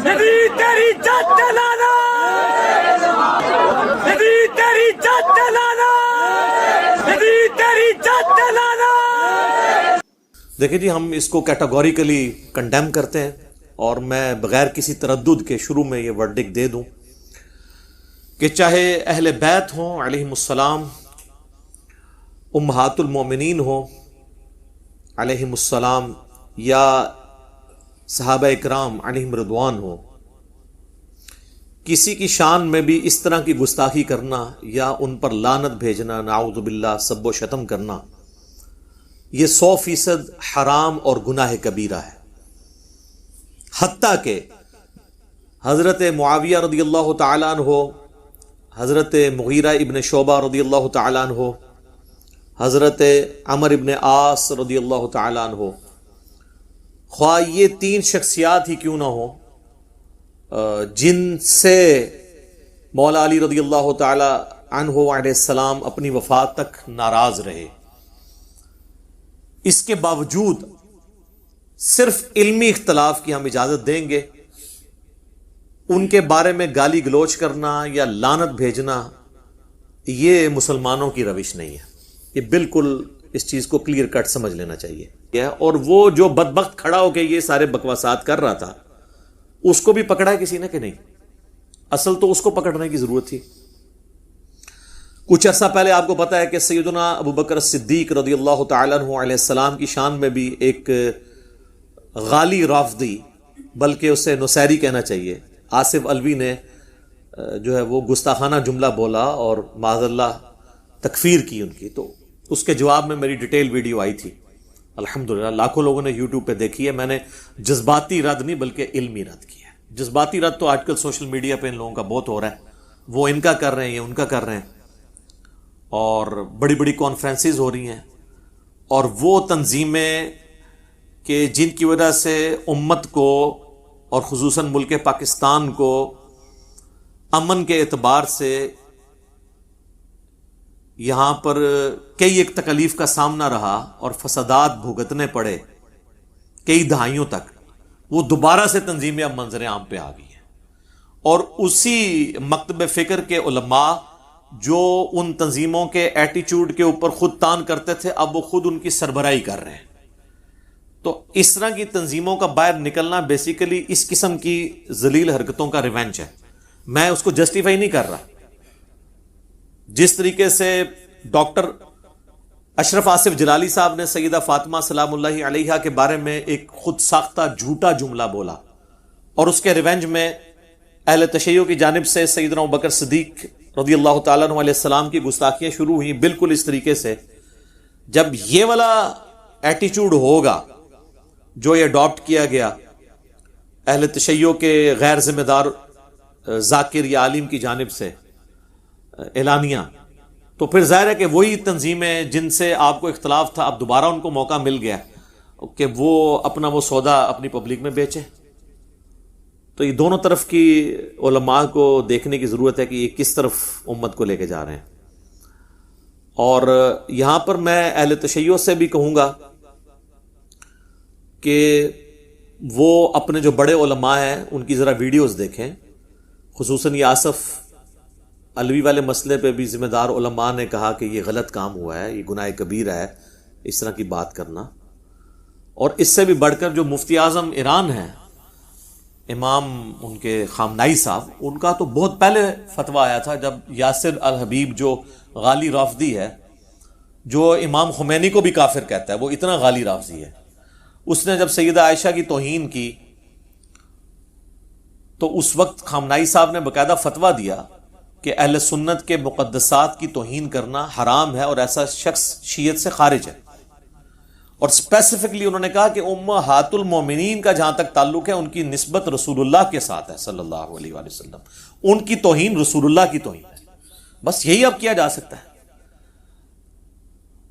تیری جات چلانا، تیری جات چلانا، تیری جات چلانا۔ دیکھیں جی، ہم اس کو کیٹاگوریکلی کنڈیم کرتے ہیں، اور میں بغیر کسی تردد کے شروع میں یہ ورڈکٹ دے دوں کہ چاہے اہل بیت ہوں علیہم السلام، امہات المومنین ہوں علیہم السلام، یا صحابہ اکرام علیہم رضوان ہو، کسی کی شان میں بھی اس طرح کی گستاخی کرنا یا ان پر لعنت بھیجنا، نعوذ باللہ، سب و شتم کرنا، یہ 100% حرام اور گناہ کبیرہ ہے۔ حتیٰ کہ حضرت معاویہ رضی اللہ تعالیٰ عنہ، حضرت مغیرہ ابن شعبہ رضی اللہ تعالیٰ عنہ، حضرت عمر ابن عاص رضی اللہ تعالیٰ عنہ، خواہ یہ 3 شخصیات ہی کیوں نہ ہوں جن سے مولا علی رضی اللہ تعالی عنہ علیہ السلام اپنی وفات تک ناراض رہے، اس کے باوجود صرف علمی اختلاف کی ہم اجازت دیں گے، ان کے بارے میں گالی گلوچ کرنا یا لعنت بھیجنا یہ مسلمانوں کی روش نہیں ہے۔ یہ بالکل اس چیز کو کلیئر کٹ سمجھ لینا چاہیے۔ اور وہ جو بدبخت کھڑا ہو کے یہ سارے بکواسات کر رہا تھا، اس کو بھی پکڑا ہے کسی نے کہ نہیں؟ اصل تو اس کو پکڑنے کی ضرورت تھی۔ کچھ عرصہ پہلے آپ کو پتا ہے کہ سیدنا ابو بکر صدیق رضی اللہ تعالیٰ عنہ علیہ السلام کی شان میں بھی ایک غالی رافضی، بلکہ اسے نصیری کہنا چاہیے، آصف الوی نے جو ہے وہ گستاخانہ جملہ بولا اور معاذ اللہ تکفیر کی ان کی، تو اس کے جواب میں میری ڈیٹیل ویڈیو آئی تھی، الحمدللہ لاکھوں لوگوں نے یوٹیوب پہ دیکھی ہے۔ میں نے جذباتی رد نہیں بلکہ علمی رد کیا ہے۔ جذباتی رد تو آج کل سوشل میڈیا پہ ان لوگوں کا بہت ہو رہا ہے، وہ ان کا کر رہے ہیں، یہ ان کا کر رہے ہیں، اور بڑی بڑی کانفرنسز ہو رہی ہیں، اور وہ تنظیمیں کہ جن کی وجہ سے امت کو اور خصوصاً ملک پاکستان کو امن کے اعتبار سے یہاں پر کئی ایک تکلیف کا سامنا رہا اور فسادات بھگتنے پڑے کئی دہائیوں تک، وہ دوبارہ سے تنظیمیں اب منظر عام پہ آ گئی ہیں، اور اسی مکتب فکر کے علماء جو ان تنظیموں کے ایٹیچیوڈ کے اوپر خود تان کرتے تھے، اب وہ خود ان کی سربراہی کر رہے ہیں۔ تو اس طرح کی تنظیموں کا باہر نکلنا بیسیکلی اس قسم کی ذلیل حرکتوں کا ریونج ہے۔ میں اس کو جسٹیفائی نہیں کر رہا۔ جس طریقے سے ڈاکٹر اشرف آصف جلالی صاحب نے سیدہ فاطمہ سلام اللہ علیہا کے بارے میں ایک خود ساختہ جھوٹا جملہ بولا، اور اس کے ریونج میں اہل تشیع کی جانب سے سیدنا ابوبکر صدیق رضی اللہ تعالیٰ عنہ علیہ السلام کی گستاخیاں شروع ہوئیں، بالکل اس طریقے سے۔ جب یہ والا ایٹیچیوڈ ہوگا جو یہ اڈاپٹ کیا گیا اہل تشیع کے غیر ذمہ دار ذاکر یا عالم کی جانب سے اعلانیہ، تو پھر ظاہر ہے کہ وہی تنظیمیں جن سے آپ کو اختلاف تھا، اب دوبارہ ان کو موقع مل گیا کہ وہ اپنا وہ سودا اپنی پبلک میں بیچے۔ تو یہ دونوں طرف کی علماء کو دیکھنے کی ضرورت ہے کہ یہ کس طرف امت کو لے کے جا رہے ہیں۔ اور یہاں پر میں اہل تشیع سے بھی کہوں گا کہ وہ اپنے جو بڑے علماء ہیں ان کی ذرا ویڈیوز دیکھیں، خصوصاً یہ آصف الوی والے مسئلے پہ بھی ذمہ دار علماء نے کہا کہ یہ غلط کام ہوا ہے، یہ گناہ کبیرہ ہے اس طرح کی بات کرنا۔ اور اس سے بھی بڑھ کر جو مفتی اعظم ایران ہیں، امام ان کے خامنائی صاحب، ان کا تو بہت پہلے فتویٰ آیا تھا، جب یاسر الحبیب جو غالی رافضی ہے، جو امام خمینی کو بھی کافر کہتا ہے، وہ اتنا غالی رافضی ہے، اس نے جب سیدہ عائشہ کی توہین کی تو اس وقت خامنائی صاحب نے باقاعدہ فتویٰ دیا کہ اہل سنت کے مقدسات کی توہین کرنا حرام ہے اور ایسا شخص شیعت سے خارج ہے۔ اور اسپیسیفکلی انہوں نے کہا کہ امہات المومنین کا جہاں تک تعلق ہے ان کی نسبت رسول اللہ کے ساتھ ہے صلی اللہ علیہ وآلہ وسلم، ان کی توہین رسول اللہ کی توہین ہے، بس یہی اب کیا جا سکتا ہے۔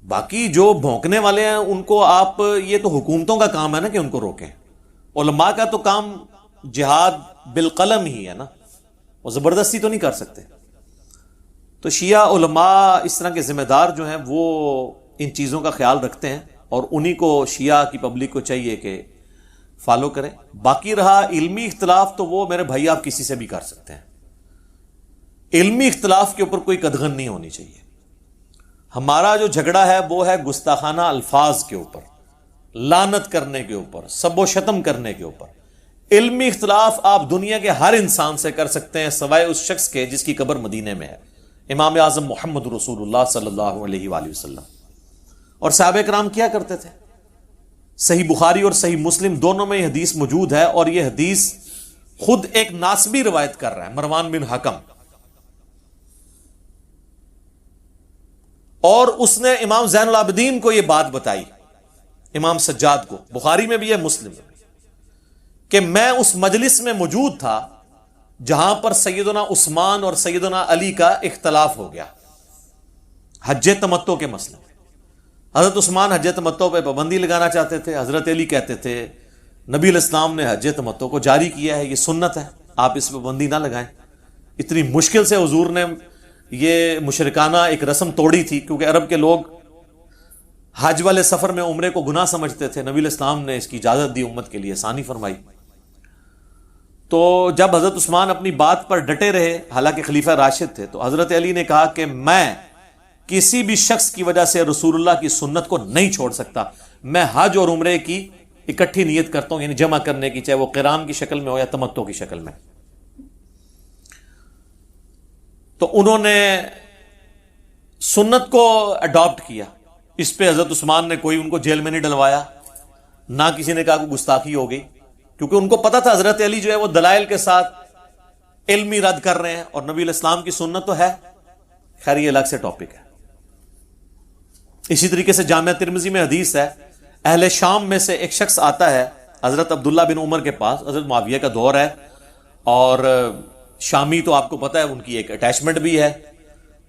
باقی جو بھونکنے والے ہیں ان کو آپ، یہ تو حکومتوں کا کام ہے نا کہ ان کو روکیں، علماء کا تو کام جہاد بالقلم ہی ہے نا، وہ زبردستی تو نہیں کر سکتے۔ تو شیعہ علماء اس طرح کے ذمہ دار جو ہیں وہ ان چیزوں کا خیال رکھتے ہیں، اور انہی کو شیعہ کی پبلک کو چاہیے کہ فالو کریں. باقی رہا علمی اختلاف تو وہ میرے بھائی آپ کسی سے بھی کر سکتے ہیں. علمی اختلاف کے اوپر کوئی قدغن نہیں ہونی چاہیے. ہمارا جو جھگڑا ہے وہ ہے گستاخانہ الفاظ کے اوپر، لعنت کرنے کے اوپر، سب و شتم کرنے کے اوپر. علمی اختلاف آپ دنیا کے ہر انسان سے کر سکتے ہیں سوائے اس شخص کے جس کی قبر مدینے میں ہے، امام اعظم محمد رسول اللہ صلی اللہ علیہ وآلہ وسلم. اور صحابہ کرام کیا کرتے تھے. صحیح بخاری اور صحیح مسلم دونوں میں یہ حدیث موجود ہے، اور یہ حدیث خود ایک ناسبی روایت کر رہا ہے، مروان بن حکم، اور اس نے امام زین العابدین کو یہ بات بتائی، امام سجاد کو، بخاری میں بھی ہے مسلم میں بھی، کہ میں اس مجلس میں موجود تھا جہاں پر سیدنا عثمان اور سیدنا علی کا اختلاف ہو گیا حج تمتع کے مسئلے میں. حضرت عثمان حج تمتع پہ پابندی لگانا چاہتے تھے، حضرت علی کہتے تھے نبی علیہ السلام نے حج تمتع کو جاری کیا ہے، یہ سنت ہے، آپ اس پہ پابندی نہ لگائیں. اتنی مشکل سے حضور نے یہ مشرکانہ ایک رسم توڑی تھی، کیونکہ عرب کے لوگ حج والے سفر میں عمرے کو گناہ سمجھتے تھے. نبی علیہ السلام نے اس کی اجازت دی، امت کے لیے آسانی فرمائی. تو جب حضرت عثمان اپنی بات پر ڈٹے رہے، حالانکہ خلیفہ راشد تھے، تو حضرت علی نے کہا کہ میں کسی بھی شخص کی وجہ سے رسول اللہ کی سنت کو نہیں چھوڑ سکتا. میں حج اور عمرے کی اکٹھی نیت کرتا ہوں، یعنی جمع کرنے کی، چاہے وہ قران کی شکل میں ہو یا تمتع کی شکل میں. تو انہوں نے سنت کو اڈاپٹ کیا. اس پہ حضرت عثمان نے کوئی ان کو جیل میں نہیں ڈلوایا، نہ کسی نے کہا کہ گستاخی ہو گئی، کیونکہ ان کو پتا تھا حضرت علی جو ہے وہ دلائل کے ساتھ علمی رد کر رہے ہیں، اور نبی علیہ السلام کی سنت تو ہے. خیر یہ الگ سے ٹاپک ہے. اسی طریقے سے جامعہ ترمذی میں حدیث ہے، اہل شام میں سے ایک شخص آتا ہے حضرت عبداللہ بن عمر کے پاس، حضرت معاویہ کا دور ہے، اور شامی تو آپ کو پتا ہے ان کی ایک اٹیچمنٹ بھی ہے،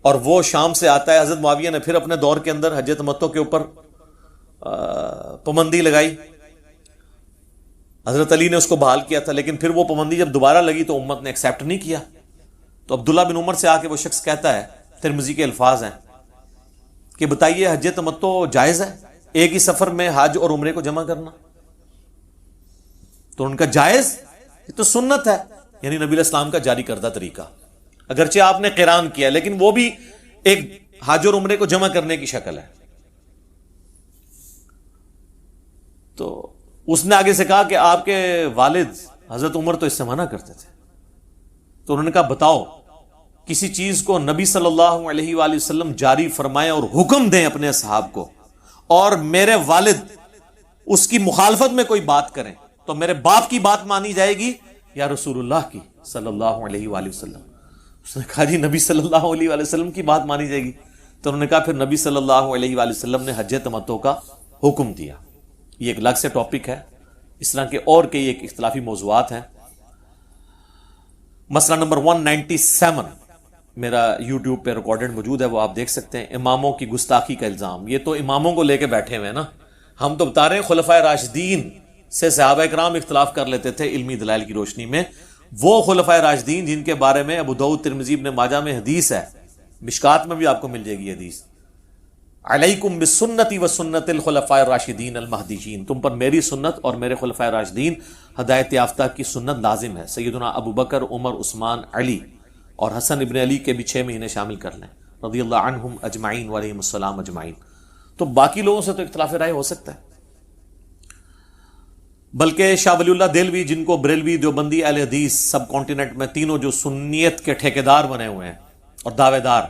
اور وہ شام سے آتا ہے. حضرت معاویہ نے پھر اپنے دور کے اندر حج تمتع کے اوپر پابندی لگائی. حضرت علی نے اس کو بحال کیا تھا، لیکن پھر وہ پابندی جب دوبارہ لگی تو امت نے ایکسیپٹ نہیں کیا. تو عبداللہ بن عمر سے آ کے وہ شخص کہتا ہے، ترمذی کے الفاظ ہیں کہ بتائیے حج تمتع جائز ہے، ایک ہی سفر میں حج اور عمرے کو جمع کرنا؟ تو ان کا جائز، یہ تو سنت ہے، یعنی نبی علیہ السلام کا جاری کردہ طریقہ. اگرچہ آپ نے قران کیا لیکن وہ بھی ایک حج اور عمرے کو جمع کرنے کی شکل ہے. تو اس نے آگے سے کہا کہ آپ کے والد حضرت عمر تو اس سے منع کرتے تھے. تو انہوں نے کہا بتاؤ کسی چیز کو نبی صلی اللہ علیہ وآلہ وسلم جاری فرمائیں اور حکم دیں اپنے اصحاب کو، اور میرے والد اس کی مخالفت میں کوئی بات کریں تو میرے باپ کی بات مانی جائے گی یا رسول اللہ کی صلی اللہ علیہ وآلہ وسلم؟ اس نے کہا جی نبی صلی اللہ علیہ وآلہ وسلم کی بات مانی جائے گی. تو انہوں نے کہا پھر نبی صلی اللہ علیہ وآلہ وسلم نے حج تمتع کا حکم دیا. یہ ایک الگ سے ٹاپک ہے. اس طرح کے اور کئی ایک اختلافی موضوعات ہیں. مسئلہ نمبر 197 میرا یوٹیوب پہ ریکارڈڈ موجود ہے، وہ آپ دیکھ سکتے ہیں. اماموں کی گستاخی کا الزام. یہ تو اماموں کو لے کے بیٹھے ہوئے ہیں نا. ہم تو بتا رہے ہیں خلفائے راشدین سے صحابہ کرام اختلاف کر لیتے تھے علمی دلائل کی روشنی میں. وہ خلفائے راشدین جن کے بارے میں ابو داؤد، ترمذی، ابن ماجہ میں حدیث ہے، مشکات میں بھی آپ کو مل جائے گی حدیث، علیکم بسنتی و سنت الخلفاء الراشدین المہدیین، تم پر میری سنت اور میرے خلفائے راشدین ہدایت یافتہ کی سنت لازم ہے. سیدنا ابو بکر، عمر، عثمان، علی اور حسن ابن علی کے بھی 6 مہینے شامل کر لیں رضی اللہ عنہم اجمعین وعلیہم السلام اجمعین. تو باقی لوگوں سے تو اختلاف رائے ہو سکتا ہے. بلکہ شاہ ولی اللہ دہلوی، جن کو بریلوی، دیوبندی، اہل حدیث سب کانٹیننٹ میں تینوں جو سنیت کے ٹھیکیدار بنے ہوئے ہیں اور دعوے دار،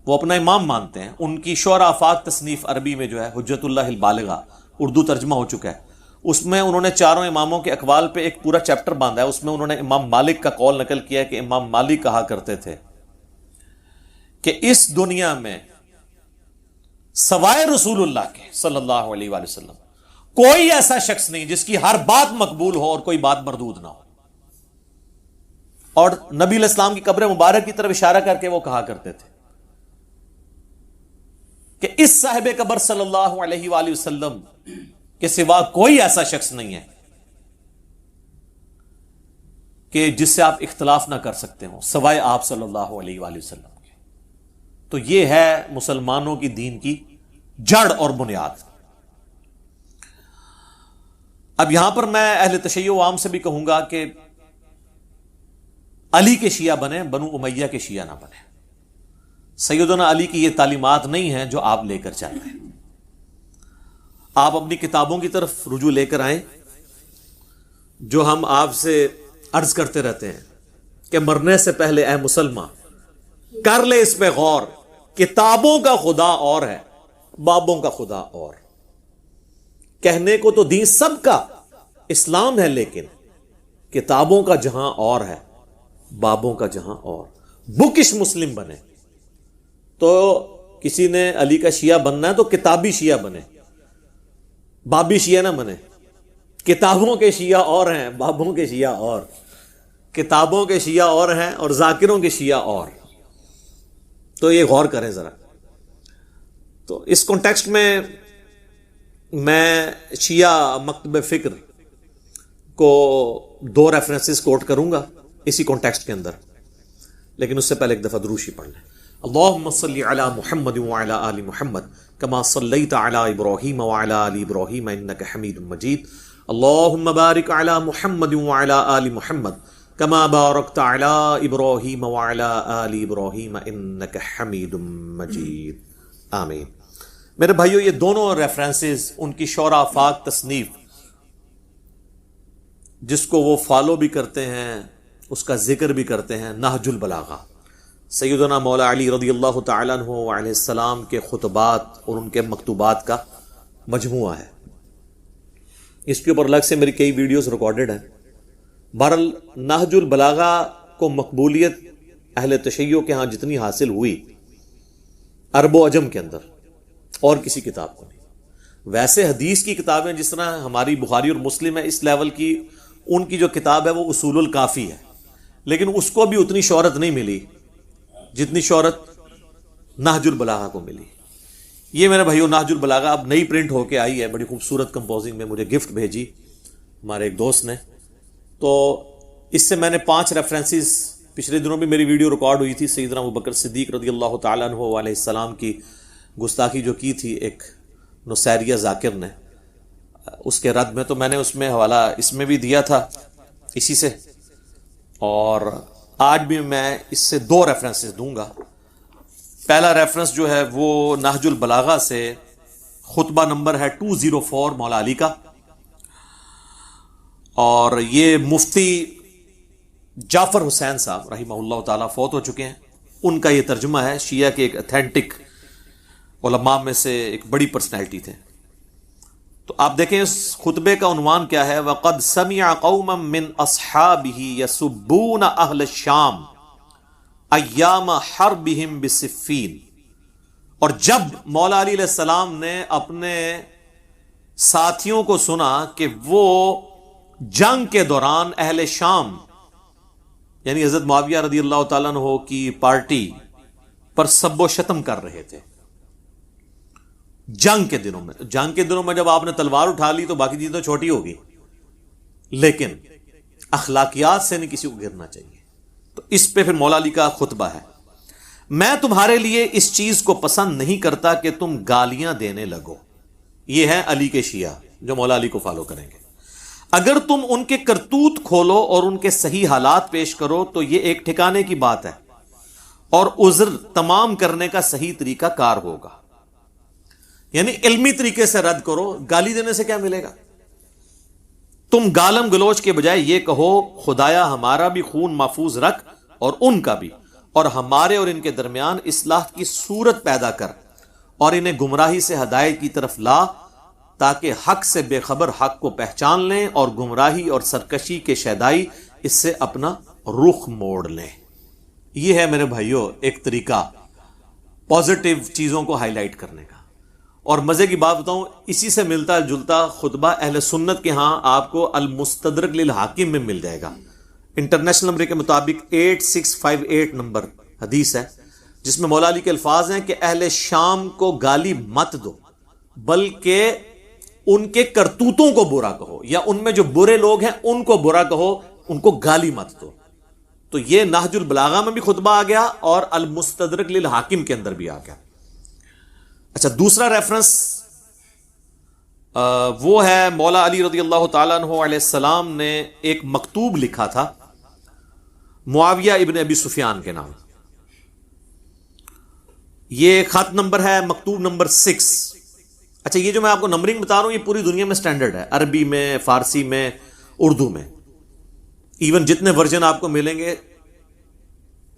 وہ اپنا امام مانتے ہیں. ان کی شعراء آفاق تصنیف عربی میں جو ہے حجت اللہ البالغہ، اردو ترجمہ ہو چکا ہے، اس میں انہوں نے چاروں اماموں کے اقوال پہ ایک پورا چیپٹر باندھا ہے. اس میں انہوں نے امام مالک کا قول نقل کیا ہے کہ امام مالک کہا کرتے تھے کہ اس دنیا میں سوائے رسول اللہ کے صلی اللہ علیہ وآلہ وسلم کوئی ایسا شخص نہیں جس کی ہر بات مقبول ہو اور کوئی بات مردود نہ ہو. اور نبی علیہ السلام کی قبر مبارک کی طرف اشارہ کر کے وہ کہا کرتے تھے کہ اس صاحب قبر صلی اللہ علیہ وآلہ وسلم کے سوا کوئی ایسا شخص نہیں ہے کہ جس سے آپ اختلاف نہ کر سکتے ہوں سوائے آپ صلی اللہ علیہ وآلہ وسلم کے. تو یہ ہے مسلمانوں کی دین کی جڑ اور بنیاد. اب یہاں پر میں اہل تشیع عوام سے بھی کہوں گا کہ علی کے شیعہ بنیں، بنو امیہ کے شیعہ نہ بنیں. سیدنا علی کی یہ تعلیمات نہیں ہیں جو آپ لے کر چل رہے ہیں. آپ اپنی کتابوں کی طرف رجوع لے کر آئیں، جو ہم آپ سے عرض کرتے رہتے ہیں کہ مرنے سے پہلے اے مسلمان کر لے اس پہ غور. کتابوں کا خدا اور ہے، بابوں کا خدا اور. کہنے کو تو دین سب کا اسلام ہے، لیکن کتابوں کا جہاں اور ہے، بابوں کا جہاں اور. بکش مسلم بنے. تو کسی نے علی کا شیعہ بننا ہے تو کتابی شیعہ بنے، بابی شیعہ نہ بنے. کتابوں کے شیعہ اور ہیں، بابوں کے شیعہ اور. کتابوں کے شیعہ اور ہیں اور ذاکروں کے شیعہ اور. تو یہ غور کریں ذرا. تو اس کانٹیکسٹ میں شیعہ مکتب فکر کو 2 ریفرنسز کوٹ کروں گا اسی کانٹیکسٹ کے اندر، لیکن اس سے پہلے ایک دفعہ دروشی پڑھ لیں. اللہم صلی علی محمد وعلی آل محمد کما صلیت علی ابراہیم وعلی آل ابراہیم انک حمید مجید. اللہم بارک علی محمد وعلی آل محمد کما بارکت علی ابراہیم وعلی آل ابراہیم انک حمید مجید. آمین. میرے بھائیو، یہ دونوں ریفرنسز ان کی شورا آفاق تصنیف، جس کو وہ فالو بھی کرتے ہیں، اس کا ذکر بھی کرتے ہیں، نہج البلاغہ، سیدنا مولا علی رضی اللہ تعالیٰ عنہ علیہ السلام کے خطبات اور ان کے مکتوبات کا مجموعہ ہے. اس کے اوپر الگ سے میری کئی ویڈیوز ریکارڈڈ ہیں. بہرحال نہج البلاغہ کو مقبولیت اہل تشیع کے ہاں جتنی حاصل ہوئی عرب و عجم کے اندر، اور کسی کتاب کو نہیں. ویسے حدیث کی کتابیں جس طرح ہماری بخاری اور مسلم ہے، اس لیول کی ان کی جو کتاب ہے وہ اصول الکافی ہے، لیکن اس کو بھی اتنی شہرت نہیں ملی جتنی شہرت نہج البلاغہ کو ملی. یہ میرے بھائیو نہج البلاغہ اب نئی پرنٹ ہو کے آئی ہے، بڑی خوبصورت کمپوزنگ میں، مجھے گفٹ بھیجی ہمارے ایک دوست نے. تو اس سے میں نے 5 ریفرنسز، پچھلے دنوں بھی میری ویڈیو ریکارڈ ہوئی تھی، سیدنا ابوبکر صدیق رضی اللہ تعالیٰ عنہ علیہ السلام کی گستاخی جو کی تھی ایک نصیریہ ذاکر نے، اس کے رد میں. تو میں نے اس میں حوالہ اس میں بھی دیا تھا اسی سے، اور آج بھی میں اس سے 2 ریفرنسز دوں گا. پہلا ریفرنس جو ہے وہ نہج البلاغہ سے خطبہ نمبر ہے 204 مولا علی کا، اور یہ مفتی جعفر حسین صاحب رحمہ اللہ تعالیٰ فوت ہو چکے ہیں. ان کا یہ ترجمہ ہے. شیعہ کے ایک اتھینٹک علماء میں سے ایک بڑی پرسنالٹی تھے. تو آپ دیکھیں اس خطبے کا عنوان کیا ہے. وَقَدْ سَمِعَ قَوْمًا مِّنْ أَصْحَابِهِ يَسُبُّونَ أَهْلَ الشَّامِ أَيَّامَ حَرْبِهِمْ بِصِفِّينَ. اور جب مولا علی علیہ السلام نے اپنے ساتھیوں کو سنا کہ وہ جنگ کے دوران اہل شام یعنی حضرت معاویہ رضی اللہ تعالیٰ عنہ کی پارٹی پر سب و شتم کر رہے تھے جنگ کے دنوں میں جب آپ نے تلوار اٹھا لی تو باقی چیزیں تو چھوٹی ہوگی، لیکن اخلاقیات سے نہیں کسی کو گرنا چاہیے. تو اس پہ پھر مولا علی کا خطبہ ہے. میں تمہارے لیے اس چیز کو پسند نہیں کرتا کہ تم گالیاں دینے لگو. یہ ہیں علی کے شیعہ جو مولا علی کو فالو کریں گے. اگر تم ان کے کرتوت کھولو اور ان کے صحیح حالات پیش کرو تو یہ ایک ٹھکانے کی بات ہے، اور عذر تمام کرنے کا صحیح طریقہ کار ہوگا. یعنی علمی طریقے سے رد کرو، گالی دینے سے کیا ملے گا. تم گالم گلوچ کے بجائے یہ کہو خدایا ہمارا بھی خون محفوظ رکھ اور ان کا بھی، اور ہمارے اور ان کے درمیان اصلاح کی صورت پیدا کر اور انہیں گمراہی سے ہدایت کی طرف لا، تاکہ حق سے بے خبر حق کو پہچان لیں اور گمراہی اور سرکشی کے شیدائی اس سے اپنا رخ موڑ لیں. یہ ہے میرے بھائیوں ایک طریقہ پازیٹیو چیزوں کو ہائی لائٹ کرنے کا. اور مزے کی بات بتاؤں، اسی سے ملتا جلتا خطبہ اہل سنت کے ہاں آپ کو المستدرک للحاکم میں مل جائے گا. انٹرنیشنل نمبر کے مطابق 8658 نمبر حدیث ہے، جس میں مولا علی کے الفاظ ہیں کہ اہل شام کو گالی مت دو، بلکہ ان کے کرتوتوں کو برا کہو، یا ان میں جو برے لوگ ہیں ان کو برا کہو، ان کو گالی مت دو. تو یہ نہج البلاغہ میں بھی خطبہ آ گیا اور المستدرک للحاکم کے اندر بھی آ گیا. اچھا، دوسرا ریفرنس وہ ہے مولا علی رضی اللہ تعالیٰ عنہ علیہ السلام نے ایک مکتوب لکھا تھا معاویہ ابن ابی سفیان کے نام. یہ خط نمبر ہے مکتوب نمبر 6. اچھا یہ جو میں آپ کو نمبرنگ بتا رہا ہوں یہ پوری دنیا میں سٹینڈرڈ ہے، عربی میں، فارسی میں، اردو میں، ایون جتنے ورژن آپ کو ملیں گے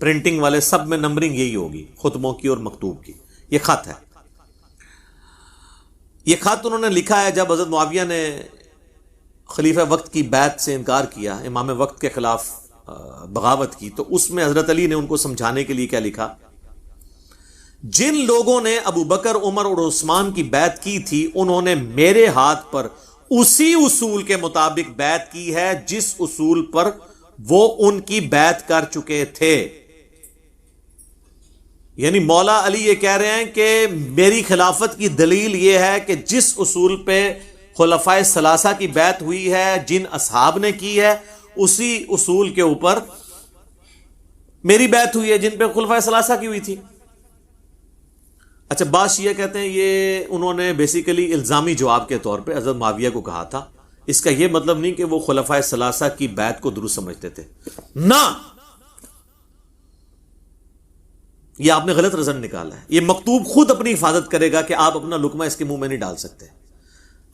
پرنٹنگ والے سب میں نمبرنگ یہی ہوگی، خطبوں کی اور مکتوب کی. یہ خط ہے. یہ خط انہوں نے لکھا ہے جب حضرت معاویہ نے خلیفہ وقت کی بیعت سے انکار کیا، امام وقت کے خلاف بغاوت کی، تو اس میں حضرت علی نے ان کو سمجھانے کے لیے کیا لکھا؟ جن لوگوں نے ابو بکر، عمر اور عثمان کی بیعت کی تھی انہوں نے میرے ہاتھ پر اسی اصول کے مطابق بیعت کی ہے جس اصول پر وہ ان کی بیعت کر چکے تھے. یعنی مولا علی یہ کہہ رہے ہیں کہ میری خلافت کی دلیل یہ ہے کہ جس اصول پہ خلفائے ثلاثہ کی بیعت ہوئی ہے، جن اصحاب نے کی ہے، اسی اصول کے اوپر میری بیعت ہوئی ہے جن پہ خلفائے ثلاثہ کی ہوئی تھی. اچھا بعض شیعہ کہتے ہیں یہ انہوں نے بیسیکلی الزامی جواب کے طور پہ حضرت معاویہ کو کہا تھا، اس کا یہ مطلب نہیں کہ وہ خلفائے ثلاثہ کی بیعت کو درست سمجھتے تھے. نہ، یہ آپ نے غلط رزن نکالا ہے. یہ مکتوب خود اپنی حفاظت کرے گا کہ آپ اپنا لقمہ اس کے منہ میں نہیں ڈال سکتے.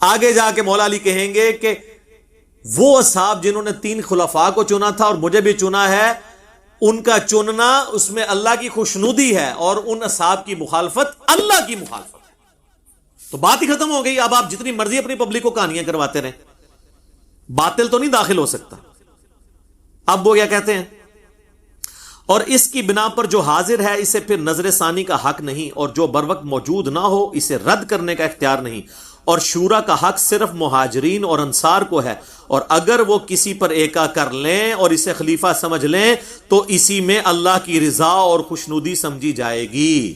آگے جا کے مولا علی کہیں گے کہ وہ اصحاب جنہوں نے 3 خلفاء کو چنا تھا اور مجھے بھی چنا ہے، ان کا چننا اس میں اللہ کی خوشنودی ہے اور ان اصحاب کی مخالفت اللہ کی مخالفت ہے. تو بات ہی ختم ہو گئی. اب آپ جتنی مرضی اپنی پبلک کو کہانیاں کرواتے رہیں، باطل تو نہیں داخل ہو سکتا. اب وہ کیا کہتے ہیں؟ اور اس کی بنا پر جو حاضر ہے اسے پھر نظر ثانی کا حق نہیں، اور جو بر وقت موجود نہ ہو اسے رد کرنے کا اختیار نہیں، اور شورا کا حق صرف مہاجرین اور انصار کو ہے، اور اگر وہ کسی پر ایکا کر لیں اور اسے خلیفہ سمجھ لیں تو اسی میں اللہ کی رضا اور خوشنودی سمجھی جائے گی.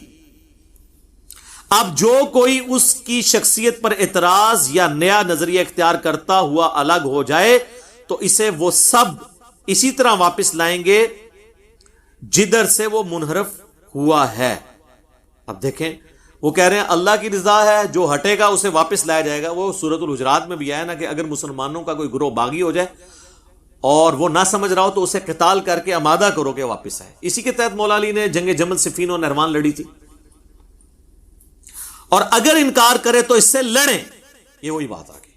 اب جو کوئی اس کی شخصیت پر اعتراض یا نیا نظریہ اختیار کرتا ہوا الگ ہو جائے تو اسے وہ سب اسی طرح واپس لائیں گے جدھر سے وہ منحرف ہوا ہے. اب دیکھیں وہ کہہ رہے ہیں اللہ کی رضا ہے، جو ہٹے گا اسے واپس لایا جائے گا. وہ سورۃ الحجرات میں بھی آیا نا کہ اگر مسلمانوں کا کوئی گروہ باغی ہو جائے اور وہ نہ سمجھ رہا ہو تو اسے قتال کر کے آمادہ کرو کہ واپس آئے. اسی کے تحت مولا علی نے جنگ جمل، صفین اور نہروان لڑی تھی. اور اگر انکار کرے تو اس سے لڑیں. یہ وہی بات آ گئی،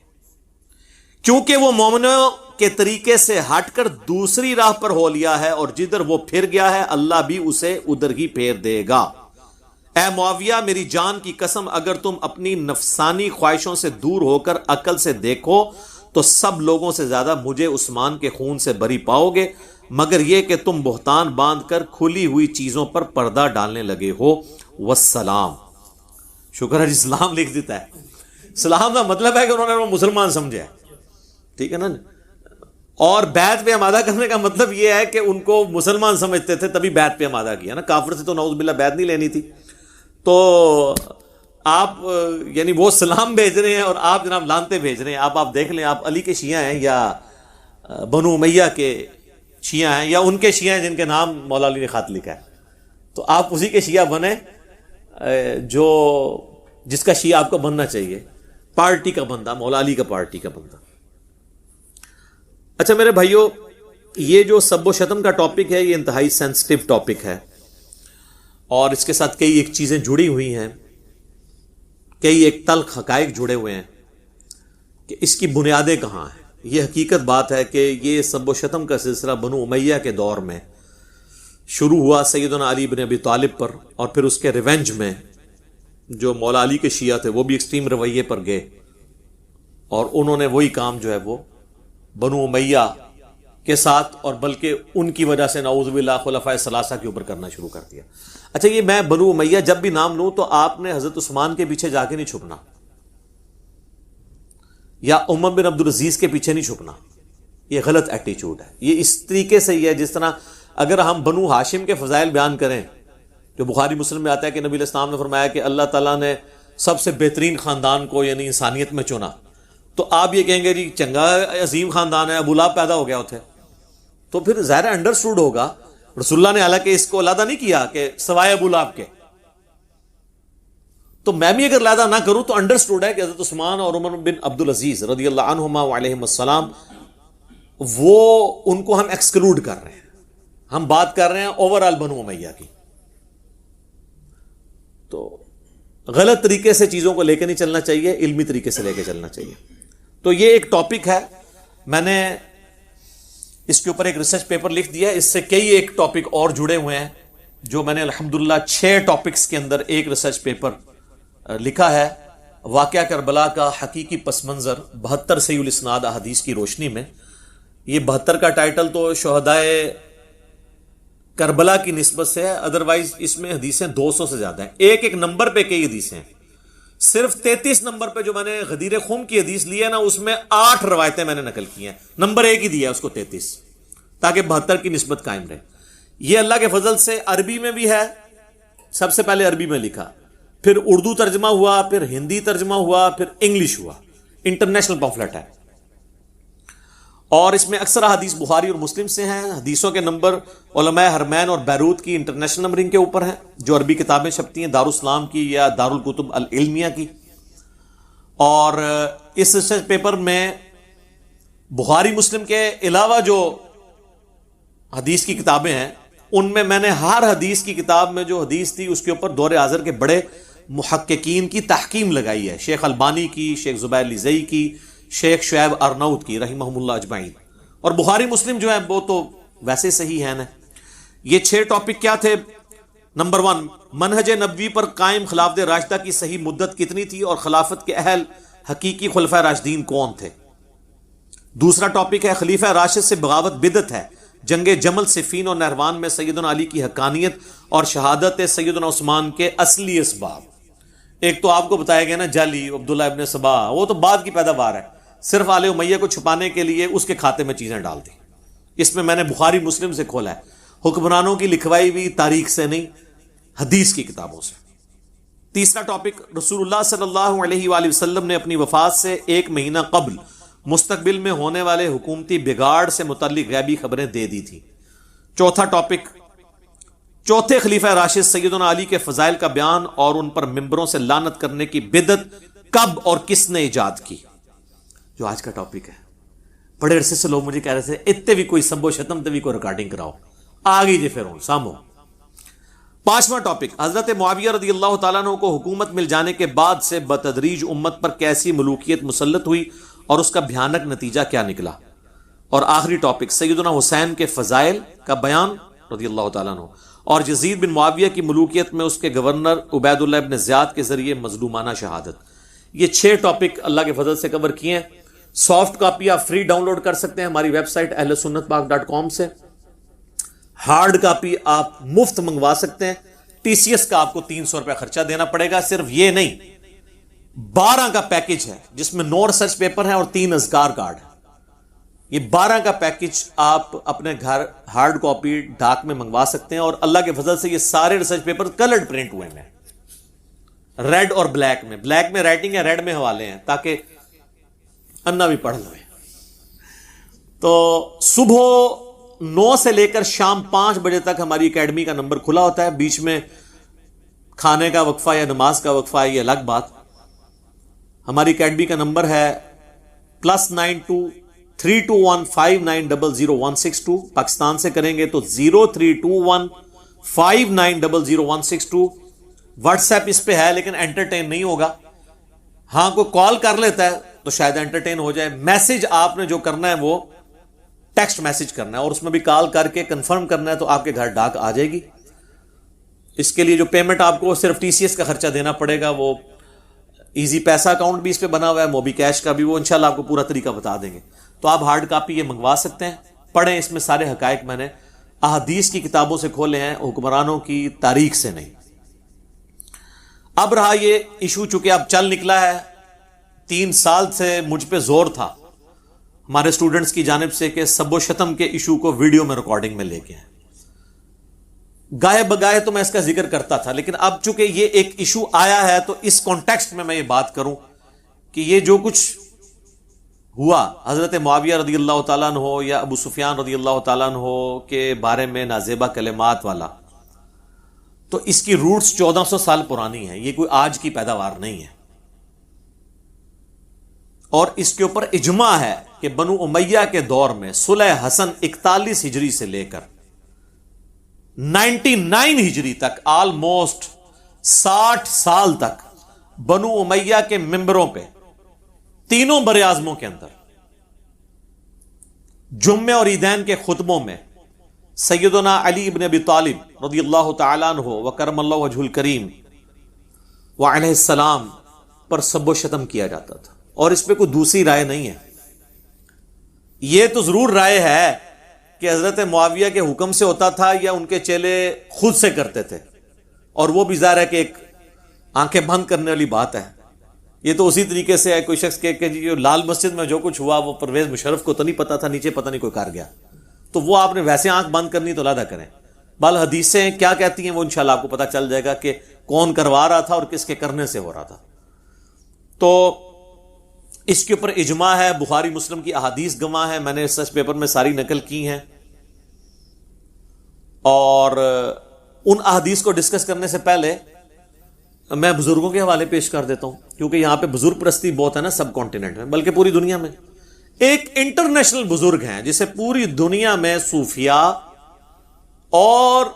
کیونکہ وہ مومنوں کے طریقے سے ہٹ کر دوسری راہ پر ہو لیا ہے، اور جدھر وہ پھر گیا ہے اللہ بھی اسے ادھر ہی پھیر دے گا. اے معاویہ میری جان کی قسم اگر تم اپنی نفسانی خواہشوں سے دور ہو کر عقل سے دیکھو تو سب لوگوں سے زیادہ مجھے عثمان کے خون سے بری پاؤ گے، مگر یہ کہ تم بہتان باندھ کر کھلی ہوئی چیزوں پر پردہ ڈالنے لگے ہو. والسلام. شکر ہے اسلام لکھ دیتا ہے. اسلام کا مطلب ہے کہ انہوں نے وہ مسلمان سمجھا. ٹھیک ہے نا. اور بیعت پہ آمادہ کرنے کا مطلب یہ ہے کہ ان کو مسلمان سمجھتے تھے تبھی بیعت پہ آمادہ کیا نا. کافر سے تو نعوذ باللہ بیعت نہیں لینی تھی. تو آپ یعنی وہ سلام بھیج رہے ہیں اور آپ جناب لانتے بھیج رہے ہیں. آپ دیکھ لیں، آپ علی کے شیعہ ہیں یا بنو امیہ کے شیعہ ہیں یا ان کے شیعہ ہیں جن کے نام مولا علی نے خط لکھا ہے، تو آپ اسی کے شیعہ بنیں جو جس کا شیعہ آپ کو بننا چاہیے، پارٹی کا بندہ، مولا علی کا پارٹی کا بندہ. اچھا میرے بھائیوں، یہ جو سب و شتم کا ٹاپک ہے یہ انتہائی سینسٹیو ٹاپک ہے، اور اس کے ساتھ کئی ایک چیزیں جڑی ہوئی ہیں، کئی ایک تلخ حقائق جڑے ہوئے ہیں کہ اس کی بنیادیں کہاں ہیں. یہ حقیقت بات ہے کہ یہ سب و شتم کا سلسلہ بنو امیہ کے دور میں شروع ہوا سیدنا علی بن ابی طالب پر، اور پھر اس کے ریونج میں جو مولا علی کے شیعہ تھے وہ بھی ایکسٹریم رویے پر گئے، اور انہوں نے وہی کام جو ہے وہ بنو امیہ کے ساتھ اور بلکہ ان کی وجہ سے نعوذ باللہ خلفائے ثلاثہ کے اوپر کرنا شروع کر دیا. اچھا یہ میں بنو امیہ جب بھی نام لوں تو آپ نے حضرت عثمان کے پیچھے جا کے نہیں چھپنا یا عمر بن عبد العزیز کے پیچھے نہیں چھپنا. یہ غلط ایٹیچیوڈ ہے. یہ اس طریقے سے ہی ہے جس طرح اگر ہم بنو ہاشم کے فضائل بیان کریں جو بخاری مسلم میں آتا ہے کہ نبی علیہ السلام نے فرمایا کہ اللہ تعالیٰ نے سب سے بہترین خاندان کو یعنی انسانیت میں چنا، تو آپ یہ کہیں گے جی چنگا عظیم خاندان ہے، ابو لہب پیدا ہو گیا اتھے، تو پھر ظاہر انڈرسٹوڈ ہوگا رسول اللہ نے حالانکہ اس کو علیحدہ نہیں کیا کہ سوائے ابو لہب کے. تو میں بھی اگر علیحدہ نہ کروں تو انڈرسٹوڈ ہے کہ حضرت عثمان اور عمر بن عبد العزیز رضی اللہ عنہما وعلیہم السلام وہ ان کو ہم ایکسکلوڈ کر رہے ہیں. ہم بات کر رہے ہیں اوور آل بنو امیہ کی. تو غلط طریقے سے چیزوں کو لے کے نہیں چلنا چاہیے, علمی طریقے سے لے کے چلنا چاہیے. تو یہ ایک ٹاپک ہے, میں نے اس کے اوپر ایک ریسرچ پیپر لکھ دیا. اس سے کئی ایک ٹاپک اور جڑے ہوئے ہیں جو میں نے الحمدللہ 6 ٹاپکس کے اندر ایک ریسرچ پیپر لکھا ہے. واقعہ کربلا کا حقیقی پس منظر 72 صحیح الاسناد احادیث کی روشنی میں. یہ 72 کا ٹائٹل تو شہدائے کربلا کی نسبت سے ہے, ادروائز اس میں حدیثیں 200 سے زیادہ ہیں. ایک ایک نمبر پہ کئی حدیثیں ہیں. صرف 33 نمبر پہ جو میں نے غدیر خم کی حدیث لی ہے نا, اس میں 8 روایتیں میں نے نقل کی ہیں. نمبر ایک ہی دیا ہے اس کو 33, تاکہ 72 کی نسبت قائم رہے. یہ اللہ کے فضل سے عربی میں بھی ہے. سب سے پہلے عربی میں لکھا, پھر اردو ترجمہ ہوا, پھر ہندی ترجمہ ہوا, پھر انگلش ہوا. انٹرنیشنل پمفلٹ ہے. اور اس میں اکثر حدیث بخاری اور مسلم سے ہیں. حدیثوں کے نمبر علماء حرمین اور بیروت کی انٹرنیشنل نمبرنگ کے اوپر ہیں, جو عربی کتابیں چھپتی ہیں دارالاسلام کی یا دارالکتب العلمیہ کی. اور اس ریسرچ پیپر میں بخاری مسلم کے علاوہ جو حدیث کی کتابیں ہیں, ان میں نے ہر حدیث کی کتاب میں جو حدیث تھی اس کے اوپر دور حاضر کے بڑے محققین کی تحقیم لگائی ہے. شیخ البانی کی, شیخ زبیر لیزئی کی, شیخ شعیب ارناؤت کی رحمہم اللہ اجمعین. اور بخاری مسلم جو ہے وہ تو ویسے صحیح ہے نا. یہ 6 ٹاپک کیا تھے؟ نمبر 1, منہج نبوی پر قائم خلافت راشدہ کی صحیح مدت کتنی تھی اور خلافت کے اہل حقیقی خلفۂ راشدین کون تھے. دوسرا ٹاپک ہے خلیفہ راشد سے بغاوت بدعت ہے. جنگ جمل, صفین اور نہروان میں سیدنا علی کی حقانیت اور شہادت سیدنا عثمان کے اصلی اسباب. ایک تو آپ کو بتایا گیا نا جعلی عبداللہ ابن سبا, وہ تو بعد کی پیداوار ہے, صرف آل امیہ کو چھپانے کے لیے اس کے کھاتے میں چیزیں ڈال دی. اس میں نے بخاری مسلم سے کھولا ہے, حکمرانوں کی لکھوائی بھی تاریخ سے نہیں, حدیث کی کتابوں سے. تیسرا ٹاپک, رسول اللہ صلی اللہ علیہ وآلہ وسلم نے اپنی وفات سے 1 مہینہ قبل مستقبل میں ہونے والے حکومتی بگاڑ سے متعلق غیبی خبریں دے دی تھی. چوتھا ٹاپک, چوتھے خلیفہ راشد سیدنا علی کے فضائل کا بیان اور ان پر ممبروں سے لعنت کرنے کی بدعت کب اور کس نے ایجاد کی, جو آج کا ٹاپک ہے. بڑے عرصے سے لوگ مجھے کہہ رہے تھے اتنے بھی کوئی سب و شتم تے بھی کوئی ریکارڈنگ کراؤ, آ گئی جی پھر ہوں سامو. 5واں ٹاپک, حضرت معاویہ رضی اللہ تعالیٰ عنہ کو حکومت مل جانے کے بعد سے بتدریج امت پر کیسی ملوکیت مسلط ہوئی اور اس کا بھیانک نتیجہ کیا نکلا. اور آخری ٹاپک, سیدنا حسین کے فضائل کا بیان رضی اللہ تعالیٰ عنہ اور یزید بن معاویہ کی ملوکیت میں اس کے گورنر عبید اللہ ابن زیاد کے ذریعے مظلومانہ شہادت. یہ 6 ٹاپک اللہ کے فضل سے کور کیے ہیں. سافٹ کاپی آپ فری ڈاؤن لوڈ کر سکتے ہیں ہماری ویب سائٹ ahlsunnatpak.com سے. ہارڈ کاپی آپ مفت منگوا سکتے ہیں. TCS کا آپ کو 300 روپے خرچہ دینا پڑے گا. صرف یہ نہیں, 12 کا پیکج ہے جس میں 9 ریسرچ پیپر ہیں اور 3 اذکار کارڈ ہے. یہ 12 کا پیکج آپ اپنے گھر ہارڈ کاپی ڈاک میں منگوا سکتے ہیں. اور اللہ کے فضل سے یہ سارے ریسرچ پیپر کلرڈ پرنٹ ہوئے ہیں, ریڈ اور بلیک میں. بلیک میں رائٹنگ ہے, ریڈ میں حوالے ہیں, تاکہ انا بھی پڑھ لیں. تو صبح 9 سے لے کر شام 5 بجے تک ہماری اکیڈمی کا نمبر کھلا ہوتا ہے. بیچ میں کھانے کا وقفہ یا نماز کا وقفہ ہے, یہ الگ بات. ہماری اکیڈمی کا نمبر ہے +92 321 5900 پاکستان سے کریں گے تو 0321 5900 واٹس ایپ اس پہ ہے لیکن انٹرٹین نہیں ہوگا. ہاں کوئی کال کر لیتا ہے تو شاید انٹرٹین ہو جائے. میسج آپ نے جو کرنا ہے وہ ٹیکسٹ میسج کرنا ہے, اور اس میں بھی کال کر کے کنفرم کرنا ہے تو آپ کے گھر ڈاک آ جائے گی. اس کے لیے جو پیمنٹ آپ کو صرف TCS کا خرچہ دینا پڑے گا, وہ ایزی پیسہ اکاؤنٹ بھی اس پہ بنا ہوا ہے, موبی کیش کا بھی, وہ انشاءاللہ آپ کو پورا طریقہ بتا دیں گے. تو آپ ہارڈ کاپی یہ منگوا سکتے ہیں, پڑھیں. اس میں سارے حقائق میں نے احادیث کی کتابوں سے کھولے ہیں, حکمرانوں کی تاریخ سے نہیں. اب رہا یہ ایشو, چونکہ اب چل نکلا ہے, 3 سال سے مجھ پہ زور تھا ہمارے اسٹوڈنٹس کی جانب سے کہ سب و شتم کے ایشو کو ویڈیو میں ریکارڈنگ میں لے کے ہیں. گاہے بگاہے تو میں اس کا ذکر کرتا تھا, لیکن اب چونکہ یہ ایک ایشو آیا ہے تو اس کانٹیکسٹ میں یہ بات کروں کہ یہ جو کچھ ہوا حضرت معاویہ رضی اللہ تعالیٰ عنہ یا ابو سفیان رضی اللہ تعالیٰ عنہ کے بارے میں نازیبہ کلمات والا, تو اس کی روٹس 1400 سال پرانی ہیں، یہ کوئی آج کی پیداوار نہیں ہے. اور اس کے اوپر اجماع ہے کہ بنو امیہ کے دور میں صلح حسن 41 ہجری سے لے کر 99 ہجری تک، آلموسٹ 60 سال تک بنو امیہ کے ممبروں پہ تینوں بر اعظموں کے اندر جمعے اور عیدین کے خطبوں میں سیدنا علی ابن ابی طالب رضی اللہ تعالیٰ عنہ وکرم اللہ وجہ الکریم وعلیہ السلام پر سب و شتم کیا جاتا تھا. اور اس پہ کوئی دوسری رائے نہیں ہے. یہ تو ضرور رائے ہے کہ حضرت معاویہ کے حکم سے ہوتا تھا یا ان کے چیلے خود سے کرتے تھے، اور وہ بھی ظاہر ہے کہ ایک آنکھیں بند کرنے والی بات ہے. یہ تو اسی طریقے سے ہے کوئی شخص کہ جی لال مسجد میں جو کچھ ہوا وہ پرویز مشرف کو تو نہیں پتا تھا، نیچے پتہ نہیں کوئی کر گیا، تو وہ آپ نے ویسے آنکھ بند کرنی تو علیحدہ کریں. بال حدیثیں کیا کہتی ہیں وہ انشاءاللہ آپ کو پتہ چل جائے گا کہ کون کروا رہا تھا اور کس کے کرنے سے ہو رہا تھا. تو اس کے اوپر اجماع ہے، بخاری مسلم کی احادیث گواہ ہیں، میں نے ریسرچ پیپر میں ساری نقل کی ہیں. اور ان احادیث کو ڈسکس کرنے سے پہلے میں بزرگوں کے حوالے پیش کر دیتا ہوں، کیونکہ یہاں پہ بزرگ پرستی بہت ہے نا سب کانٹیننٹ میں، بلکہ پوری دنیا میں. ایک انٹرنیشنل بزرگ ہیں جسے پوری دنیا میں صوفیاء اور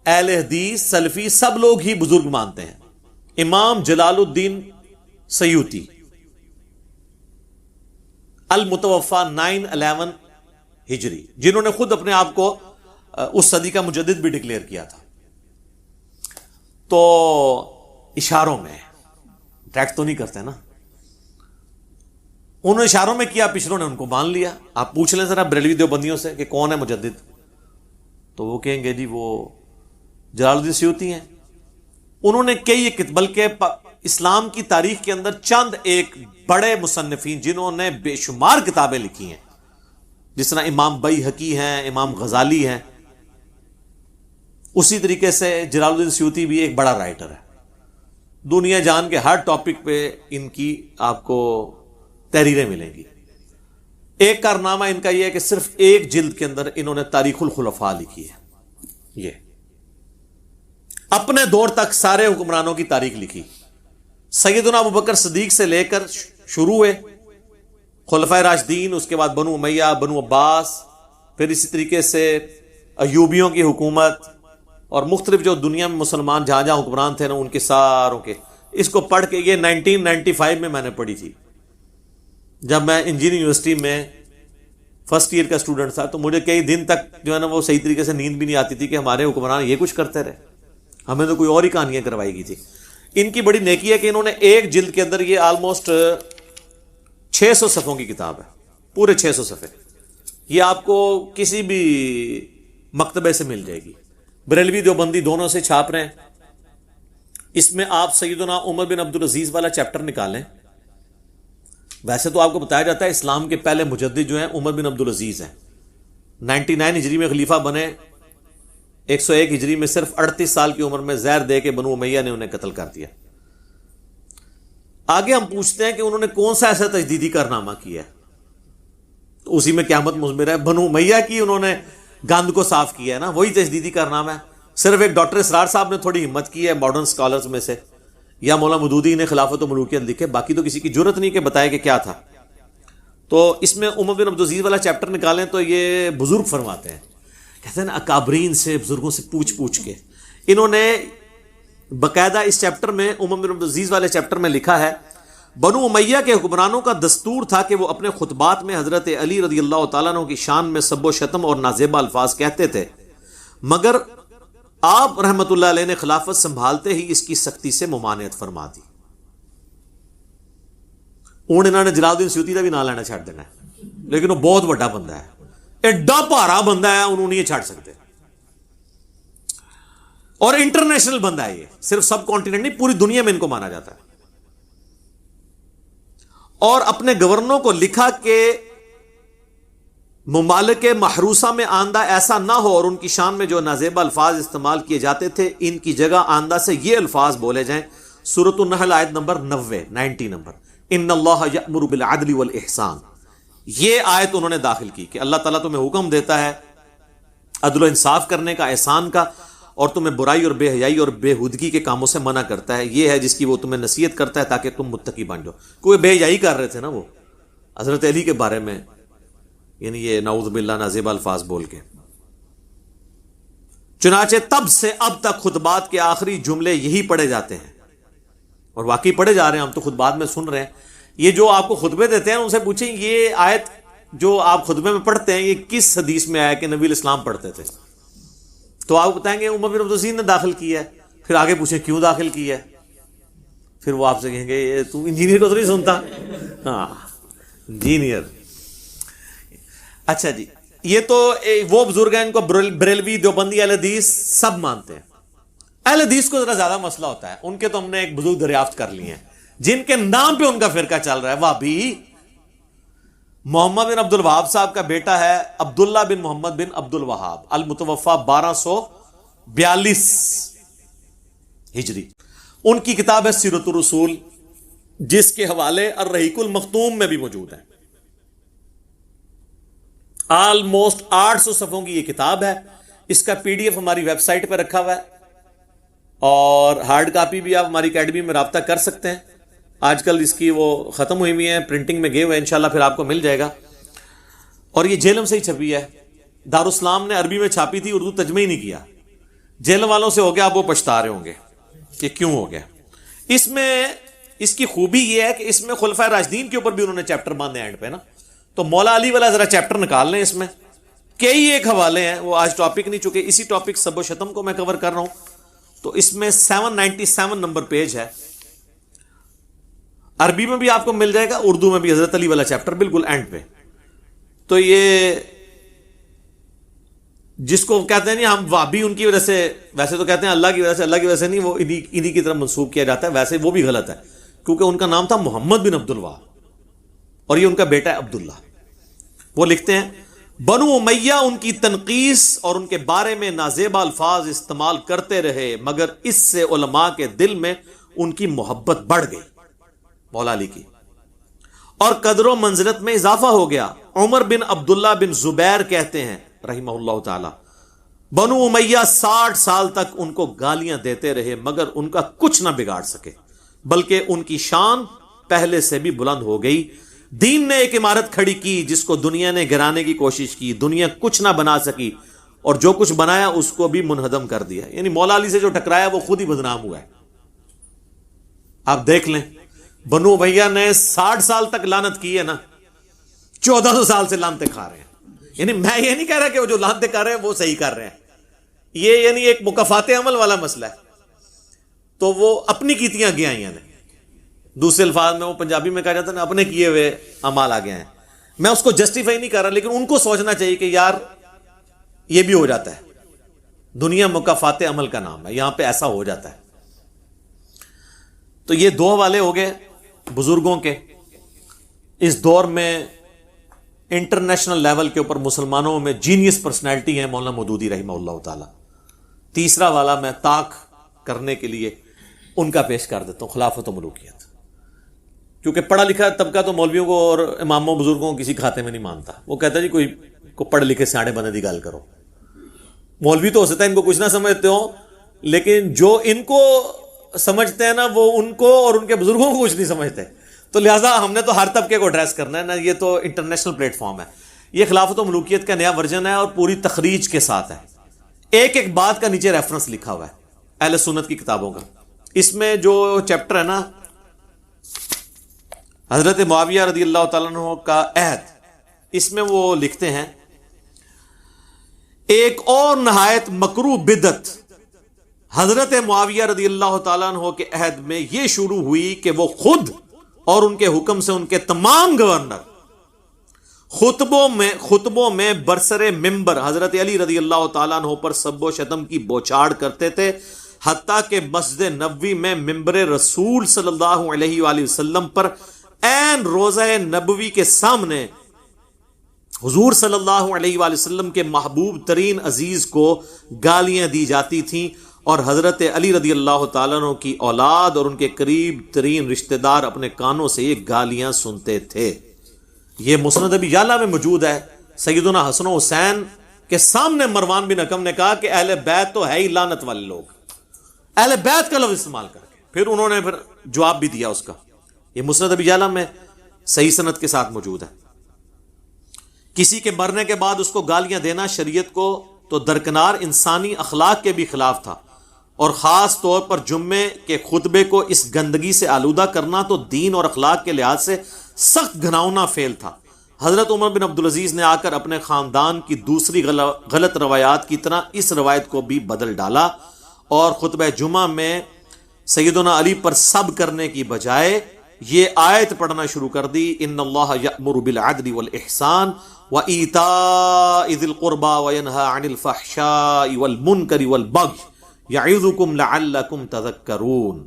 اہل حدیث سلفی سب لوگ ہی بزرگ مانتے ہیں، امام جلال الدین سیوطی، المتوفا 911 ہجری، جنہوں نے خود اپنے آپ کو اس صدی کا مجدد بھی ڈکلیئر کیا تھا. تو اشاروں میں ڈائریکٹ تو نہیں کرتے نا، انہوں نے اشاروں میں کیا، پچھلوں نے ان کو مان لیا. آپ پوچھ لیں ذرا بریلوی دیوبندیوں سے کہ کون ہے مجدد، تو وہ کہیں گے جی وہ جلال الدین سیوطی ہیں. انہوں نے کئی بلکہ اسلام کی تاریخ کے اندر چند ایک بڑے مصنفین جنہوں نے بے شمار کتابیں لکھی ہیں، جس طرح امام بیہقی ہیں، امام غزالی ہیں، اسی طریقے سے جلال الدین سیوطی بھی ایک بڑا رائٹر ہے. دنیا جان کے ہر ٹاپک پہ ان کی آپ کو تحریریں ملیں گی. ایک کارنامہ ان کا یہ ہے کہ صرف ایک جلد کے اندر انہوں نے تاریخ الخلفاء لکھی ہے. یہ اپنے دور تک سارے حکمرانوں کی تاریخ لکھی، سیدنا ابوبکر صدیق سے لے کر شروع ہوئے خلفائے راشدین، اس کے بعد بنو امیہ، بنو عباس، پھر اسی طریقے سے ایوبیوں کی حکومت، اور مختلف جو دنیا میں مسلمان جہاں جہاں حکمران تھے نا ان کے ساروں کے. اس کو پڑھ کے یہ 1995 میں نے پڑھی تھی جب میں انجینئرنگ یونیورسٹی میں فرسٹ ایئر کا اسٹوڈنٹ تھا. تو مجھے کئی دن تک جو ہے نا وہ صحیح طریقے سے نیند بھی نہیں آتی تھی کہ ہمارے حکمران یہ کچھ کرتے رہے، ہمیں تو کوئی اور ہی کہانیاں کروائی گئی تھی. ان کی بڑی نیکی ہے کہ انہوں نے ایک جلد کے اندر، یہ آلموسٹ 600 صفحوں کی کتاب ہے، پورے 600 صفحے، یہ آپ کو کسی بھی مکتبے سے مل جائے گی. بریلوی دیوبندی دونوں سے چھاپ رہے ہیں. اس میں آپ سیدنا عمر بن عبدالعزیز والا چیپٹر نکالیں. ویسے تو آپ کو بتایا جاتا ہے اسلام کے پہلے مجدد جو ہیں عمر بن عبدالعزیز ہیں، 99 ہجری میں خلیفہ بنے، 101 ہجری میں صرف 38 سال کی عمر میں زہر دے کے بنو امیہ نے انہیں قتل کر دیا. آگے ہم پوچھتے ہیں کہ انہوں نے کون سا ایسا تجدیدی کارنامہ کیا ہے، تو اسی میں قیامت مضمر ہے. بنو امیہ کی انہوں نے گند کو صاف کیا ہے نا، وہی تجدیدی کارنامہ ہے. صرف ایک ڈاکٹر اسرار صاحب نے تھوڑی ہمت کی ہے ماڈرن سکالرز میں سے، یا مولانا مودودی نے خلافت و ملوکیت لکھے، باقی تو کسی کی جرت نہیں کہ بتائے کہ کیا تھا. تو اس میں عمر بن عبدالعزیز والا چیپٹر نکالیں تو یہ بزرگ فرماتے ہیں، کہتے ہیں نا اکابرین سے، بزرگوں سے پوچھ کے انہوں نے باقاعدہ اس چیپٹر میں، عمر بن عبدالعزیز والے چیپٹر میں لکھا ہے، بنو امیہ کے حکمرانوں کا دستور تھا کہ وہ اپنے خطبات میں حضرت علی رضی اللہ تعالیٰ عنہ کی شان میں سب و شتم اور نازیبہ الفاظ کہتے تھے، مگر آپ رحمت اللہ علیہ نے خلافت سنبھالتے ہی اس کی سختی سے ممانعت فرما دی. انہوں نے جلال الدین سیوطی کا بھی نام لینا چھوڑ دینا ہے، لیکن وہ بہت بڑا بندہ ہے، ایڈا بھارا بندہ ہے، انہوں نے یہ چھاڑ سکتے، اور انٹرنیشنل بندہ ہے، یہ صرف سب کانٹیننٹ نہیں پوری دنیا میں ان کو مانا جاتا ہے. اور اپنے گورنروں کو لکھا کہ ممالک محروسہ میں آندہ ایسا نہ ہو اور ان کی شان میں جو نازیبہ الفاظ استعمال کیے جاتے تھے ان کی جگہ آندہ سے یہ الفاظ بولے جائیں. سورۃ النحل آیت نمبر 90 نمبر، ان اللہ یأمر بالعدل والاحسان. یہ آیت انہوں نے داخل کی کہ اللہ تعالیٰ تمہیں حکم دیتا ہے عدل و انصاف کرنے کا، احسان کا، اور تمہیں برائی اور بے حیائی اور بےہودگی کے کاموں سے منع کرتا ہے، یہ ہے جس کی وہ تمہیں نصیحت کرتا ہے تاکہ تم متقی بن جاؤ. کوئی بے حیائی کر رہے تھے نا وہ حضرت علی کے بارے میں، یعنی یہ نعوذ باللہ نازیبہ الفاظ بول کے. چنانچہ تب سے اب تک خطبات کے آخری جملے یہی پڑھے جاتے ہیں، اور واقعی پڑھے جا رہے ہیں، ہم تو خطبات میں سن رہے ہیں. یہ جو آپ کو خطبے دیتے ہیں ان سے پوچھیں یہ آیت جو آپ خطبے میں پڑھتے ہیں یہ کس حدیث میں آیا کہ نبی الاسلام پڑھتے تھے؟ تو آپ بتائیں گے عمر بن عبدالعزیز نے داخل کیا ہے. پھر آگے پوچھیں کیوں داخل کیا ہے، پھر وہ آپ سے کہیں گے یہ تو انجینئر کو تو نہیں سنتا. ہاں انجینئر. اچھا جی، یہ تو وہ بزرگ ہیں ان کو بریلوی دیوبندی اہل حدیث سب مانتے ہیں. اہل حدیث کو ذرا زیادہ مسئلہ ہوتا ہے، ان کے تو ہم نے ایک بزرگ دریافت کر لیے ہیں جن کے نام پہ ان کا فرقہ چل رہا ہے. وہابی. محمد بن عبد الوہاب صاحب کا بیٹا ہے عبداللہ بن محمد بن عبد الوہاب، المتوفا 1242 ہجری. ان کی کتاب ہے سیرت الرسول، جس کے حوالے الرحیق المختوم میں بھی موجود ہیں. آلموسٹ 800 صفحوں کی یہ کتاب ہے. اس کا PDF ہماری ویب سائٹ پہ رکھا ہوا ہے، اور ہارڈ کاپی بھی آپ ہماری اکیڈمی میں رابطہ کر سکتے ہیں. آج کل اس کی وہ ختم ہوئی ہوئی ہیں، پرنٹنگ میں گئے ہوئے ہیں، انشاءاللہ پھر آپ کو مل جائے گا. اور یہ جیلم سے ہی چھپی ہے. دارالاسلام نے عربی میں چھاپی تھی، اردو ترجمہ ہی نہیں کیا. جیلم والوں سے ہو گیا، اب وہ پچھتا رہے ہوں گے کہ کیوں ہو گیا. اس میں اس کی خوبی یہ ہے کہ اس میں خلفائے راشدین کے اوپر بھی انہوں نے چیپٹر باندھے اینڈ پہ نا. تو مولا علی والا ذرا چیپٹر نکال لیں. اس میں کئی ایک حوالے ہیں، وہ آج ٹاپک نہیں، چونکہ اسی ٹاپک سب و شتم کو میں کور کر رہا ہوں. تو اس میں 797 نمبر پیج ہے. عربی میں بھی آپ کو مل جائے گا، اردو میں بھی حضرت علی والا چیپٹر بالکل اینڈ پہ. تو یہ جس کو کہتے ہیں ہم وہابی ان کی وجہ سے، ویسے تو کہتے ہیں اللہ کی وجہ سے، اللہ کی وجہ سے نہیں، وہ انہی کی طرف منسوب کیا جاتا ہے. ویسے وہ بھی غلط ہے، کیونکہ ان کا نام تھا محمد بن عبد الوہاب اور یہ ان کا بیٹا ہے عبداللہ. وہ لکھتے ہیں بنو امیہ ان کی تنقیس اور ان کے بارے میں نازیبہ الفاظ استعمال کرتے رہے، مگر اس سے علماء کے دل میں ان کی محبت بڑھ گئی، مولا علی کی، اور قدر و منزلت میں اضافہ ہو گیا. عمر بن عبداللہ بن زبیر کہتے ہیں رحمہ اللہ تعالی، بنو امیہ 60 سال تک ان کو گالیاں دیتے رہے مگر ان کا کچھ نہ بگاڑ سکے، بلکہ ان کی شان پہلے سے بھی بلند ہو گئی. دین نے ایک عمارت کھڑی کی جس کو دنیا نے گرانے کی کوشش کی، دنیا کچھ نہ بنا سکی، اور جو کچھ بنایا اس کو بھی منہدم کر دیا. یعنی مولا علی سے جو ٹکرایا وہ خود ہی بدنام ہوا ہے. آپ دیکھ لیں، بنو امیہ نے 60 سال تک لعنت کی ہے نا، 1400 سال سے لعنتیں کھا رہے ہیں. یعنی میں یہ نہیں کہہ رہا کہ وہ جو لعنتیں کر رہے ہیں وہ صحیح کر رہے ہیں، یہ یعنی ایک مکافات عمل والا مسئلہ ہے. تو وہ اپنی کیتیاں گیا ہیں نے، دوسرے الفاظ میں وہ پنجابی میں کہا جاتا ہے نا، اپنے کیے ہوئے اعمال آ گئے ہیں. میں اس کو جسٹیفائی نہیں کر رہا، لیکن ان کو سوچنا چاہیے کہ یار یہ بھی ہو جاتا ہے. دنیا مکافات عمل کا نام ہے، یہاں پہ ایسا ہو جاتا ہے. تو یہ دو حوالے ہو گئے بزرگوں کے. اس دور میں انٹرنیشنل لیول کے اوپر مسلمانوں میں جینیس پرسنالٹی ہیں مولانا مودودی رحمہ اللہ تعالی. تیسرا والا میں طاق کرنے کے لیے ان کا پیش کر دیتا ہوں، خلافت و ملوکیت. کیونکہ پڑھا لکھا طبقہ تو مولویوں کو اور اماموں بزرگوں کو کسی کھاتے میں نہیں مانتا. وہ کہتا ہے جی کوئی کو پڑھ لکھے سیاڑے بندے دی گل کرو. مولوی تو ہو سکتا ہے ان کو کچھ نہ سمجھتے ہوں، لیکن جو ان کو سمجھتے ہیں نا وہ ان کو اور ان کے بزرگوں کو کچھ نہیں سمجھتے. تو لہٰذا ہم نے تو ہر طبقے کو ایڈریس کرنا ہے نا، یہ تو انٹرنیشنل پلیٹ فارم ہے. یہ خلافت و ملوکیت کا نیا ورژن ہے اور پوری تخریج کے ساتھ ہے. ایک ایک بات کا نیچے ریفرنس لکھا ہوا ہے اہل سنت کی کتابوں کا. اس میں جو چیپٹر ہے نا حضرت معاویہ رضی اللہ تعالیٰ عنہ کا عہد، اس میں وہ لکھتے ہیں ایک اور نہایت مکروہ بدعت حضرت معاویہ رضی اللہ تعالیٰ عنہ کے عہد میں یہ شروع ہوئی کہ وہ خود اور ان کے حکم سے ان کے تمام گورنر خطبوں میں برسر ممبر حضرت علی رضی اللہ تعالیٰ عنہ پر سب و شتم کی بوچھاڑ کرتے تھے، حتیٰ کہ مسجد نبوی میں ممبر رسول صلی اللہ علیہ وآلہ وسلم پر عین روضہ نبوی کے سامنے حضور صلی اللہ علیہ وآلہ وسلم کے محبوب ترین عزیز کو گالیاں دی جاتی تھیں، اور حضرت علی رضی اللہ تعالیٰ عنہ کی اولاد اور ان کے قریب ترین رشتہ دار اپنے کانوں سے یہ گالیاں سنتے تھے. یہ مسند ابی یعلا میں موجود ہے. سیدنا حسن و حسین کہ سامنے مروان بن حکم نے کہا کہ اہل بیت تو ہے ہی لعنت والے لوگ، اہل بیت کا لفظ استعمال کر کے پھر انہوں نے پھر جواب بھی دیا اس کا. یہ مسند ابی یعلا میں صحیح سند کے ساتھ موجود ہے. کسی کے مرنے کے بعد اس کو گالیاں دینا شریعت کو تو درکنار انسانی اخلاق کے بھی خلاف تھا، اور خاص طور پر جمعے کے خطبے کو اس گندگی سے آلودہ کرنا تو دین اور اخلاق کے لحاظ سے سخت گھناؤنا فعل تھا. حضرت عمر بن عبدالعزیز نے آ کر اپنے خاندان کی دوسری غلط روایات کی طرح اس روایت کو بھی بدل ڈالا اور خطبہ جمعہ میں سیدنا علی پر سب کرنے کی بجائے یہ آیت پڑھنا شروع کر دی، ان اللہ یأمر بالعدل والاحسان وایتاء ذی القربى وینہی عن الفحشاء والمنکر والبغی یعظکم لعلکم تذکرون.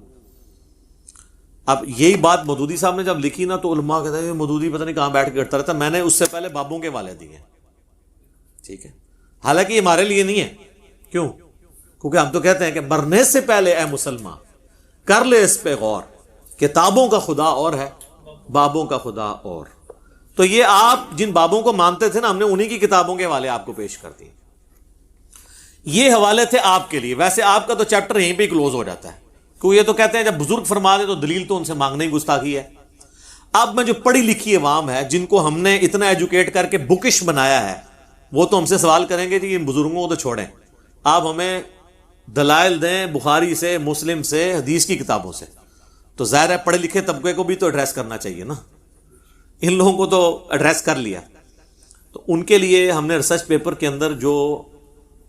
اب یہی بات مودودی صاحب نے جب لکھی نا تو علماء کہتے ہیں مودودی پتہ نہیں کہاں بیٹھ کے کرتا رہتا. میں نے اس سے پہلے بابوں کے والے دیے، ٹھیک ہے، حالانکہ یہ ہمارے لیے نہیں ہے. کیوں؟ کیونکہ ہم تو کہتے ہیں کہ مرنے سے پہلے اے مسلمان کر لے اس پہ غور، کتابوں کا خدا اور ہے، بابوں کا خدا اور. تو یہ آپ جن بابوں کو مانتے تھے نا، ہم نے انہی کی کتابوں کے حوالے آپ کو پیش کر دیے. یہ حوالے تھے آپ کے لیے. ویسے آپ کا تو چیپٹر یہیں پہ کلوز ہو جاتا ہے، کیونکہ یہ تو کہتے ہیں جب بزرگ فرما دے تو دلیل تو ان سے مانگنے ہی گستاخی ہے. اب میں جو پڑھی لکھی عوام ہے جن کو ہم نے اتنا ایجوکیٹ کر کے بکش بنایا ہے، وہ تو ہم سے سوال کریں گے کہ ان بزرگوں کو تو چھوڑیں، آپ ہمیں دلائل دیں بخاری سے، مسلم سے، حدیث کی کتابوں سے. تو ظاہر ہے پڑھے لکھے طبقے کو بھی تو ایڈریس کرنا چاہیے نا. ان لوگوں کو تو ایڈریس کر لیا. تو ان کے لیے ہم نے ریسرچ پیپر کے اندر جو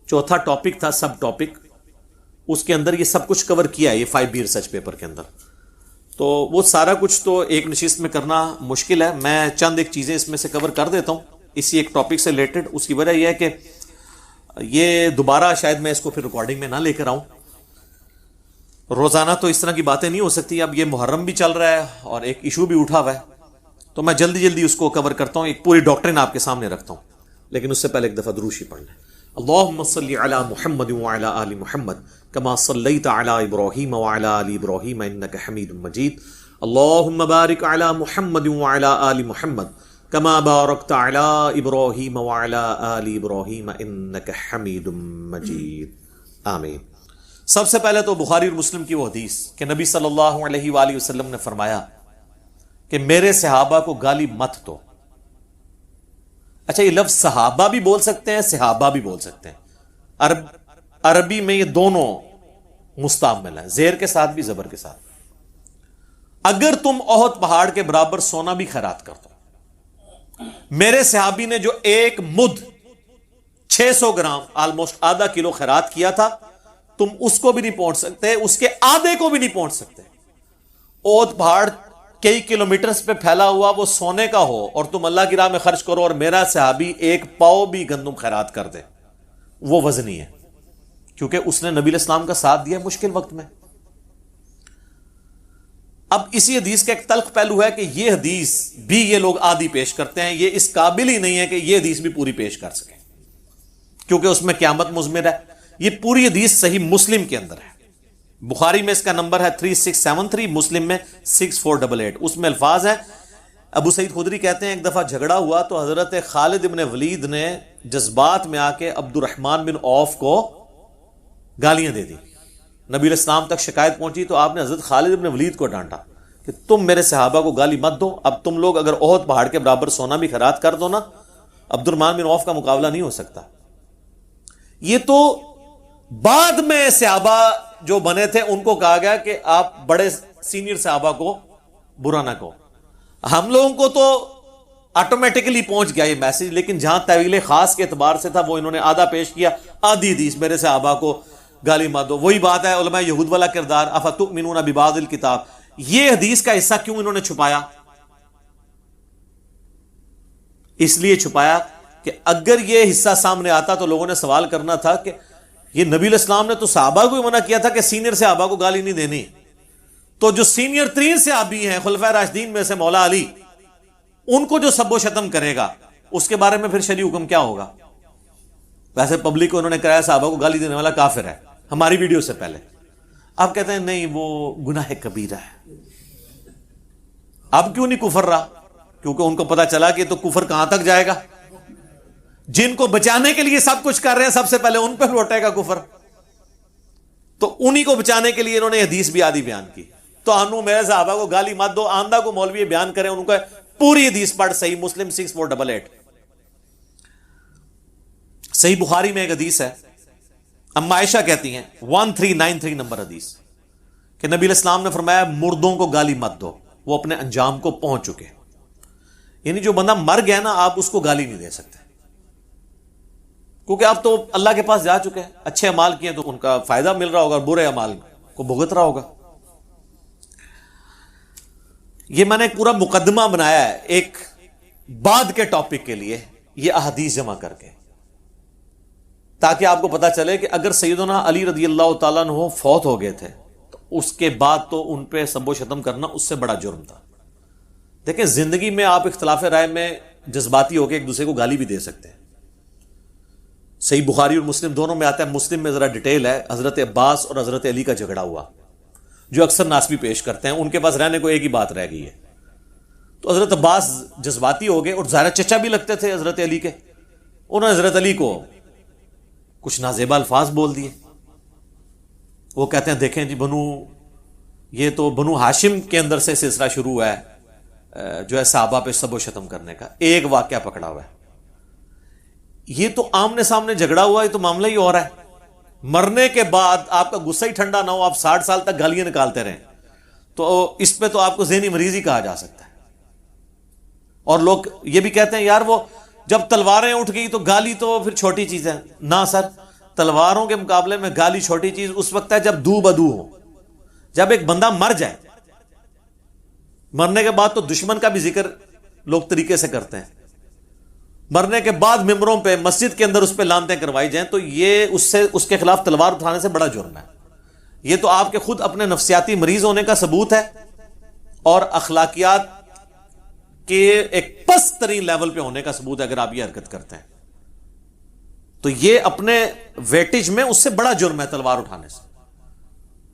چوتھا ٹاپک تھا، سب ٹاپک، اس کے اندر یہ سب کچھ کور کیا ہے، یہ 5B ریسرچ پیپر کے اندر. تو وہ سارا کچھ تو ایک نشست میں کرنا مشکل ہے. میں چند ایک چیزیں اس میں سے کور کر دیتا ہوں اسی ایک ٹاپک سے ریلیٹڈ. اس کی وجہ یہ ہے کہ یہ دوبارہ شاید میں اس کو پھر ریکارڈنگ میں نہ لے کر آؤں. روزانہ تو اس طرح کی باتیں نہیں ہو سکتی. اب یہ محرم بھی چل رہا ہے اور ایک ایشو بھی اٹھا ہوا ہے، تو میں جلدی جلدی اس کو کور کرتا ہوں، ایک پوری ڈاکٹرن آپ کے سامنے رکھتا ہوں. لیکن اس سے پہلے ایک دفعہ دروشی پڑھنا ہے. اللہم صلی علی محمد وعلی آل محمد کما صلیت علی ابراہیم وعلی آل ابراہیم انک حمید مجید. اللہم بارک علی محمد وعلی آل محمد کما بارکت علی ابراہیم وعلی آل ابراہیم انک حمید مجید. آمین. سب سے پہلے تو بخاری اور مسلم کی وہ حدیث کہ نبی صلی اللہ علیہ وآلہ وسلم نے فرمایا کہ میرے صحابہ کو گالی مت دو. اچھا، یہ لفظ صحابہ بھی بول سکتے ہیں، صحابہ بھی بول سکتے ہیں. عربی میں یہ دونوں مستعمل ہیں، زیر کے ساتھ بھی زبر کے ساتھ. اگر تم احد پہاڑ کے برابر سونا بھی خیرات کر دو، میرے صحابی نے جو ایک مد 600 گرام آلموسٹ آدھا کلو خیرات کیا تھا، تم اس کو بھی نہیں پہنچ سکتے، اس کے آدھے کو بھی نہیں پہنچ سکتے. احد پہاڑ کئی کلومیٹرز پہ پھیلا ہوا وہ سونے کا ہو اور تم اللہ کی راہ میں خرچ کرو اور میرا صحابی ایک پاؤ بھی گندم خیرات کر دے، وہ وزنی ہے، کیونکہ اس نے نبی الاسلام کا ساتھ دیا مشکل وقت میں. اب اسی حدیث کا ایک تلخ پہلو ہے کہ یہ حدیث بھی یہ لوگ آدھی پیش کرتے ہیں، یہ اس قابل ہی نہیں ہے کہ یہ حدیث بھی پوری پیش کر سکیں، کیونکہ اس میں قیامت مضمر ہے. یہ پوری حدیث صحیح مسلم کے اندر ہے. بخاری میں اس کا نمبر ہے 3673، مسلم میں 6488. اس میں الفاظ ہیں، ابو سعید خدری کہتے ہیں ایک دفعہ جھگڑا ہوا تو حضرت خالد ابن ولید نے جذبات میں آ کے عبد الرحمن بن عوف کو گالیاں دے دی. نبی علیہ السلام تک شکایت پہنچی تو آپ نے حضرت خالد ابن ولید کو ڈانٹا کہ تم میرے صحابہ کو گالی مت دو. اب تم لوگ اگر احد پہاڑ کے برابر سونا بھی خیرات کر دو نا، عبد الرحمن بن عوف کا مقابلہ نہیں ہو سکتا. یہ تو بعد میں صحابہ جو بنے تھے ان کو کہا گیا کہ آپ بڑے سینئر صحابہ کو برا نہ کہو. ہم لوگوں کو تو آٹومیٹکلی پہنچ گیا یہ میسج، لیکن جہاں طویل خاص کے اعتبار سے تھا وہ انہوں نے آدھا پیش کیا، آدھی حدیث میرے صحابہ کو گالی مت دو. وہی بات ہے علماء یہود والا کردار، افتؤمنون ببعض الکتاب. یہ حدیث کا حصہ کیوں انہوں نے چھپایا؟ اس لیے چھپایا کہ اگر یہ حصہ سامنے آتا تو لوگوں نے سوال کرنا تھا کہ یہ نبی علیہ السلام نے تو صحابہ کو منع کیا تھا کہ سینئر صحابہ کو گالی نہیں دینی، تو جو سینئر ترین صحابی ہیں خلفائے راشدین میں سے مولا علی، ان کو جو سب و شتم کرے گا اس کے بارے میں پھر شرعی حکم کیا ہوگا؟ ویسے پبلک کو انہوں نے کرایا صحابہ کو گالی دینے والا کافر ہے، ہماری ویڈیو سے پہلے. آپ کہتے ہیں نہیں وہ گناہ کبیرہ ہے. اب کیوں نہیں کفر رہا؟ کیونکہ ان کو پتا چلا کہ تو کفر کہاں تک جائے گا. جن کو بچانے کے لیے سب کچھ کر رہے ہیں سب سے پہلے ان پہ لوٹے گا کفر. تو انہی کو بچانے کے لیے انہوں نے حدیث بھی آدھی بیان کی. تو انو میرے صحابہ کو گالی مت دو, آندھا کو مولوی بیان کریں, ان کو پوری حدیث پڑھ. صحیح مسلم 6488, صحیح بخاری میں ایک حدیث ہے, اما عائشہ کہتی ہیں 1393 نمبر حدیث, کہ نبی علیہ السلام نے فرمایا مردوں کو گالی مت دو, وہ اپنے انجام کو پہنچ چکے. یعنی جو بندہ مر گیا نا, آپ اس کو گالی نہیں دے سکتے, کیونکہ آپ تو اللہ کے پاس جا چکے ہیں. اچھے اعمال کیے تو ان کا فائدہ مل رہا ہوگا, اور برے اعمال کو بھگت رہا ہوگا. یہ میں نے ایک پورا مقدمہ بنایا ہے ایک بعد کے ٹاپک کے لیے, یہ احادیث جمع کر کے, تاکہ آپ کو پتا چلے کہ اگر سیدنا علی رضی اللہ تعالیٰ عنہ فوت ہو گئے تھے تو اس کے بعد تو ان پہ سب و شتم کرنا اس سے بڑا جرم تھا. دیکھیں زندگی میں آپ اختلاف رائے میں جذباتی ہو کے ایک دوسرے کو گالی بھی دے سکتے ہیں. صحیح بخاری اور مسلم دونوں میں آتا ہے. مسلم میں ذرا ڈیٹیل ہے, حضرت عباس اور حضرت علی کا جھگڑا ہوا, جو اکثر ناسبی پیش کرتے ہیں. ان کے پاس رہنے کو ایک ہی بات رہ گئی ہے. تو حضرت عباس جذباتی ہو گئے, اور ظاہر چچا بھی لگتے تھے حضرت علی کے. انہوں نے حضرت علی کو کچھ نازیبا الفاظ بول دیے. وہ کہتے ہیں دیکھیں جی یہ تو بنو ہاشم کے اندر سے سلسلہ شروع ہوا ہے جو ہے صحابہ پہ سب و شتم کرنے کا. ایک واقعہ پکڑا ہوا ہے. یہ تو آمنے سامنے جھگڑا ہوا, یہ تو معاملہ ہی اور ہے. مرنے کے بعد آپ کا غصہ ہی ٹھنڈا نہ ہو, آپ 60 سال تک گالیاں نکالتے رہیں, تو اس پہ تو آپ کو ذہنی مریض ہی کہا جا سکتا ہے. اور لوگ یہ بھی کہتے ہیں یار وہ جب تلواریں اٹھ گئی تو گالی تو پھر چھوٹی چیز ہے. نہ سر, تلواروں کے مقابلے میں گالی چھوٹی چیز اس وقت ہے جب دو بدو ہو, جب ایک بندہ مر جائے. مرنے کے بعد تو دشمن کا بھی ذکر لوگ طریقے سے کرتے ہیں. مرنے کے بعد ممبروں پہ مسجد کے اندر اس پہ لانتیں کروائی جائیں تو یہ اس کے خلاف تلوار اٹھانے سے بڑا جرم ہے. یہ تو آپ کے خود اپنے نفسیاتی مریض ہونے کا ثبوت ہے, اور اخلاقیات کے ایک پست ترین لیول پہ ہونے کا ثبوت ہے اگر آپ یہ حرکت کرتے ہیں. تو یہ اپنے ویٹیج میں اس سے بڑا جرم ہے تلوار اٹھانے سے.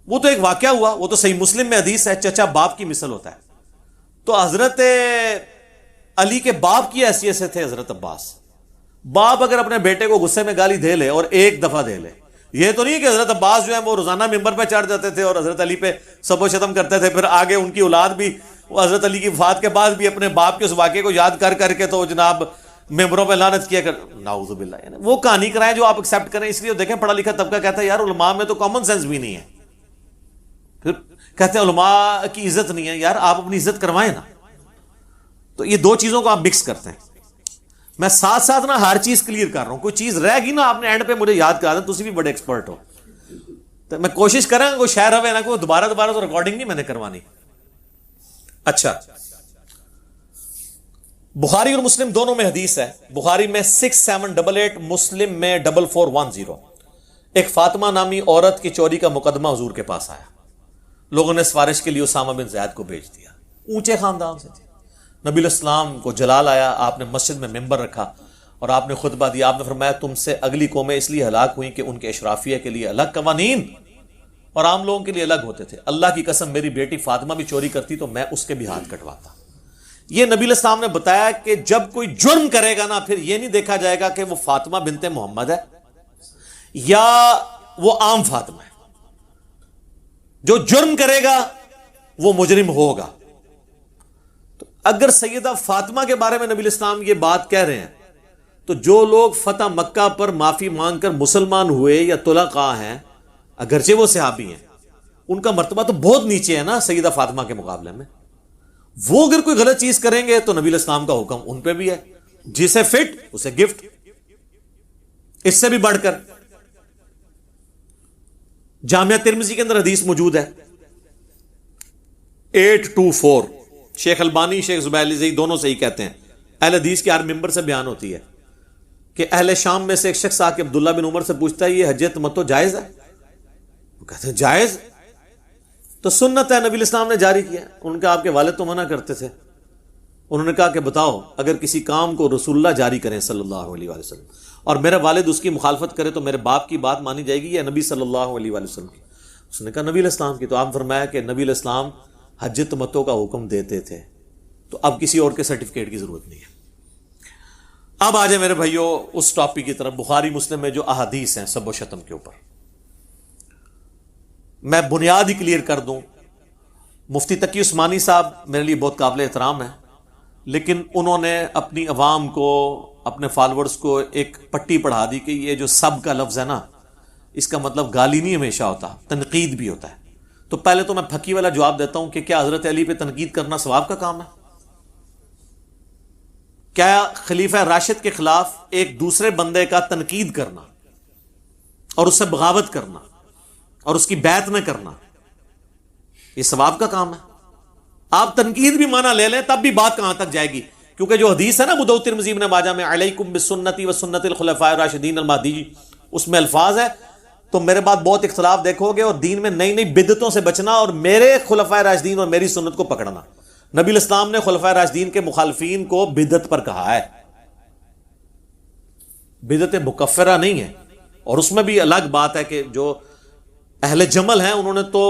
وہ تو ایک واقعہ ہوا, وہ تو صحیح مسلم میں حدیث ہے, چچا باپ کی مثل ہوتا ہے. تو حضرت علی کے باپ کی حیثیت سے تھے حضرت عباس. باپ اگر اپنے بیٹے کو غصے میں گالی دے لے اور ایک دفعہ دے لے, یہ تو نہیں کہ حضرت عباس جو ہے وہ روزانہ ممبر پہ چڑھ جاتے تھے اور حضرت علی پہ سب و شتم کرتے تھے, پھر آگے ان کی اولاد بھی حضرت علی کی وفات کے بعد بھی اپنے باپ کے اس واقعے کو یاد کر کر کے تو جناب ممبروں پہ لعنت کیا کر. نعوذ باللہ, یعنی وہ کہانی کرائیں جو آپ ایکسیپٹ کریں. اس لیے دیکھیں پڑھا لکھا طبقہ کہتا ہے یار علماء میں تو کامن سینس بھی نہیں ہے. پھر کہتے ہیں علماء کی عزت نہیں ہے. یار آپ اپنی عزت کروائیں نا. تو یہ دو چیزوں کو آپ مکس کرتے ہیں. میں ساتھ ساتھ نا ہر چیز کلیئر کر رہا ہوں. کوئی چیز رہ گی نا آپ نے اینڈ پہ مجھے یاد کرا دیں, تسی بھی بڑے ایکسپرٹ ہو. تو میں کوشش کریں کوئی شہر ہوئے نا کوئی دوبارہ تو ریکارڈنگ نہیں میں نے کروانی. اچھا, بخاری اور مسلم دونوں میں حدیث ہے. بخاری میں 6788, مسلم میں 4410. ایک فاطمہ نامی عورت کی چوری کا مقدمہ حضور کے پاس آیا. لوگوں نے سفارش کے لیے اسامہ بن زید کو بھیج دیا. اونچے خاندان سے تھے. نبی علیہ السلام کو جلال آیا, آپ نے مسجد میں ممبر رکھا اور آپ نے خطبہ دیا. آپ نے فرمایا تم سے اگلی قومیں اس لیے ہلاک ہوئیں کہ ان کے اشرافیہ کے لیے الگ قوانین اور عام لوگوں کے لیے الگ ہوتے تھے. اللہ کی قسم میری بیٹی فاطمہ بھی چوری کرتی تو میں اس کے بھی ہاتھ کٹواتا. یہ نبی علیہ السلام نے بتایا کہ جب کوئی جرم کرے گا نا, پھر یہ نہیں دیکھا جائے گا کہ وہ فاطمہ بنت محمد ہے یا وہ عام فاطمہ ہے. جو جرم کرے گا وہ مجرم ہوگا. تو اگر سیدہ فاطمہ کے بارے میں نبی علیہ السلام یہ بات کہہ رہے ہیں تو جو لوگ فتح مکہ پر معافی مانگ کر مسلمان ہوئے یا طلقاء ہیں, اگرچہ وہ صحابی ہیں, ان کا مرتبہ تو بہت نیچے ہے نا سیدہ فاطمہ کے مقابلے میں. وہ اگر کوئی غلط چیز کریں گے تو نبی علیہ السلام کا حکم ان پہ بھی ہے, جسے فٹ اسے گفٹ. اس سے بھی بڑھ کر جامعہ ترمذی کے اندر حدیث موجود ہے 824. شیخ البانی, شیخ زبیر علی زئی دونوں سے ہی کہتے ہیں, اہل حدیث کے ہر ممبر سے بیان ہوتی ہے کہ اہل شام میں سے ایک شخص آ کے عبداللہ بن عمر سے پوچھتا ہے یہ حج تمتع جائز ہے؟ وہ کہتے ہیں جائز, تو سنت ہے, نبی الاسلام نے جاری کیا. ان کے آپ کے والد تو منع کرتے تھے. انہوں نے کہا کہ بتاؤ اگر کسی کام کو رسول اللہ جاری کریں صلی اللہ علیہ وآلہ وسلم اور میرا والد اس کی مخالفت کرے تو میرے باپ کی بات مانی جائے گی یا نبی صلی اللہ علیہ وآلہ وسلم کی؟ اس نے کہا نبی علیہ السلام کی. تو آپ فرمایا کہ نبی علیہ السلام حج تمتع کا حکم دیتے تھے, تو اب کسی اور کے سرٹیفکیٹ کی ضرورت نہیں ہے. اب آ جائے میرے بھائیوں اس ٹاپک کی طرف، بخاری مسلم میں جو احادیث ہیں سب و شتم کے اوپر. میں بنیاد ہی کلیئر کر دوں. مفتی تقی عثمانی صاحب میرے لیے بہت قابل احترام ہیں، لیکن انہوں نے اپنی عوام کو، اپنے فالورز کو ایک پٹی پڑھا دی کہ یہ جو سب کا لفظ ہے نا، اس کا مطلب گالی نہیں ہمیشہ ہوتا، تنقید بھی ہوتا ہے. تو پہلے تو میں پھکی والا جواب دیتا ہوں کہ کیا حضرت علی پہ تنقید کرنا ثواب کا کام ہے؟ کیا خلیفہ راشد کے خلاف ایک دوسرے بندے کا تنقید کرنا اور اس سے بغاوت کرنا اور اس کی بیعت نہ کرنا یہ ثواب کا کام ہے؟ آپ تنقید بھی مانا لے لیں تب بھی بات کہاں تک جائے گی؟ کیونکہ جو حدیث ہے نا ابو داؤد ترمذی ابن ماجہ میں، علیکم بسنتی و سنت الخلفاء الراشدین المہدیین، اس میں الفاظ ہے تو میرے بعد بہت اختلاف دیکھو گے، اور دین میں نئی نئی بدعتوں سے بچنا اور میرے خلفاء راشدین اور میری سنت کو پکڑنا. نبی الاسلام نے خلفاء راشدین کے مخالفین کو بدعت پر کہا ہے، بدعت مکفرہ نہیں ہے. اور اس میں بھی الگ بات ہے کہ جو اہل جمل ہیں انہوں نے تو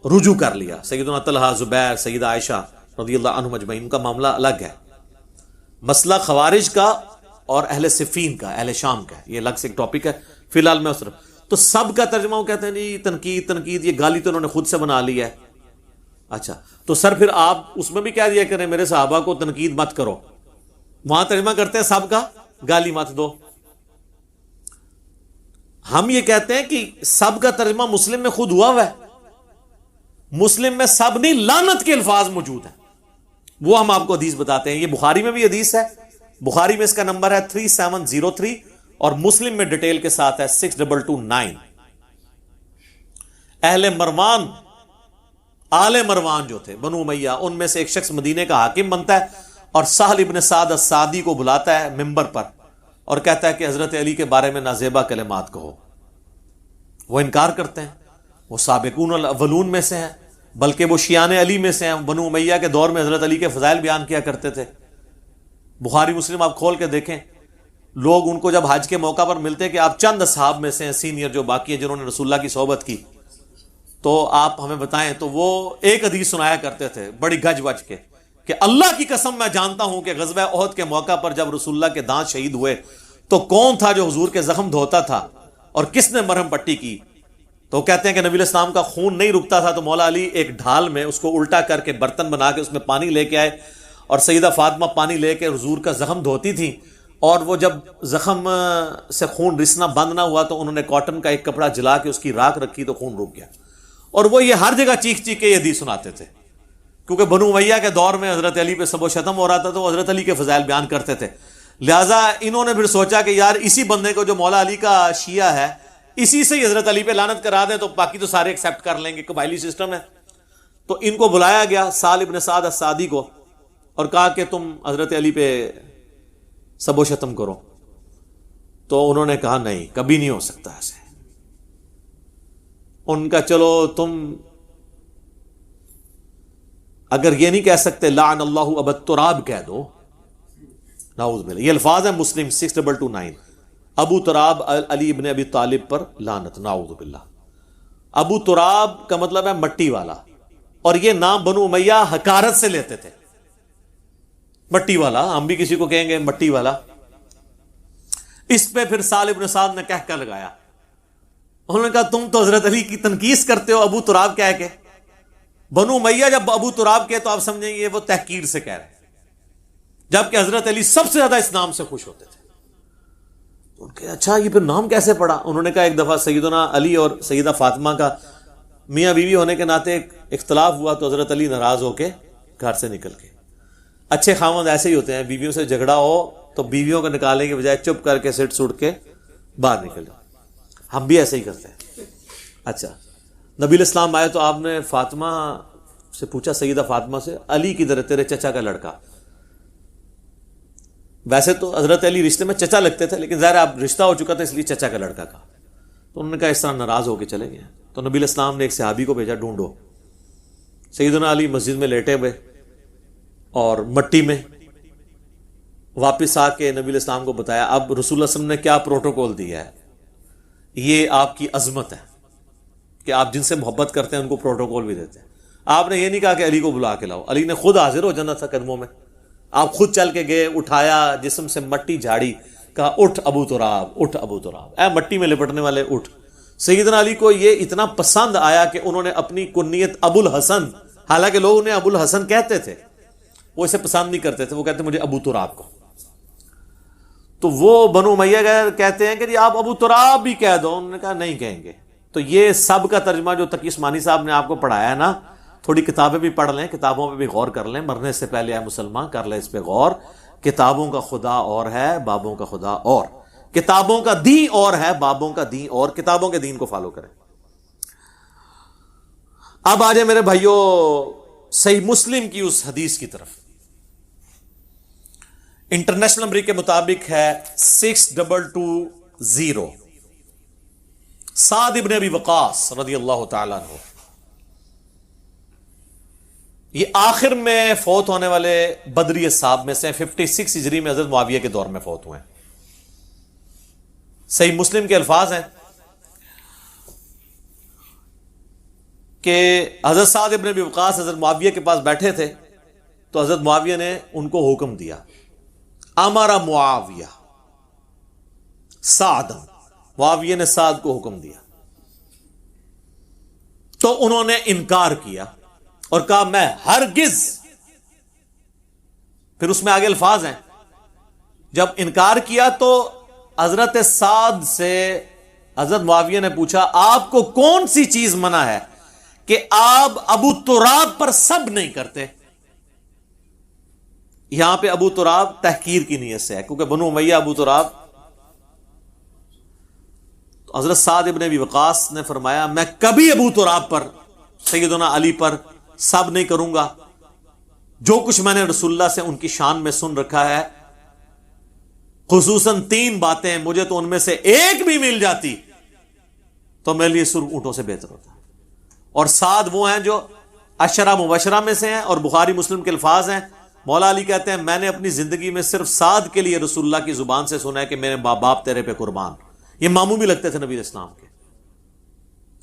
رجوع کر لیا، سیدنا طلحہ، زبیر، سیدہ عائشہ رضی اللہ عنہم اجمعین، ان کا معاملہ الگ ہے. مسئلہ خوارج کا اور اہل صفین کا، اہل شام کا، یہ الگ سے ایک ٹاپک ہے. فی الحال میں اس طرف تو سب کا ترجمہ وہ کہتے ہیں جی تنقید، یہ گالی تو انہوں نے خود سے بنا لی ہے. اچھا تو سر پھر آپ اس میں بھی کہہ دیا کریں میرے صحابہ کو تنقید مت کرو، وہاں ترجمہ کرتے ہیں سب کا گالی مت دو. ہم یہ کہتے ہیں کہ سب کا ترجمہ مسلم میں خود ہوا ہے، مسلم میں سب نہیں لعنت کے الفاظ موجود ہیں، وہ ہم آپ کو حدیث بتاتے ہیں. یہ بخاری میں بھی حدیث ہے، بخاری میں اس کا نمبر ہے 3703 اور مسلم میں ڈیٹیل کے ساتھ ہے 6229. اہل مروان، آل مروان جو تھے بنو امیہ، ان میں سے ایک شخص مدینے کا حاکم بنتا ہے اور سہل ابن سعد الساعدی کو بلاتا ہے ممبر پر اور کہتا ہے کہ حضرت علی کے بارے میں نازیبا کلمات کہو. وہ انکار کرتے ہیں، وہ سابقون الاولون میں سے ہیں، بلکہ وہ شیعان علی میں سے ہیں. بنو امیہ کے دور میں حضرت علی کے فضائل بیان کیا کرتے تھے. بخاری مسلم آپ کھول کے دیکھیں، لوگ ان کو جب حج کے موقع پر ملتے کہ آپ چند اصحاب میں سے ہیں سینئر جو باقی ہیں جنہوں نے رسول اللہ کی صحبت کی، تو آپ ہمیں بتائیں، تو وہ ایک حدیث سنایا کرتے تھے بڑی گج وج کے کہ اللہ کی قسم میں جانتا ہوں کہ غزوہ احد کے موقع پر جب رسول اللہ کے دانت شہید ہوئے تو کون تھا جو حضور کے زخم دھوتا تھا اور کس نے مرہم پٹی کی. تو کہتے ہیں کہ نبی علیہ السلام کا خون نہیں رکتا تھا تو مولا علی ایک ڈھال میں اس کو الٹا کر کے برتن بنا کے اس میں پانی لے کے آئے اور سیدہ فاطمہ پانی لے کے حضور کا زخم دھوتی تھی، اور وہ جب زخم سے خون رسنا بند نہ ہوا تو انہوں نے کاٹن کا ایک کپڑا جلا کے اس کی راکھ رکھی تو خون رک گیا. اور وہ یہ ہر جگہ چیخ چیخ کے یہ حدیث سناتے تھے کیونکہ بنو امیہ کے دور میں حضرت علی پہ سب و شتم ہو رہا تھا تو وہ حضرت علی کے فضائل بیان کرتے تھے. لہٰذا انہوں نے پھر سوچا کہ یار اسی بندے کو جو مولا علی کا شیعہ ہے اسی سے ہی حضرت علی پہ لعنت کرا دیں تو باقی تو سارے ایکسیپٹ کر لیں گے، قبائلی سسٹم ہے. تو ان کو بلایا گیا سہل ابن سعد الساعدی کو اور کہا کہ تم حضرت علی پہ سب و شتم کرو. تو انہوں نے کہا نہیں، کبھی نہیں ہو سکتا ایسے. ان کا چلو تم اگر یہ نہیں کہہ سکتے لعن اللہ ابا تراب کہہ دو، نعوذ باللہ. یہ الفاظ ہیں مسلم 6229، ابو تراب علی ابن ابی طالب پر لعنت، نعوذ باللہ. ابو تراب کا مطلب ہے مٹی والا، اور یہ نام بنو امیہ حقارت سے لیتے تھے. مٹی والا، ہم بھی کسی کو کہیں گے مٹی والا. اس پہ پھر سہل ابن سعد نے کہہ کر لگایا، انہوں نے کہا تم تو حضرت علی کی تنقید کرتے ہو ابو تراب کہہ کے. بنو امیہ جب ابو تراب کہے تو آپ سمجھیں گے وہ تحقیر سے کہہ رہے ہیں، جبکہ حضرت علی سب سے زیادہ اس نام سے خوش ہوتے تھے. ان کے اچھا یہ پھر نام کیسے پڑا؟ انہوں نے کہا ایک دفعہ سیدنا علی اور سیدہ فاطمہ کا میاں بیوی ہونے کے ناطے ایک اختلاف ہوا تو حضرت علی ناراض ہو کے گھر سے نکل گئے. اچھے خاوند ایسے ہی ہوتے ہیں، بیویوں سے جھگڑا ہو تو بیویوں کو نکالنے کے بجائے چپ کر کے سٹ سٹ کے باہر نکل جاؤ. ہم بھی ایسے ہی کرتے ہیں. اچھا نبی الاسلام آئے تو آپ نے فاطمہ سے پوچھا، سیدہ فاطمہ سے، علی کدھر ہے تیرے چچا کا لڑکا؟ ویسے تو حضرت علی رشتے میں چچا لگتے تھے لیکن ظاہر آپ رشتہ ہو چکا تھا اس لیے چچا کا لڑکا کہا. تو انہوں نے کہا اس طرح ناراض ہو کے چلے گئے. تو نبی الاسلام نے ایک صحابی کو بھیجا ڈھونڈو. سیدنا علی مسجد میں لیٹے ہوئے اور مٹی میں واپس آ کے نبی الاسلام کو بتایا اب رسول اللہ صلی اللہ علیہ وسلم نے کیا پروٹوکول دیا ہے، یہ آپ کی عظمت ہے کہ آپ جن سے محبت کرتے ہیں ان کو پروٹوکول بھی دیتے ہیں. آپ نے یہ نہیں کہا کہ علی کو بلا کے لاؤ، علی نے خود حاضر ہو جانا تھا قدموں میں. آپ خود چل کے گئے, اٹھایا, جسم سے مٹی جھاڑی, کہا اٹھ ابو تراب, اٹھ ابو تراب, اے مٹی میں لپٹنے والے اٹھ. سیدنا علی کو یہ اتنا پسند آیا کہ انہوں نے اپنی کنیت ابو الحسن, حالانکہ لوگ انہیں ابو الحسن کہتے تھے, وہ اسے پسند نہیں کرتے تھے, وہ کہتے مجھے ابو تراب کو. تو وہ بنو امیہ کہتے ہیں کہ جی آپ ابو تراب بھی کہہ دو. انہوں نے کہا نہیں کہیں گے. تو یہ سب کا ترجمہ جو تقی عثمانی صاحب نے آپ کو پڑھایا ہے نا, تھوڑی کتابیں بھی پڑھ لیں, کتابوں پہ بھی غور کر لیں, مرنے سے پہلے اے مسلمان کر لیں اس پہ غور. کتابوں کا خدا اور ہے, بابوں کا خدا اور. کتابوں کا دین اور ہے, بابوں کا دین اور. کتابوں کے دین کو فالو کریں. اب آ جائے میرے بھائیوں صحیح مسلم کی اس حدیث کی طرف. انٹرنیشنل نمبر کے مطابق ہے 6220. سعد ابن ابی وقاص رضی اللہ تعالیٰ عنہ, یہ آخر میں فوت ہونے والے بدری اصحاب میں سے 56 ہجری میں حضرت معاویہ کے دور میں فوت ہوئے ہیں. صحیح مسلم کے الفاظ ہیں کہ حضرت سعد ابن ابی وقاص حضرت معاویہ کے پاس بیٹھے تھے, تو حضرت معاویہ نے ان کو حکم دیا, امر معاویہ سعد, معاویہ نے سعد کو حکم دیا. تو انہوں نے انکار کیا اور کہا میں ہرگز. پھر اس میں آگے الفاظ ہیں, جب انکار کیا تو حضرت سعد سے حضرت معاویہ نے پوچھا آپ کو کون سی چیز منع ہے کہ آپ ابو تراب پر سب نہیں کرتے. یہاں پہ ابو تراب تحقیر کی نیت سے ہے, کیونکہ بنو امیہ ابو تراب. تو حضرت سعد ابن ابی وقاص نے فرمایا میں کبھی ابو تراب پر, سیدنا علی پر سب نہیں کروں گا. جو کچھ میں نے رسول اللہ سے ان کی شان میں سن رکھا ہے, خصوصاً 3 باتیں, مجھے تو ان میں سے ایک بھی مل جاتی تو میرے لیے سرخ اونٹوں سے بہتر ہوتا. اور سعد وہ ہیں جو عشرہ مبشرہ میں سے ہیں, اور بخاری مسلم کے الفاظ ہیں. مولا علی کہتے ہیں میں نے اپنی زندگی میں صرف سعد کے لیے رسول اللہ کی زبان سے سنا ہے کہ میرے ماں باپ تیرے پہ قربان. یہ ماموں بھی لگتے تھے نبی اسلام کے.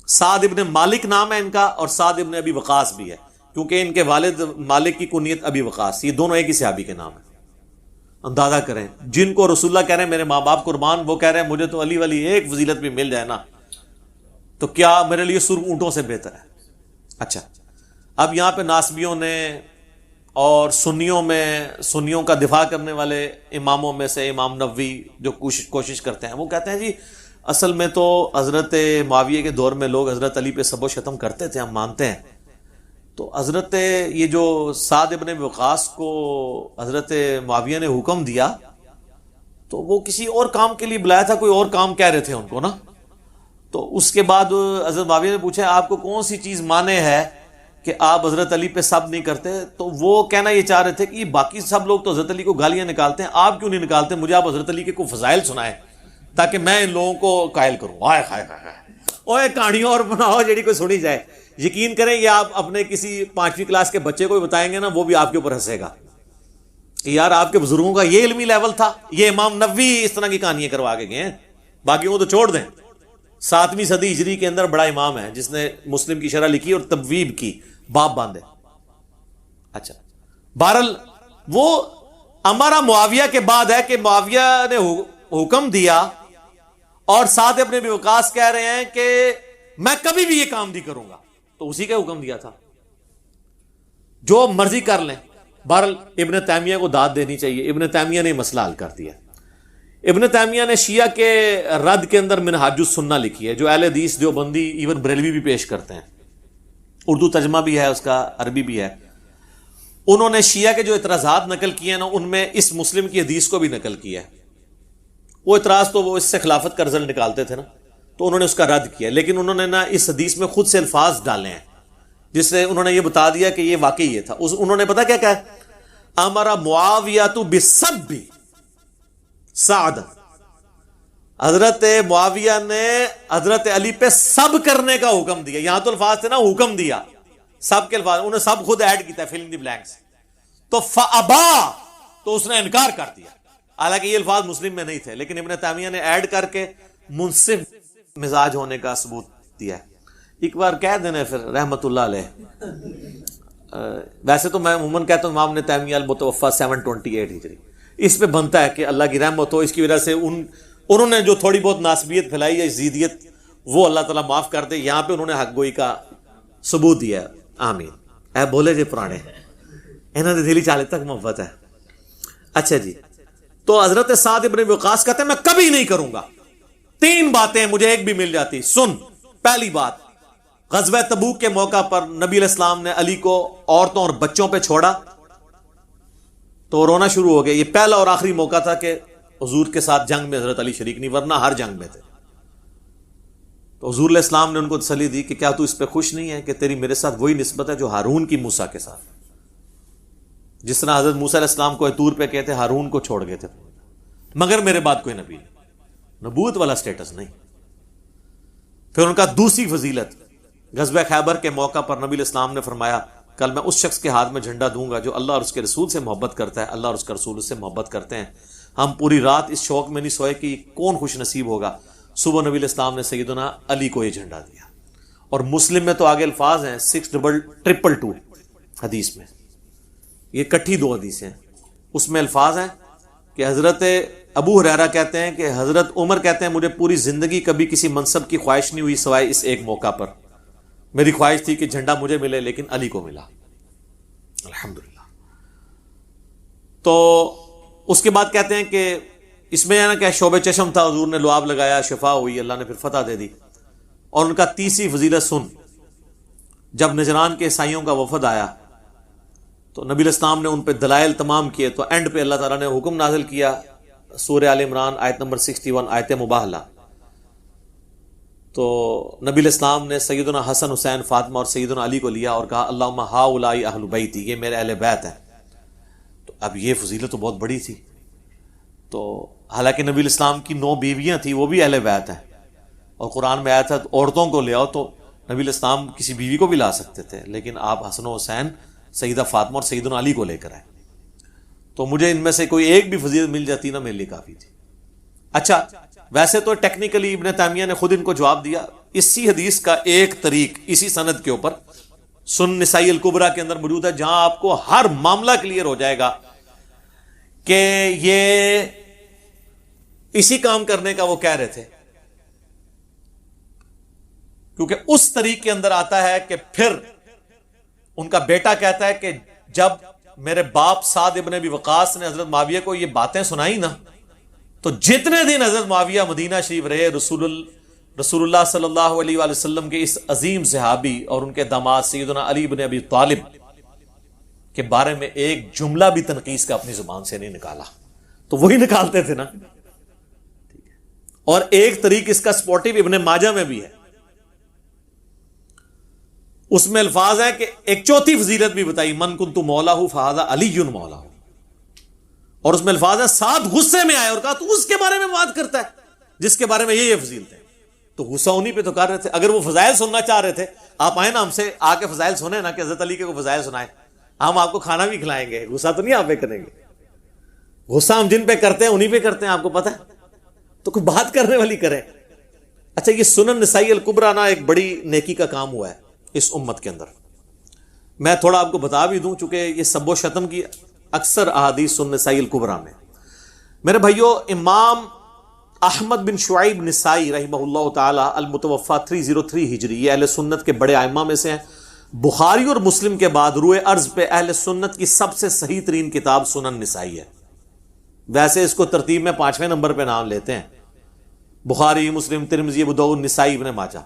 سعد ابن مالک نام ہے ان کا, اور سعد ابن ابی وقاص بھی ہے, کیونکہ ان کے والد مالک کی کنیت ابی وقاص. یہ دونوں ایک ہی صحابی کے نام ہیں. اندازہ کریں, جن کو رسول اللہ کہہ رہے ہیں میرے ماں باپ قربان, وہ کہہ رہے ہیں مجھے تو علی والی ایک فضیلت بھی مل جائے نا تو کیا میرے لیے سرخ اونٹوں سے بہتر ہے. اچھا, اب یہاں پہ ناسبیوں نے اور سنیوں کا دفاع کرنے والے اماموں میں سے امام نووی جو کوشش کرتے ہیں, وہ کہتے ہیں جی اصل میں تو حضرت معاویہ کے دور میں لوگ حضرت علی پہ سب و شتم کرتے تھے, ہم مانتے ہیں. تو حضرت یہ جو سعد ابن وقاص کو حضرت معاویہ نے حکم دیا تو وہ کسی اور کام کے لیے بلایا تھا, کوئی اور کام کہہ رہے تھے ان کو نا. تو اس کے بعد حضرت معاویہ نے پوچھا آپ کو کون سی چیز مانے ہے کہ آپ حضرت علی پہ سب نہیں کرتے. تو وہ کہنا یہ چاہ رہے تھے کہ باقی سب لوگ تو حضرت علی کو گالیاں نکالتے ہیں, آپ کیوں نہیں نکالتے, مجھے آپ حضرت علی کے کوئی فضائل سنائیں تاکہ میں ان لوگوں کو قائل کروں. آئے خائے اوے کہانیوں اور بناؤ جیڑی کوئی سنی جائے. یقین کریں یہ آپ اپنے کسی 5ویں کلاس کے بچے کو بھی بتائیں گے نا, وہ بھی آپ کے اوپر ہنسے گا کہ یار آپ کے بزرگوں کا یہ علمی لیول تھا. یہ امام نووی اس طرح کی کہانیاں کروا کے گئے ہیں, باقی وہ تو چھوڑ دیں. 7ویں صدی ہجری کے اندر بڑا امام ہے جس نے مسلم کی شرح لکھی اور تبویب کی, باب باندھے. اچھا, بہرحال وہ امارا معاویہ کے بعد ہے کہ معاویہ نے حکم دیا اور سعد ابن ابی وقاص کہہ رہے ہیں کہ میں کبھی بھی یہ کام نہیں کروں گا. تو اسی کا حکم دیا تھا, جو مرضی کر لیں. بہرحال ابن تیمیہ کو داد دینی چاہیے, ابن تیمیہ نے مسئلہ حل کر دیا. ابن تیمیہ نے شیعہ کے رد کے اندر منہاج السنہ لکھی ہے, جو اہل حدیث دیوبندی ایون بریلوی بھی پیش کرتے ہیں. اردو ترجمہ بھی ہے اس کا, عربی بھی ہے. انہوں نے شیعہ کے جو اعتراضات نقل کیے ہیں نا, ان میں اس مسلم کی حدیث کو بھی نقل کیا ہے. وہ اعتراض تو وہ اس سے خلافت کا رزلٹ نکالتے تھے نا, تو انہوں نے اس کا رد کیا, لیکن انہوں نے نا اس حدیث میں خود سے الفاظ ڈالے ہیں جس سے انہوں نے یہ بتا دیا کہ یہ واقعی یہ تھا. انہوں نے پتا کیا کہا, امر معاویہ بسب سعد, حضرت معاویہ نے حضرت علی پہ سب کرنے کا حکم دیا. یہاں تو الفاظ تھے نا حکم دیا, سب کے الفاظ انہوں نے سب خود ایڈ کیا, فل ان دی بلینکس. تو فابا, تو اس نے انکار کر دیا. حالانکہ یہ الفاظ مسلم میں نہیں تھے, لیکن ابن تیمیہ نے ایڈ کر کے منصف مزاج ہونے کا ثبوت دیا. ایک بار کہہ دینا پھر رحمت اللہ علیہ, ویسے تو میں عموماً کہتا ہوں امام ابن تیمیہ المتوفی 728 ہجری، اس پہ بنتا ہے کہ اللہ کی رحمت ہو، اس کی وجہ سے انہوں نے جو تھوڑی بہت ناسبیت پھیلائی ہے، زیدیت، وہ اللہ تعالیٰ معاف کر دے. یہاں پہ انہوں نے حق گوئی کا ثبوت دیا ہے. آمین. اے بولے جی پرانے انہوں نے دلی چالے تک محبت ہے. اچھا جی، تو حضرت سعد ابن وقاص کہتے ہیں میں کبھی نہیں کروں گا. 3 باتیں مجھے ایک بھی مل جاتی. سن، پہلی بات، غزوہ تبوک کے موقع پر نبی علیہ السلام نے علی کو عورتوں اور بچوں پہ چھوڑا تو رونا شروع ہو گیا. یہ پہلا اور آخری موقع تھا کہ حضور کے ساتھ جنگ میں حضرت علی شریک نہیں، ورنہ ہر جنگ میں تھے. تو حضور علیہ السلام نے ان کو تسلی دی کہ کیا تو اس پہ خوش نہیں ہے کہ تیری میرے ساتھ وہی نسبت ہے جو ہارون کی موسیٰ کے ساتھ، جس طرح حضرت موسیٰ علیہ السلام کو طور پہ کہتے ہارون کو چھوڑ گئے تھے، مگر میرے بعد کوئی نبی نہیں. نبوت والا سٹیٹس نہیں. پھر ان کا دوسری فضیلت، غزوہ خیبر کے موقع پر نبی علیہ السلام نے فرمایا کل میں اس شخص کے ہاتھ میں جھنڈا دوں گا جو اللہ اور اس کے رسول سے محبت کرتا ہے، اللہ اور اس کا رسول اس سے محبت کرتے ہیں. ہم پوری رات اس شوق میں نہیں سوئے کہ کون خوش نصیب ہوگا. صبح نبی علیہ السلام نے سیدنا علی کو یہ جھنڈا دیا. اور مسلم میں تو آگے الفاظ ہیں 6222 حدیث میں، یہ کٹھی 2 حدیث ہیں. اس میں الفاظ ہیں کہ حضرت ابو ہریرہ کہتے ہیں کہ حضرت عمر کہتے ہیں مجھے پوری زندگی کبھی کسی منصب کی خواہش نہیں ہوئی سوائے اس ایک موقع پر. میری خواہش تھی کہ جھنڈا مجھے ملے لیکن علی کو ملا. الحمدللہ. تو اس کے بعد کہتے ہیں کہ اس میں ہے نا کہ شعب چشم تھا، حضور نے لعاب لگایا، شفا ہوئی، اللہ نے پھر فتح دے دی. اور ان کا تیسری فضیلت سن، جب نجران کے عیسائیوں کا وفد آیا تو نبی علیہ السلام نے ان پہ دلائل تمام کیے تو اینڈ پہ اللہ تعالیٰ نے حکم نازل کیا، سورہ آل عمران آیت نمبر 61 آیت مباہلہ. تو نبی علیہ السلام نے سیدنا حسن، حسین، فاطمہ اور سیدنا علی کو لیا اور کہا اللہم ہؤلاء اہل بیتی، یہ میرے اہل بیت ہیں. تو اب یہ فضیلت تو بہت بڑی تھی. تو حالانکہ نبی علیہ السلام کی 9 بیویاں تھیں، وہ بھی اہل بیت ہیں، اور قرآن میں آیا تھا عورتوں کو لے آؤ، تو نبی علیہ السلام کسی بیوی کو بھی لا سکتے تھے، لیکن آپ حسن و حسین، سیدہ فاطمہ اور سیدنا علی کو لے کر آئے. تو مجھے ان میں سے کوئی ایک بھی فضیلت مل جاتی نا میرے لیے کافی تھی. اچھا، ویسے تو ٹیکنیکلی ابن تیمیہ نے خود ان کو جواب دیا. اسی حدیث کا ایک طریق اسی سند کے اوپر سنن نسائی الکبریٰ کے اندر موجود ہے، جہاں آپ کو ہر معاملہ کلیئر ہو جائے گا کہ یہ اسی کام کرنے کا وہ کہہ رہے تھے. کیونکہ اس طریق کے اندر آتا ہے کہ پھر ان کا بیٹا کہتا ہے کہ جب میرے باپ سعد ابن ابی وقاص نے حضرت معاویہ کو یہ باتیں سنائی نا، تو جتنے دن حضرت معاویہ مدینہ شریف رہے، رسول اللہ صلی اللہ علیہ وآلہ وسلم کے اس عظیم صحابی اور ان کے داماد سیدنا علی بن ابی طالب کے بارے میں ایک جملہ بھی تنقیص کا اپنی زبان سے نہیں نکالا. تو وہی نکالتے تھے نا. اور ایک طریق اس کا سپورٹیو ابن ماجہ میں بھی ہے، اس میں الفاظ ہے کہ ایک چوتھی فضیلت بھی بتائی، من کنت مولاہ فہذا علی مولاہ. اور اس میں الفاظ ہے ساتھ غصے میں آئے اور کہا تو اس کے بارے میں بات کرتا ہے جس کے بارے میں یہ فضیلت ہے. تو غصہ انہی پہ تو کر رہے تھے. اگر وہ فضائل سننا چاہ رہے تھے، آپ آئے نا ہم سے آ کے فضائل سنیں نا، کہ حضرت علی کے کو فضائل سنائیں، ہم آپ کو کھانا بھی کھلائیں گے، غصہ تو نہیں آپ پہ کریں گے. غصہ ہم جن پہ کرتے ہیں انہی پہ کرتے ہیں، آپ کو پتہ ہے. تو کوئی بات کرنے والی کریں. اچھا، یہ سنن نسائی الکبریٰ نا ایک بڑی نیکی کا کام ہوا ہے اس امت کے اندر. میں تھوڑا آپ کو بتا بھی دوں، چونکہ یہ سب و شتم کی اکثر احادیث سنن نسائی الکبریٰ میں. میرے بھائیو، امام احمد بن شعیب نسائی رحمہ اللہ تعالی المتوفی 303 ہجری، یہ اہل سنت کے بڑے ائمہ میں سے ہیں. بخاری اور مسلم کے بعد روئے ارض پہ اہل سنت کی سب سے صحیح ترین کتاب سنن نسائی ہے. ویسے اس کو ترتیب میں 5ویں نمبر پہ نام لیتے ہیں، بخاری، مسلم، ترمذی، ابو داؤد، نسائی، ابن ماجہ.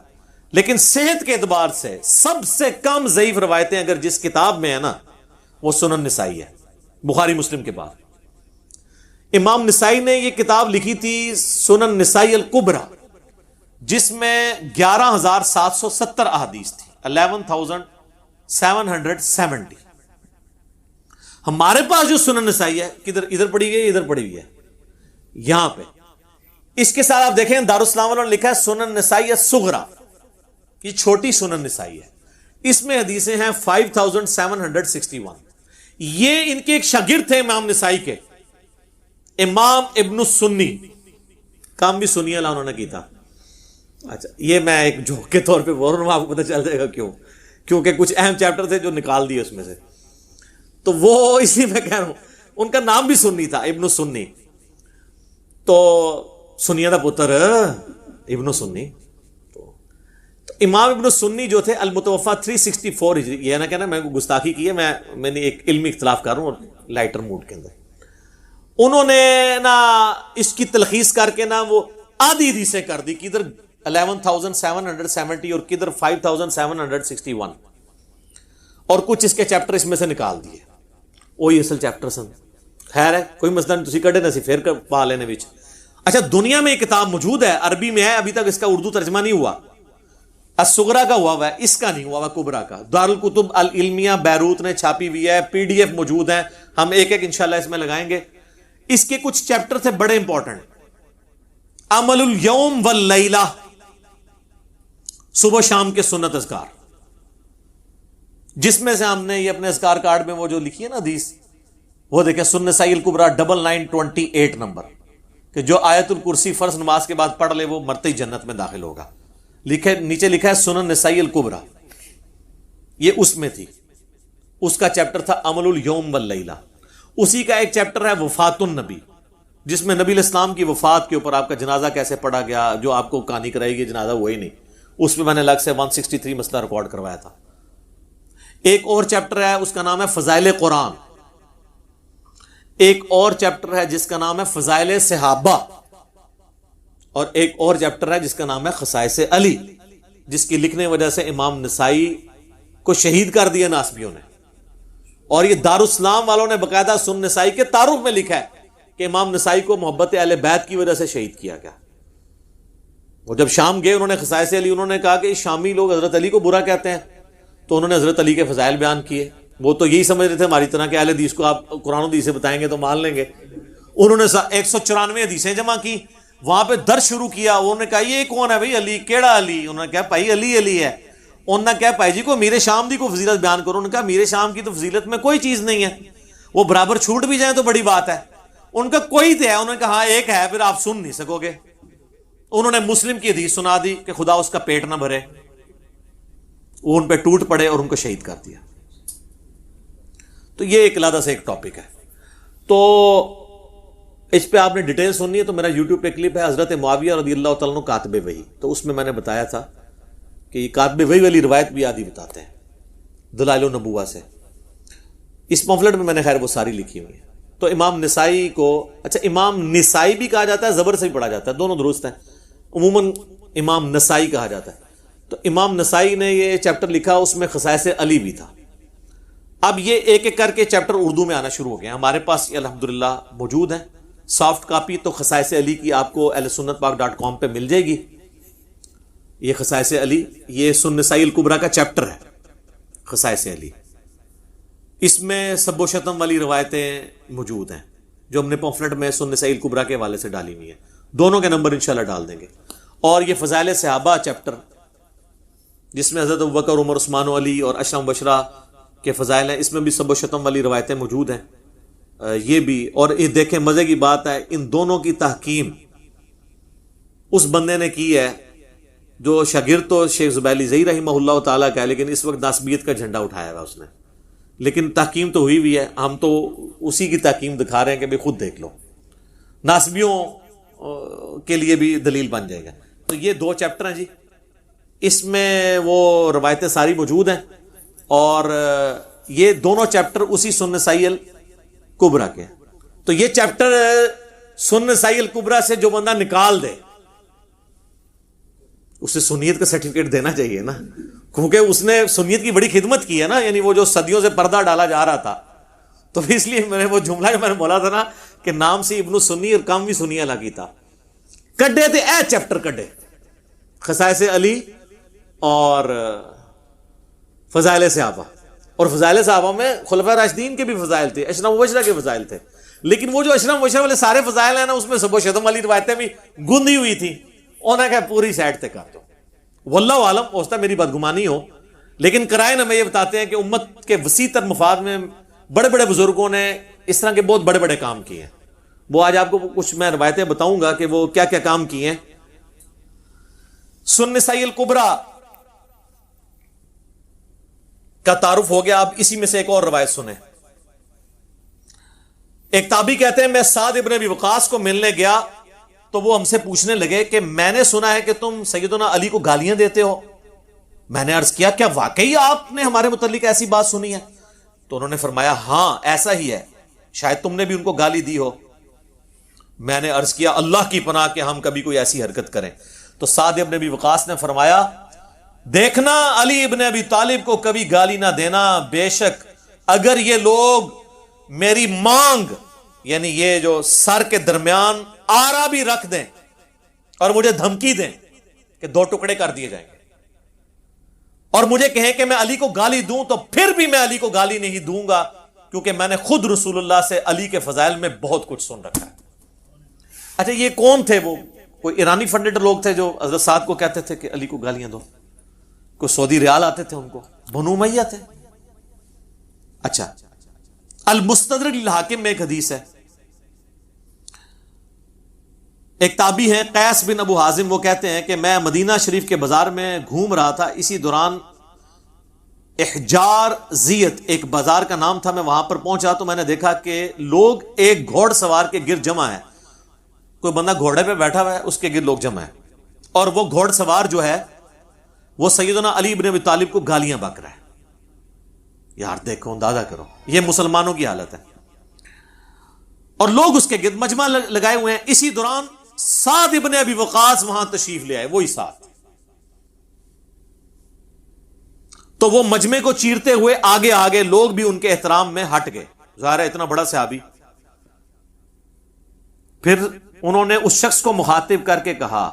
لیکن صحت کے اعتبار سے سب سے کم ضعیف روایتیں اگر جس کتاب میں ہے نا، وہ سنن نسائی ہے، بخاری مسلم کے بعد. امام نسائی نے یہ کتاب لکھی تھی سنن نسائی الکبریٰ، جس میں 11,770 احادیث تھی، 11,770. ہمارے پاس جو سنن نسائی ہے کدھر، ادھر پڑی ہوئی ہے، ادھر پڑی ہوئی ہے، یہاں پہ. اس کے ساتھ آپ دیکھیں دارالاسلام والوں نے لکھا ہے سنن نسائی الصغریٰ، یہ چھوٹی سنن نسائی ہے. اس میں حدیثیں ہیں 5,761. یہ ان کے ایک شاگرد تھے امام نسائی کے، امام ابن السنی، کام بھی سنی اللہ انہوں نے کی تھا. اچھا، یہ میں ایک جوک کے طور پہ بول رہا ہوں، آپ کو پتہ چل جائے گا کیوں. کیونکہ کچھ اہم چیپٹر تھے جو نکال دیے اس میں سے. تو وہ اسی میں کہہ رہا ہوں, ان کا نام بھی سنی تھا, ابن سنی. تو سنیہ دا پتر ابن سنی. تو امام ابن سنی جو تھے المتوفا 364 ہجری, یہ نہ کہنا میں گستاخی کی ہے, میں نے ایک علمی اختلاف کر رہا ہوں لائٹر موڈ کے اندر. انہوں نے نا اس کی تلخیص کر کے نا وہ آدھی حدیثیں کر دی, کدھر 11,770 اور کدھر 5,761, اور کچھ اس کے چیپٹر اس میں سے نکال دیے. وہی اصل چیپٹر سن. خیر ہے, کوئی مسئلہ نہیں, تسی کڈے نہ سی پھر پا لینے وچ. اچھا, دنیا میں یہ کتاب موجود ہے, عربی میں ہے, ابھی تک اس کا اردو ترجمہ نہیں ہوا. الصغرا کا ہوا ہے, اس کا نہیں ہوا, کبرا کا. دارالکتب العلمیہ بیروت نے چھاپی ہوئی ہے, PDF موجود ہیں, ہم ایک ایک انشاءاللہ اس میں لگائیں گے. اس کے کچھ چیپٹر تھے بڑے امپورٹنٹ. عمل الیوم واللیلہ, صبح شام کے سنت اذکار, جس میں سے ہم نے یہ اپنے اذکار کارڈ میں وہ جو لکھی ہے نا حدیث, وہ دیکھیں سنن نسائی الکبریٰ 9928 نمبر, کہ جو آیت الکرسی فرض نماز کے بعد پڑھ لے وہ مرتے ہی جنت میں داخل ہوگا. نیچے لکھا ہے سنن نسائی الکبریٰ, یہ اس میں تھی. اس کا چیپٹر تھا عمل الیوم واللیلہ. اسی کا ایک چیپٹر ہے وفات النبی, جس میں نبی الاسلام کی وفات کے اوپر آپ کا جنازہ کیسے پڑھا گیا, جو آپ کو کہانی کرائے گی جنازہ ہوا ہی نہیں. اس میں نے الگ سے 163 مسئلہ ریکارڈ کروایا تھا. ایک اور چیپٹر ہے, اس کا نام ہے فضائل قرآن. ایک اور چیپٹر ہے جس کا نام ہے فضائل صحابہ, اور ایک اور چیپٹر ہے جس کا نام ہے خصائص علی, جس کی لکھنے وجہ سے امام نسائی کو شہید کر دیا ناسبیوں نے. اور یہ دارالاسلام والوں نے باقاعدہ سنن نسائی کے تعارف میں لکھا ہے کہ امام نسائی کو محبت اہل بیت کی وجہ سے شہید کیا گیا. وہ جب شام گئے, انہوں نے خصائص علی, انہوں نے کہا کہ شامی لوگ حضرت علی کو برا کہتے ہیں, تو انہوں نے حضرت علی کے فضائل بیان کیے. وہ تو یہی سمجھ رہے تھے ہماری طرح کہ اہل حدیث کو آپ قرآن و حدیث سے بتائیں گے تو مان لیں گے. انہوں نے 194 حدیثیں جمع کی, وہاں پہ درس شروع کیا. انہوں نے کہا یہ کون ہے بھائی علی, کیڑا علی؟ انہوں نے کہا بھائی علی علی ہے. انہوں نے کہا بھائی جی کو میرے شام دی کو فضیلت بیان کرو. انہوں نے کہا میرے شام کی تو فضیلت میں کوئی چیز نہیں ہے, وہ برابر چھوٹ بھی جائیں تو بڑی بات ہے. ان کا کوئی تو ہے. انہوں نے کہا ہاں ایک ہے, پھر آپ سن نہیں سکو گے. انہوں نے مسلم کی حدیث سنا دی کہ خدا اس کا پیٹ نہ بھرے. وہ ان پہ ٹوٹ پڑے اور ان کو شہید کر دیا. تو یہ ایک علیحدہ سے ایک ٹاپک ہے. تو اس پہ آپ نے ڈیٹیل سننی ہے تو میرا یوٹیوب پہ کلپ ہے حضرت معاویہ رضی اللہ تعالیٰ عنہ کاتب وحی. تو اس میں نے بتایا تھا کہ یہ کاتب وحی والی روایت بھی آدھی بتاتے ہیں دلائل النبوہ سے. اس پمفلٹ میں نے خیر وہ ساری لکھی ہوئی ہے. تو امام نسائی کو, اچھا امام نسائی بھی کہا جاتا ہے, زبر سے بھی پڑھا جاتا ہے, دونوں درست ہیں. عموماً امام نسائی کہا جاتا ہے. تو امام نسائی نے یہ چیپٹر لکھا, اس میں خصائص علی بھی تھا. اب یہ ایک ایک کر کے چیپٹر اردو میں آنا شروع ہو گئے. ہمارے پاس یہ الحمدللہ موجود ہیں سافٹ کاپی. تو خصائص علی کی آپ کو ahlsunnatpak.com پہ مل جائے گی. یہ خصائص علی, یہ سنن نسائی الکبریٰ کا چیپٹر ہے خصائص علی. اس میں سب و شتم والی روایتیں موجود ہیں جو ہم نے پمفلٹ میں سنن نسائی الکبریٰ کے حوالے سے ڈالی ہوئی ہیں. دونوں کے نمبر انشاءاللہ ڈال دیں گے. اور یہ فضائل صحابہ چیپٹر, جس میں حضرت ابوبکر, عمر, عثمان و علی اور اشرم بشرا کے فضائل ہیں, اس میں بھی سب و شتم والی روایتیں موجود ہیں. یہ بھی, اور یہ دیکھیں مزے کی بات ہے, ان دونوں کی تحکیم اس بندے نے کی ہے جو شاگرد تو شیخ زبیلی زئی رحمہ اللہ تعالیٰ کا ہے, لیکن اس وقت ناسبیت کا جھنڈا اٹھایا ہوا اس نے. لیکن تحکیم تو ہوئی ہوئی ہے, ہم تو اسی کی تحکیم دکھا رہے ہیں کہ بھی خود دیکھ لو, ناسبیوں کے لیے بھی دلیل بن جائے گا. تو یہ 2 چیپٹر ہیں جی, اس میں وہ روایتیں ساری موجود ہیں. اور یہ دونوں چیپٹر اسی سنن نسائی الکبریٰ کے. تو یہ چیپٹر سنن نسائی الکبریٰ سے جو بندہ نکال دے اسے سنیت کا سرٹیفکیٹ دینا چاہیے نا, کیونکہ اس نے سنیت کی بڑی خدمت کی ہے نا. یعنی وہ جو صدیوں سے پردہ ڈالا جا رہا تھا, تو اس لیے میں نے وہ جملہ جو میں نے بولا تھا نا کہ نام سے ابن سنی اور کام بھی سنی الگ ہی تھا. کڈے تھے اے چیپٹر کڈے, خصائص علی اور فضائل صحابہ. اور فضائل صحابہ میں خلفاء راشدین کے بھی فضائل تھے, اشرم مبشرہ کے فضائل تھے. لیکن وہ جو اشرم مبشرہ والے سارے فضائل ہیں نا, اس میں سب و شتم والی روایتیں بھی گندی ہوئی تھی. انہوں نے کہا پوری سائڈ تے کر دو. واللہ عالم, ہو سکتا ہے میری بدگمانی ہو, لیکن کرائن ہمیں یہ بتاتے ہیں کہ امت کے وسیع تر مفاد میں بڑے بڑے بزرگوں نے اس طرح کے بہت بڑے بڑے کام کیے ہیں. وہ آج آپ کو کچھ میں روایتیں بتاؤں گا کہ وہ کیا کیا کام کیے ہیں. سنن نسائی الکبریٰ کا تعارف ہو گیا. اب اسی میں سے ایک اور روایت سنیں. ایک تابعی کہتے ہیں میں سعد ابن ابی وقاص کو ملنے گیا تو وہ ہم سے پوچھنے لگے کہ میں نے سنا ہے کہ تم سیدنا علی کو گالیاں دیتے ہو. میں نے عرض کیا واقعی آپ نے ہمارے متعلق ایسی بات سنی ہے؟ تو انہوں نے فرمایا ہاں ایسا ہی ہے, شاید تم نے بھی ان کو گالی دی ہو. میں نے عرض کیا اللہ کی پناہ کہ ہم کبھی کوئی ایسی حرکت کریں. تو سعد ابن ابی وقاص نے فرمایا دیکھنا علی ابن ابی طالب کو کبھی گالی نہ دینا, بے شک اگر یہ لوگ میری مانگ یعنی یہ جو سر کے درمیان آرا بھی رکھ دیں اور مجھے دھمکی دیں کہ 2 ٹکڑے کر دیے جائیں گے اور مجھے کہیں کہ میں علی کو گالی دوں, تو پھر بھی میں علی کو گالی نہیں دوں گا, کیونکہ میں نے خود رسول اللہ سے علی کے فضائل میں بہت کچھ سن رکھا ہے. اچھا یہ کون تھے؟ وہ کوئی ایرانی فنڈڈ لوگ تھے جو حضرت سعد کو کہتے تھے کہ علی کو گالیاں دو؟ کوئی سعودی ریال آتے تھے ان کو؟ بنو امیہ تھے. اچھا المستدرک للحاکم میں ایک حدیث ہے, ایک تابعی ہیں قیس بن ابو حازم, وہ کہتے ہیں کہ میں مدینہ شریف کے بازار میں گھوم رہا تھا, اسی دوران احجار زیت ایک بازار کا نام تھا, میں وہاں پر پہنچا تو میں نے دیکھا کہ لوگ ایک گھوڑ سوار کے گرد جمع ہے. کوئی بندہ گھوڑے پہ بیٹھا ہوا ہے, اس کے گرد لوگ جمع ہے, اور وہ گھوڑ سوار جو ہے وہ سیدنا علی بن ابی طالب کو گالیاں بک رہا ہے. یار دیکھو, اندازہ کرو, یہ مسلمانوں کی حالت ہے, اور لوگ اس کے گرد مجمع لگائے ہوئے ہیں. اسی دوران سعد ابن ابی وقاص وہاں تشریف لے آئے, وہی سعد. تو وہ مجمع کو چیرتے ہوئے آگے آگے, لوگ بھی ان کے احترام میں ہٹ گئے, ظاہر ہے اتنا بڑا صحابی. پھر انہوں نے اس شخص کو مخاطب کر کے کہا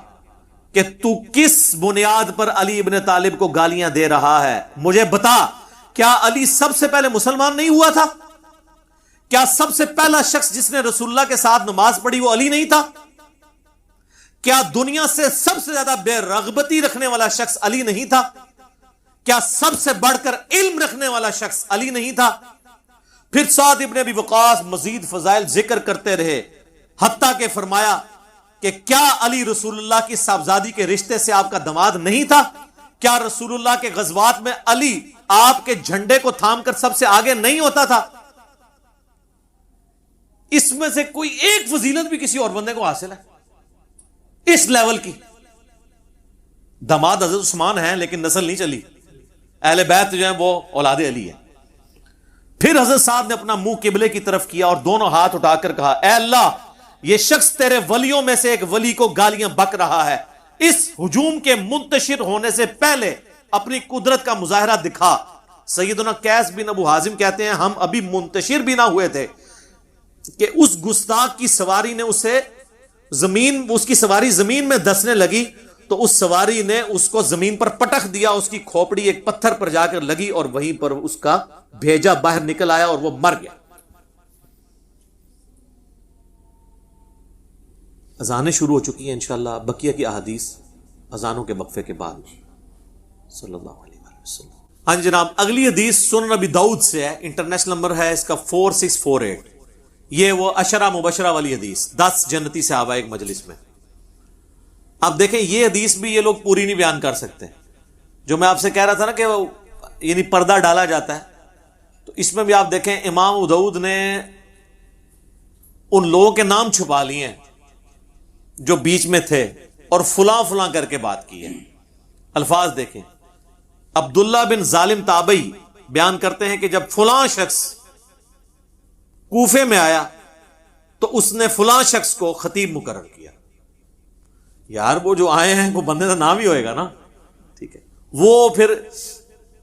کہ تو کس بنیاد پر علی ابن طالب کو گالیاں دے رہا ہے؟ مجھے بتا, کیا علی سب سے پہلے مسلمان نہیں ہوا تھا؟ کیا سب سے پہلا شخص جس نے رسول اللہ کے ساتھ نماز پڑھی وہ علی نہیں تھا؟ کیا دنیا سے سب سے زیادہ بے رغبتی رکھنے والا شخص علی نہیں تھا؟ کیا سب سے بڑھ کر علم رکھنے والا شخص علی نہیں تھا؟ پھر سعد ابن ابی وقاص مزید فضائل ذکر کرتے رہے, حتیٰ کہ فرمایا کہ کیا علی رسول اللہ کی صاحبزادی کے رشتے سے آپ کا داماد نہیں تھا؟ کیا رسول اللہ کے غزوات میں علی آپ کے جھنڈے کو تھام کر سب سے آگے نہیں ہوتا تھا؟ اس میں سے کوئی ایک فضیلت بھی کسی اور بندے کو حاصل ہے اس لیول کی؟ داماد حضرت عثمان ہیں لیکن نسل نہیں چلی, اہل بیت جو ہیں وہ اولاد علی ہے. پھر حضرت سعد نے اپنا منہ قبلے کی طرف کیا اور دونوں ہاتھ اٹھا کر کہا اے اللہ, یہ شخص تیرے ولیوں میں سے ایک ولی کو گالیاں بک رہا ہے, اس ہجوم کے منتشر ہونے سے پہلے اپنی قدرت کا مظاہرہ دکھا. سیدنا قیس بن ابو حازم کہتے ہیں ہم ابھی منتشر بھی نہ ہوئے تھے کہ اس گستاخ کی سواری نے اسے اس کی سواری زمین میں دسنے لگی, تو اس سواری نے اس کو زمین پر پٹخ دیا, اس کی کھوپڑی ایک پتھر پر جا کر لگی اور وہیں پر اس کا بھیجا باہر نکل آیا اور وہ مر گیا. اذانیں شروع ہو چکی ہیں انشاءاللہ, بقیہ کی احادیث اذانوں کے وقفے کے بعد. صلی اللہ علیہ وسلم. ہاں جناب, اگلی حدیث سنن ابی داؤد سے ہے, انٹرنیشنل نمبر ہے اس کا 4648. یہ وہ عشرہ مبشرہ والی حدیث, 10 جنتی صحابہ ایک مجلس میں. اب دیکھیں یہ حدیث بھی یہ لوگ پوری نہیں بیان کر سکتے. جو میں آپ سے کہہ رہا تھا نا کہ یعنی پردہ ڈالا جاتا ہے, تو اس میں بھی آپ دیکھیں امام ابو داؤد نے ان لوگوں کے نام چھپا لیے ہیں جو بیچ میں تھے اور فلاں فلاں کر کے بات کی ہے. الفاظ دیکھیں, عبداللہ بن ظالم تابعی بیان کرتے ہیں کہ جب فلاں شخص کوفے میں آیا تو اس نے فلاں شخص کو خطیب مقرر کیا. یار وہ جو آئے ہیں وہ بندے کا نام ہی ہوئے گا نا, ٹھیک ہے. وہ پھر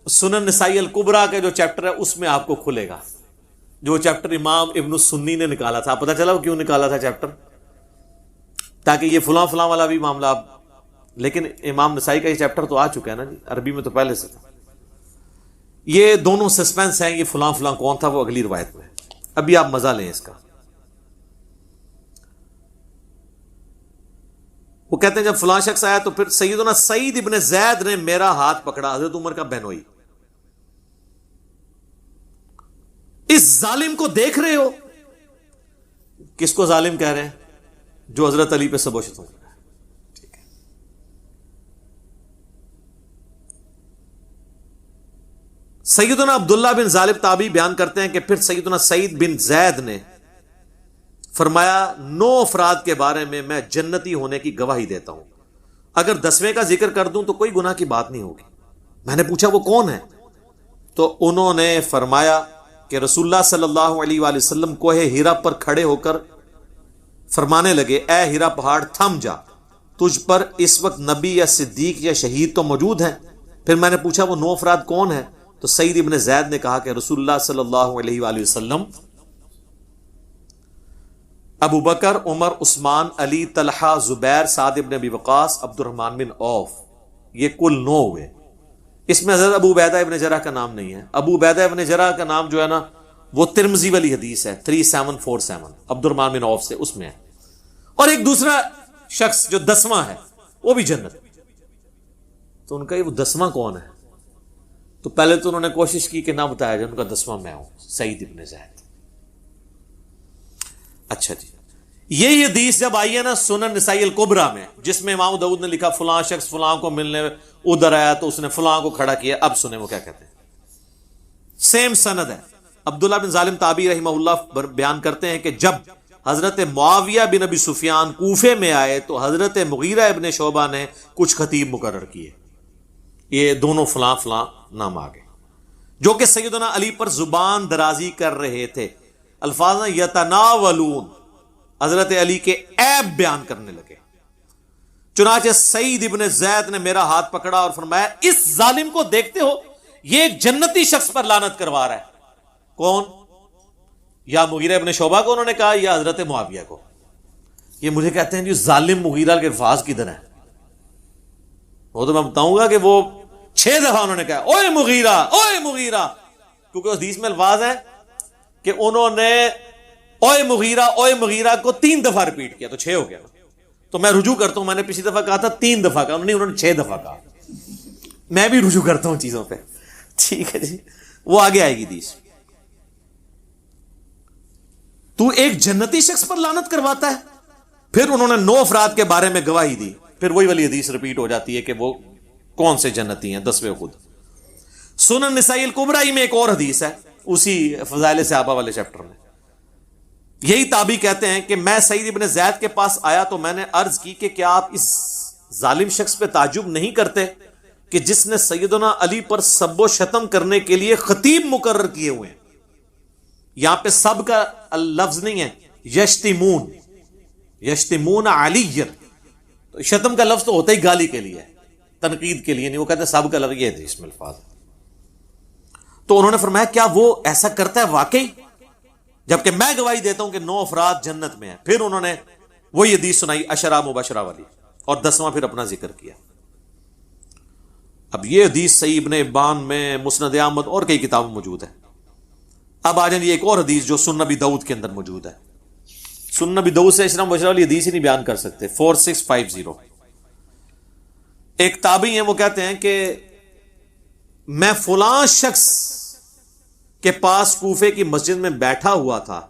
سنن نسائی الکبریٰ کا جو چیپٹر ہے اس میں آپ کو کھلے گا, جو چیپٹر امام ابن السنی نے نکالا تھا. پتہ چلا وہ کیوں نکالا تھا چیپٹر, تاکہ یہ فلاں فلاں والا بھی معاملہ. لیکن امام نسائی کا یہ چیپٹر تو آ چکا ہے نا جی, عربی میں تو پہلے سے تھا. یہ دونوں سسپینس ہیں, یہ فلاں فلاں کون تھا وہ اگلی روایت میں. ابھی آپ مزہ لیں اس کا. وہ کہتے ہیں جب فلاں شخص آیا تو پھر سیدنا سعید ابن زید نے میرا ہاتھ پکڑا, حضرت عمر کا بہنوئی. اس ظالم کو دیکھ رہے ہو؟ کس کو ظالم کہہ رہے ہیں؟ جو حضرت علی پہ سب و شتم کر رہا ہے. ٹھیک ہے. سیدنا عبداللہ بن ظالب تابعی بیان کرتے ہیں کہ پھر سیدنا سعید بن زید نے فرمایا 9 افراد کے بارے میں جنتی ہونے کی گواہی دیتا ہوں، اگر 10ویں کا ذکر کر دوں تو کوئی گناہ کی بات نہیں ہوگی۔ میں نے پوچھا وہ کون ہے؟ تو انہوں نے فرمایا کہ رسول اللہ صلی اللہ علیہ وآلہ وسلم کوہ ہیرا پر کھڑے ہو کر فرمانے لگے، اے ہیرا پہاڑ تھم جا، تجھ پر اس وقت نبی یا صدیق یا شہید تو موجود ہیں۔ پھر میں نے پوچھا وہ 9 افراد کون ہیں؟ تو سعید ابن زید نے کہا کہ رسول اللہ صلی اللہ علیہ وآلہ وسلم، ابو بکر، عمر، عثمان، علی، طلحہ، زبیر، سعد ابن ابی وقاص، عبد الرحمن بن عوف، یہ کل 9 ہوئے۔ اس میں حضرت ابو عبیدہ ابن جرح کا نام نہیں ہے۔ ابو عبیدہ ابن جرح کا نام جو ہے نا وہ ترمذی والی حدیث ہے 3747 عبد الرحمن بن عوف سے، اس میں ہے۔ اور ایک دوسرا شخص جو 10واں ہے وہ بھی جنت۔ تو ان کا یہ وہ 10واں کون ہے؟ تو پہلے تو انہوں نے کوشش کی کہ نہ بتایا جائے، ان کا 10واں میں ہوں، سعید ابن زید۔ اچھا جی، یہی حدیث جب آئی ہے نا سنن نسائی الکبریٰ میں، جس میں امام داؤد نے لکھا فلاں شخص فلاں کو ملنے ادھر آیا تو اس نے فلاں کو کھڑا کیا، اب سنیں وہ کیا کہتے ہیں۔ سیم سند ہے۔ عبداللہ بن ظالم تابعی رحمہ اللہ بیان کرتے ہیں کہ جب حضرت معاویہ بن ابی سفیان کوفے میں آئے تو حضرت مغیرہ ابن شعبہ نے کچھ خطیب مقرر کیے، یہ دونوں فلاں فلاں نام آگے، جو کہ سیدنا علی پر زبان درازی کر رہے تھے، الفاظ یتناولون، حضرت علی کے عیب بیان کرنے لگے۔ چنانچہ سعید ابن زید نے میرا ہاتھ پکڑا اور فرمایا اس ظالم کو دیکھتے ہو، یہ ایک جنتی شخص پر لعنت کروا رہا ہے۔ کون؟ یا مغیرہ ابن شعبہ کو انہوں نے کہا یا حضرت معاویہ کو۔ یہ مجھے کہتے ہیں جی ظالم مغیرہ کے الفاظ کدھر ہیں؟ وہ تو میں بتاؤں گا کہ وہ 6 دفعہ انہوں نے کہا اوئے مغیرہ اوئے مغیرہ، کیونکہ اس حدیث میں الفاظ ہیں کہ انہوں نے اوئے مغیرہ کو 3 دفعہ ریپیٹ کیا، تو 6 ہو گیا۔ تو میں رجوع کرتا ہوں، میں نے پچھلی دفعہ کہا تھا 3 دفعہ کہا، انہوں نے 6 دفعہ کہا۔ میں بھی رجوع کرتا ہوں چیزوں پہ، ٹھیک ہے جی، وہ آگے آئے گی حدیث۔ تو ایک جنتی شخص پر لعنت کرواتا ہے؟ پھر انہوں نے 9 افراد کے بارے میں گواہی دی، پھر وہی والی حدیث ریپیٹ ہو جاتی ہے کہ وہ کون سے جنتی ہیں، 10ویں خود۔ سنن نسائی الکبریٰ میں ایک اور حدیث ہے اسی فضائل صحابہ والے چیپٹر میں، یہی تابعی کہتے ہیں کہ میں سعید ابن زید کے پاس آیا تو میں نے عرض کی کہ کیا آپ اس ظالم شخص پہ تعجب نہیں کرتے کہ جس نے سیدنا علی پر سب و شتم کرنے کے لیے خطیب مقرر کیے ہوئے ہیں؟ یہاں پہ سب کا لفظ نہیں ہے، یشتمون علی، تو شتم کا لفظ تو ہوتا ہی گالی کے لیے، تنقید کے لیے نہیں، وہ کہتے ہیں سب کا لفظ یہ ہے اس میں الفاظ۔ تو انہوں نے فرمایا کیا وہ ایسا کرتا ہے واقعی؟ جبکہ میں گواہی دیتا ہوں کہ 9 افراد جنت میں ہیں۔ پھر انہوں نے وہی حدیث سنائی عشرہ مبشرہ والی، اور 10واں پھر اپنا ذکر کیا۔ اب یہ حدیث صحیح ابن حبان میں، مسند احمد اور کئی کتابوں میں موجود ہے۔ اب آ جائیں ایک اور حدیث جو سنن نبی داؤد کے اندر موجود ہے۔ سنن نبی داؤد سے عشرہ مبشرہ والی حدیث ہی نہیں بیان کر سکتے۔ 4650 ایک تابعی ہیں، وہ کہتے ہیں کہ میں فلاں شخص کے پاس کوفے کی مسجد میں بیٹھا ہوا تھا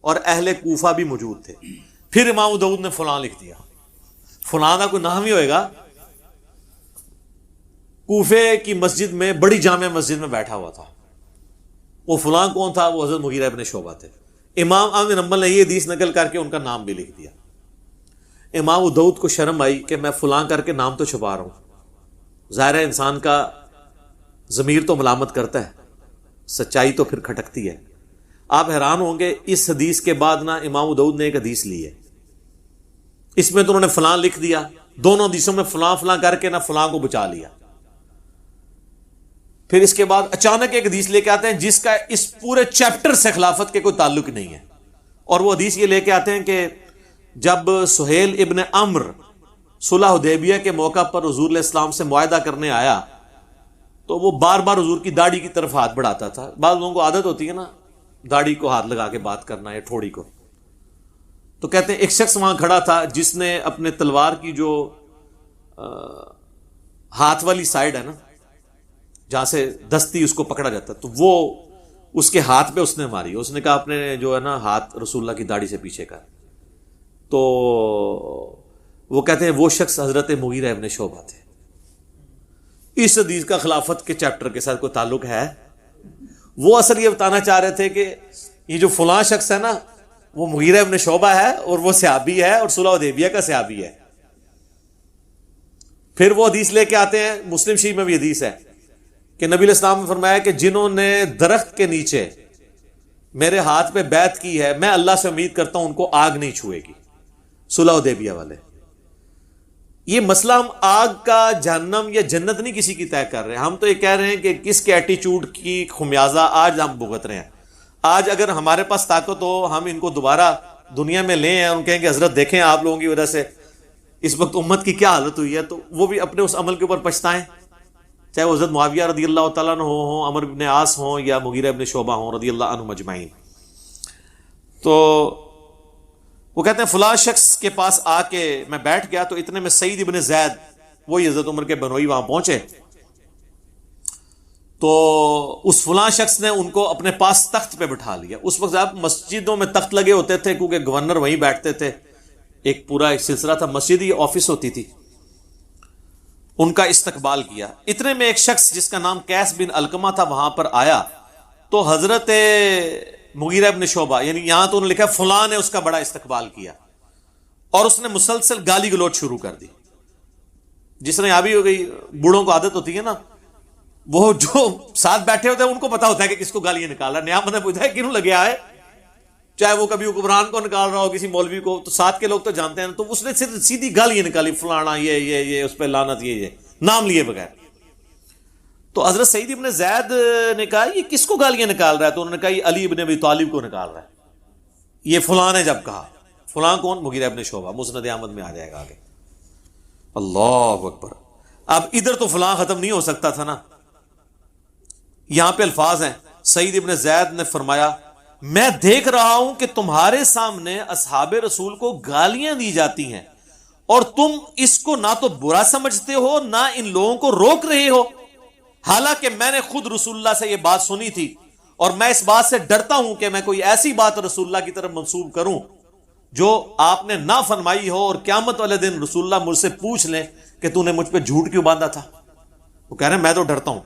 اور اہل کوفہ بھی موجود تھے۔ پھر امام داؤد نے فلاں لکھ دیا، فلاں کا کوئی نام ہی ہوئے گا۔ کوفے کی مسجد میں، بڑی جامع مسجد میں بیٹھا ہوا تھا، وہ فلاں کون تھا؟ وہ حضرت مغیرہ ابن شعبہ تھے۔ امام احمد بن حنبل نے یہ حدیث نقل کر کے ان کا نام بھی لکھ دیا۔ امام داؤد کو شرم آئی کہ میں فلاں کر کے نام تو چھپا رہا ہوں، ظاہر ہے انسان کا ضمیر تو ملامت کرتا ہے، سچائی تو پھر کھٹکتی ہے۔ آپ حیران ہوں گے اس حدیث کے بعد نا امام داؤد نے ایک حدیث لی ہے، اس میں تو انہوں نے فلاں لکھ دیا، دونوں حدیثوں میں فلاں فلاں کر کے نا فلاں کو بچا لیا۔ پھر اس کے بعد اچانک ایک حدیث لے کے آتے ہیں جس کا اس پورے چیپٹر سے خلافت کے کوئی تعلق نہیں ہے، اور وہ حدیث یہ لے کے آتے ہیں کہ جب سہیل ابن عمرو صلح حدیبیہ کے موقع پر حضور علیہ السلام سے معاہدہ کرنے آیا تو وہ بار بار حضور کی داڑھی کی طرف ہاتھ بڑھاتا تھا۔ بعض لوگوں کو عادت ہوتی ہے نا داڑھی کو ہاتھ لگا کے بات کرنا یا ٹھوڑی کو، تو کہتے ہیں ایک شخص وہاں کھڑا تھا جس نے اپنے تلوار کی جو ہاتھ والی سائڈ ہے نا جہاں سے دستی اس کو پکڑا جاتا، تو وہ اس کے ہاتھ پہ اس نے ماری۔ اس نے کہا اپنے جو ہے نا ہاتھ رسول اللہ کی داڑھی سے پیچھے کر۔ تو وہ کہتے ہیں وہ شخص حضرت مغیرہ ابن شعبہ تھے۔ اس حدیث کا خلافت کے چیپٹر کے ساتھ کوئی تعلق ہے وہ اصل یہ بتانا چاہ رہے تھے کہ یہ جو فلاں شخص ہے نا وہ مغیرہ ابن شعبہ ہے اور وہ صحابی ہے اور صلح حدیبیہ کا صحابی ہے. پھر وہ حدیث لے کے آتے ہیں, مسلم شریف میں بھی حدیث ہے کہ نبی علیہ السلام نے فرمایا کہ جنہوں نے درخت کے نیچے میرے ہاتھ پہ بیعت کی ہے میں اللہ سے امید کرتا ہوں ان کو آگ نہیں چھوئے گی. صلح حدیبیہ والے. یہ مسئلہ ہم آگ کا جہنم یا جنت نہیں کسی کی طے کر رہے ہیں, ہم تو یہ کہہ رہے ہیں کہ کس کے ایٹیچیوڈ کی خمیازہ آج ہم بھگت رہے ہیں. آج اگر ہمارے پاس طاقت ہو ہم ان کو دوبارہ دنیا میں لیں ہیں, ان کہیں کہ حضرت دیکھیں آپ لوگوں کی وجہ سے اس وقت امت کی کیا حالت ہوئی ہے, تو وہ بھی اپنے اس عمل کے اوپر پچھتائیں, چاہے وہ حضرت معاویہ رضی اللہ تعالیٰ عنہ ہوں, عمر بن عاص ہوں یا مغیرہ ابن شعبہ ہوں رضی اللہ عنہم اجمعین. تو وہ کہتے ہیں فلاں شخص کے پاس آ کے میں بیٹھ گیا تو اتنے میں سعید ابن زید وہی حضرت عمر کے بنوئی وہاں پہنچے, تو اس فلاں شخص نے ان کو اپنے پاس تخت پہ بٹھا لیا. اس وقت آپ مسجدوں میں تخت لگے ہوتے تھے کیونکہ گورنر وہیں بیٹھتے تھے, ایک پورا ایک سلسلہ تھا, مسجد ہی آفس ہوتی تھی. ان کا استقبال کیا. اتنے میں ایک شخص جس کا نام قیس بن علقمہ تھا وہاں پر آیا, تو حضرت مغیرہ ابن شعبہ, یعنی یہاں تو انہوں نے لکھا فلاں نے اس کا بڑا استقبال کیا اور اس نے مسلسل گالی گلوچ شروع کر دی. جس طرح یہاں بھی ہو گئی, بوڑھوں کو عادت ہوتی ہے نا, وہ جو ساتھ بیٹھے ہوتے ہیں ان کو پتا ہوتا ہے کہ کس کو گالیاں نکالا, نیا بندہ پوچھتا ہے کیوں لگے آئے, چاہے وہ کبھی حکمران کو نکال رہا ہو کسی مولوی کو, تو ساتھ کے لوگ تو جانتے ہیں, تو اس نے سیدھی گالیاں نکالی, فلانا یہ اس پہ لعنت, یہ نام لیے بغیر. تو حضرت سعید ابن زید نے کہا یہ کس کو گالیاں نکال رہا ہے, تو انہوں نے کہا یہ علی ابن ابی طالب کو نکال رہا ہے. یہ فلاں نے جب کہا, فلاں کون, مغیرہ ابن شعبہ, مسند احمد میں آ جائے گا آگے. اللہ اکبر. اب ادھر تو فلاں ختم نہیں ہو سکتا تھا نا, یہاں پہ الفاظ ہیں, سعید ابن زید نے فرمایا میں دیکھ رہا ہوں کہ تمہارے سامنے اصحاب رسول کو گالیاں دی جاتی ہیں اور تم اس کو نہ تو برا سمجھتے ہو نہ ان لوگوں کو روک رہے ہو, حالانکہ میں نے خود رسول اللہ سے یہ بات سنی تھی اور میں اس بات سے ڈرتا ہوں کہ میں کوئی ایسی بات رسول اللہ کی طرف منسوب کروں جو آپ نے نہ فرمائی ہو اور قیامت والے دن رسول اللہ مجھ سے پوچھ لیں کہ تو نے مجھ پہ جھوٹ کیوں باندھا تھا. وہ کہہ رہے ہیں میں تو ڈرتا ہوں,